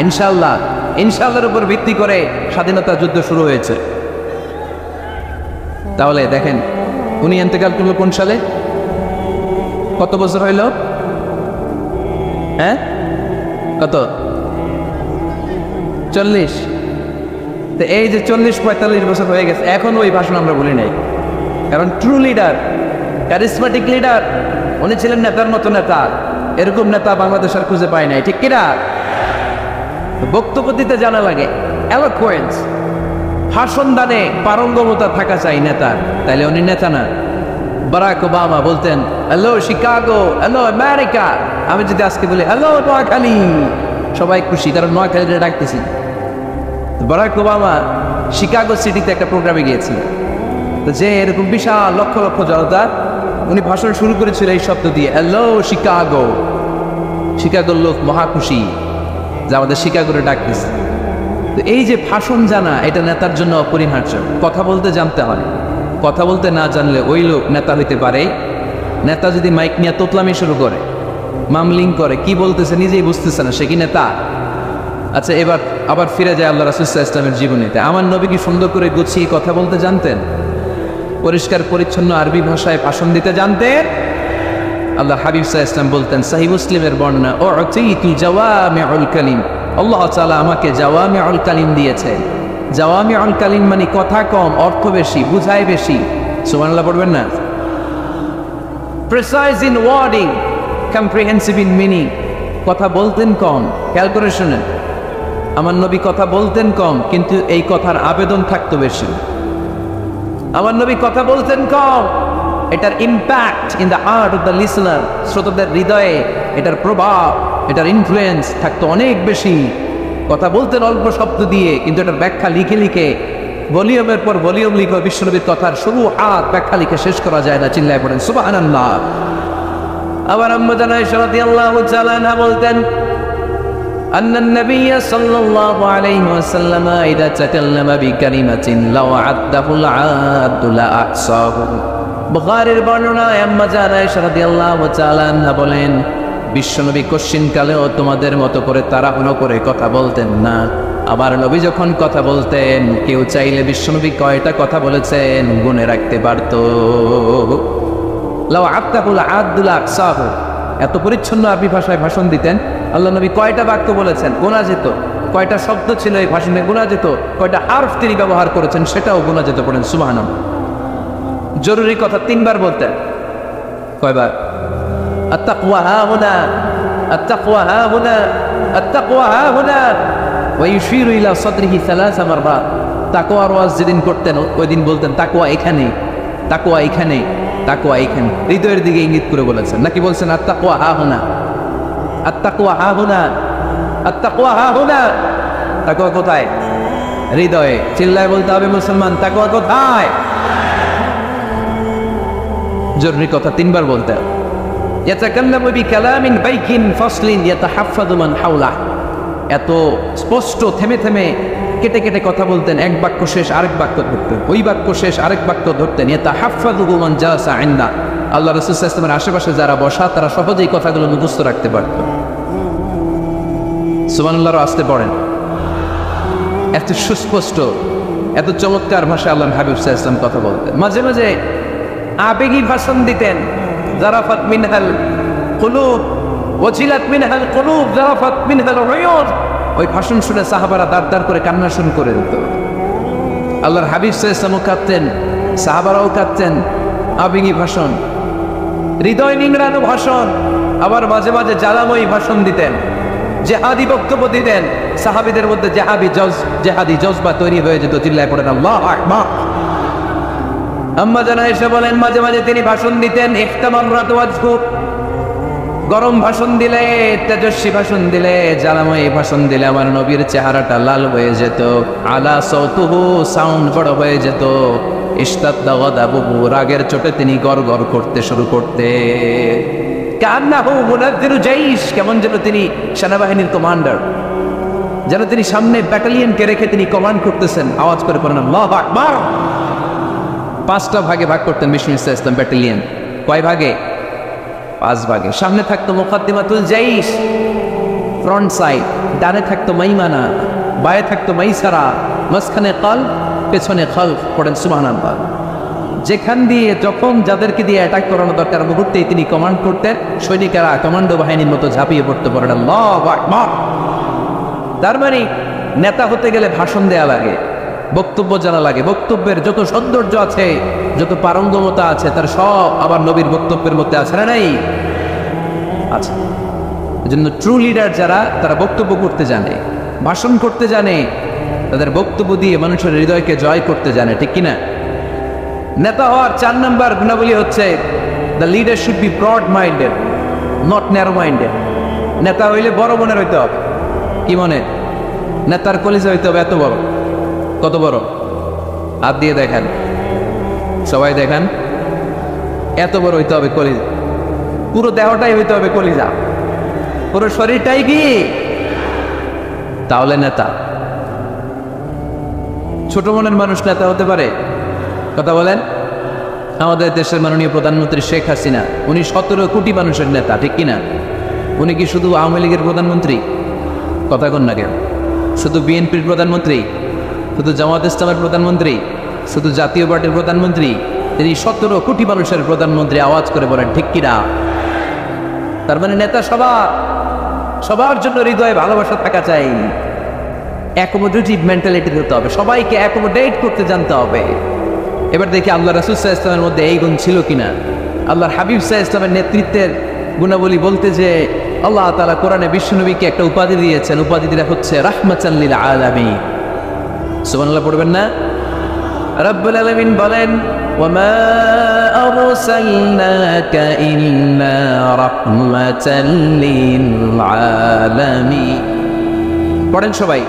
ইনশাল্লাহ, ইনশাল্লাহর উপর ভিত্তি করে স্বাধীনতা যুদ্ধ শুরু হয়েছে। তাহলে দেখেন, উনি ইন্তেকাল করলো কোন সালে? কত বছর হইল? হ্যাঁ, কত? 40। তো এই যে 40-45 বছর হয়ে গেছে, এখন ওই ভাষণ আমরা বলি নাই। কারণ ট্রু লিডার, ক্যারিসমেটিক লিডার, উনি ছিলেন নেতার মতো নেতা। এরকম নেতা বাংলাদেশ আর খুঁজে পায় নাই, ঠিক কিনা? বক্তব্য দিতে জানা লাগে, এলোকোয়েন্স, ভাষণ দানে পারঙ্গমতা থাকা চাই নেতার, তাইলে উনি নেতা না। বারাক ওবামা বলতেন হ্যালো শিকাগো, হ্যালো আমেরিকা। আমি যদি আজকে বলি হ্যালো নোয়াখালী, সবাই খুশি, কারণ নোয়াখালীতে ডাকতেছি। বারাক ওবামা শিকাগো সিটিতে একটা প্রোগ্রামে গিয়েছিলেন। তো যে এরকম বিশাল লক্ষ লক্ষ জনতা, উনি ভাষণ শুরু করেছিল এই শব্দ দিয়ে, হ্যালো শিকাগো। শিকাগোর লোক মহা খুশি যে আমাদের শিকাগোরে ডাকতেছে। তো এই যে ভাষণ জানা, এটা নেতার জন্য অপরিহার্য। কথা বলতে জানতে হয়। কথা বলতে না জানলে ওই লোক নেতা হইতে পারে? নেতা যদি মাইক নিয়ে তোতলামি শুরু করে, মামলিং করে, কি বলতেছে নিজেই বুঝতেছে না, সে কি নেতা? আচ্ছা, এবার আবার ফিরে যায় আল্লাহ রাসূল সাল্লাল্লাহু আলাইহি ওয়াসাল্লামের জীবনীতে। আমার নবী কি সুন্দর করে গুছিয়ে কথা বলতে জানতেন? পরিষ্কার পরিচ্ছন্ন আরবি ভাষায় ভাষণ দিতে জানতেন? আল্লাহ হাবিব সাল্লাল্লাহু আলাইহি ওয়াসাল্লাম বলতেন, সহিহ মুসলিমের বর্ণনা, উতিতু জাওয়ামিউল কালিম, আল্লাহ তাআলা আমাকে জাওয়ামিউল কালিম দিয়েছে। জাওয়ামিউল কালিম মানে কথা কম, অর্থ বেশি, বুঝায় বেশি। সুবহানাল্লাহ পড়বেন না? Precise in wording, comprehensive in meaning. কথা বলতেন কম, খেয়াল করে শুনেন, আমার নবী কথা বলতেন কম, কিন্তু এই কথার আবেদন থাকতো বেশি। আমার নবী কথা বলতেন কম, এটার impact in the heart of the listener, শ্রোতাদের হৃদয়ে এটার প্রভাব, এটার ইনফ্লুয়েন্স থাকতো অনেক বেশি। কথা বলতেন অল্প শব্দ দিয়ে, কিন্তু এটার ব্যাখ্যা লিখে লিখে, ভলিউমের পর ভলিউম লিখে বিশ্বনবীর কথার শুরু হাত ব্যাখ্যা লিখে শেষ করা যায় না। চিল্লায় পড়েন সুবহানাল্লাহ। আবার আম্মা জানা আয়েশা রাদিয়াল্লাহু তাআলা আনহা বলতেন, আন্নান নবিয়্য সাল্লাল্লাহু আলাইহি ওয়াসাল্লাম ইযা তাকাল্লামা বিকালিমাতিন লাউ আদ্দাহুল আদ্দু লা আহসাহু। বুখারীর বর্ণনায় আম্মা জানা আয়েশা রাদিয়াল্লাহু তাআলা আনহা বলেন, বিশ্বনবী কশিনকালেও তোমাদের মতো করে তাড়াহুড়ো করে কথা বলতেন না। আমার নবী যখন কথা বলতেন, কেউ চাইলে বিশ্বনবী কয়টা কথা বলেছেন গুনে রাখতে পারত। লাউ আদ্দাহুল আদ্দু লা আহসাহু, এত পরিচ্ছন্ন আরবি ভাষায় ভাষণ দিতেন। আল্লাহ নবী কয়টা বাক্য বলেছেন গোনা যেত, কয়টা শব্দ ছিল এই ভাষণে গোনা যেত, কয়টা হারফ তিনি ব্যবহার করেছেন সেটাও গোনা যেত। পড়েন সুবহানাল্লাহ। জরুরি কথা 3 বার বলতেন। কয়বার? আত-তাকওয়া হাহুনা, আত-তাকওয়া হাহুনা, আত-তাকওয়া হাহুনা, ওয়া ইউশিরু ইলা সাদরিহি 3 মাররাত। তাকওয়ার ওয়াজ যেদিন করতেন ওই দিন বলতেন তাকওয়া এখানে, তাকওয়া এখানে, তাকওয়া এখানে, হৃদয়ের দিকে ইঙ্গিত করে বলেছেন। নাকি বলছেন আত-তাকওয়া হাহুনা, আত-তাকওয়া হাহুনা, আত-তাকওয়া হাহুনা? তাকওয়া কোথায়? হৃদয়ে। চিল্লায় বলতে হবে মুসলমান, তাকওয়া কোথায়? জরুরি কথা 3 বার বলতে হবে। ইয়াতাকাল্লামু বিকালামিন বাইকিন ফাসলিন ইয়াতাহাফফাযু মান হাওলা। এত স্পষ্ট থেমে থেমে কেটে কেটে কথা বলতেন, এক বাক্য শেষ আরেক বাক্য ধরতেন, ওই বাক্য শেষ আরেক বাক্য ধরতেন। ইয়াতাহাফাযুহু মান জালাসা ইনদা, আল্লাহ রাসূল সাল্লাল্লাহু আলাইহি ওয়াসাল্লামের আশেপাশে যারা বসা তারা সহজেই কথাগুলো মুখস্থ রাখতে পারত। সুবহানাল্লাহ, আসতে পড়েন। এত সুস্পষ্ট, এত চমৎকার ভাষায় আল্লাহর হাবিব সাল্লাল্লাহু আলাইহি ওয়াসাল্লাম কথা বলতেন। মাঝে মাঝে আবেগী ভাষণ দিতেন, জারাফাত মিনহাল কুলুব ওয়াজিলাত মিনহাল কুলুব জারাফাত মিনহাল উয়ুন। ওই ভাষণ শুনে সাহাবারা দাঁড় দাঁড় করে কান্না শুরু করে দিত। আল্লাহর হাবিব সাল্লাল্লাহু আলাইহি ওয়াসাল্লাম কাঁদতেন, সাহাবারাও কাঁদতেন। আবেগী ভাষণ, হৃদয় নিংড়ানো ভাষণ, আবার মাঝে মাঝে জ্বালাময়ী ভাষণ দিতেন, জেহাদি বক্তব্য দিতেন। সাহাবীদের মধ্যে জেহাদি জজবা তৈরি হয়ে যেত। চিল্লায় পড়েন আল্লাহু আকবার। আম্মা জানা এসে বলেন, মাঝে মাঝে তিনি ভাষণ দিতেন, ইখতামাররাত ওয়াজহু, গরম ভাষণ দিলে, তেজস্বী ভাষণ দিলে, জ্বালাময়ী ভাষণ দিলে আমার নবীর চেহারাটা লাল হয়ে যেত। আলা সাউতুহু, সাউন্ড বড় হয়ে যেত। ইশতাদ্দা গাদাবুহু, রাগের চোটে তিনি গড়গড় করতে শুরু করতে। কান্নাহু মুনাজ্জিরু জাইশ, কেমন যেন তিনি সেনাবাহিনীর কমান্ডার, যেন তিনি সামনে ব্যাটালিয়নকে রেখে তিনি কমান্ড করতেছেন। আওয়াজ করে পড়েন আল্লাহু আকবার। 5টা ভাগে ভাগ করতেন বিষ্ণু ইসলাম ব্যাটালিয়ন। কয় ভাগে? 5 ভাগে। সামনে থাকতো মুকাদ্দিমাতুল জাইশ, ফ্রন্ট সাইড। ডানে থাকতো মাইমানা, বায়ে থাকতো মাইসারা, মাঝখানে কাল, পেছনে খালফ। পড়েন সুবহানাল্লাহ। যেখান দিয়ে যখন যাদেরকে দিয়ে অ্যাটাক করানো দরকার মুহূর্তেই তিনি কমান্ড করতেন। সৈনিকেরা কমান্ডো বাহিনীর মতো ঝাঁপিয়ে পড়তে পারেন আল্লাহু আকবার। তার মানে নেতা হতে গেলে ভাষণ দেয়া লাগে, বক্তব্য জানা লাগে। বক্তব্যের যত সৌন্দর্য আছে, যত পারঙ্গমতা আছে, তার সব আবার নবীর বক্তব্যের মধ্যে আছে না নাই? আচ্ছা, এজন্য ট্রু লিডার যারা, তারা বক্তব্য করতে জানে, ভাষণ করতে জানে, তাদের বক্তব্য দিয়ে মানুষের হৃদয়কে জয় করতে জানে, ঠিক কিনা? নেতা হওয়ার 4 নম্বর গুণাবলী হচ্ছে the leader should be broad minded, not narrow minded. নেতা হইলে বড় মনের হইতে হবে। কি মনে? নেতার কলিজা হইতে হবে এত বড়। কত বড়? হাত দিয়ে দেখেন, সবাই দেখেন, এত বড় হইতে হবে কলিজা। পুরো দেহটাই হইতে হবে কলিজা, পুরো শরীরটাই কি? তাহলে নেতা। ছোট মনের মানুষ নেতা হতে পারে? কথা বলেন। আমাদের দেশের মাননীয় প্রধানমন্ত্রী শেখ হাসিনা, উনি 17 কোটি মানুষের নেতা, ঠিক কিনা? উনি কি শুধু আওয়ামী লীগের প্রধানমন্ত্রী? কথা কন না কেন? শুধু বিএনপির প্রধানমন্ত্রী? শুধু জামাত ইসলামের প্রধানমন্ত্রী? শুধু জাতীয় পার্টির প্রধানমন্ত্রী? তিনি 17 কোটি মানুষের প্রধানমন্ত্রী। আওয়াজ করে বলেন ঠিক কিনা? তার মানে নেতা সবার জন্য হৃদয়ে ভালোবাসা থাকা চাই। অ্যাকোমোডেটিভ মেন্টালিটি হতে হবে, সবাইকে অ্যাকোমোডেট করতে জানতে হবে। এবার দেখি আল্লাহ রাসূল সাল্লাল্লাহু আলাইহি ওয়াসাল্লামের মধ্যে এই গুণ ছিল কিনা। আল্লাহর হাবিব সাল্লাল্লাহু আলাইহি ওয়াসাল্লামের নেতৃত্বের গুণাবলী বলতে যে আল্লাহ তাআলা কোরআনে বিশ্বনবীকে একটা উপাধি দিয়েছেন। উপাধিটা হচ্ছে রাহমাতাল লিল আলামিন। সুবহানাল্লাহ পড়বেন না? রব্বুল আলামিন বলেন, ওয়ামা আরসালনাকা ইল্লা রাহমাতাল লিল আলামিন। পড়েন সবাই।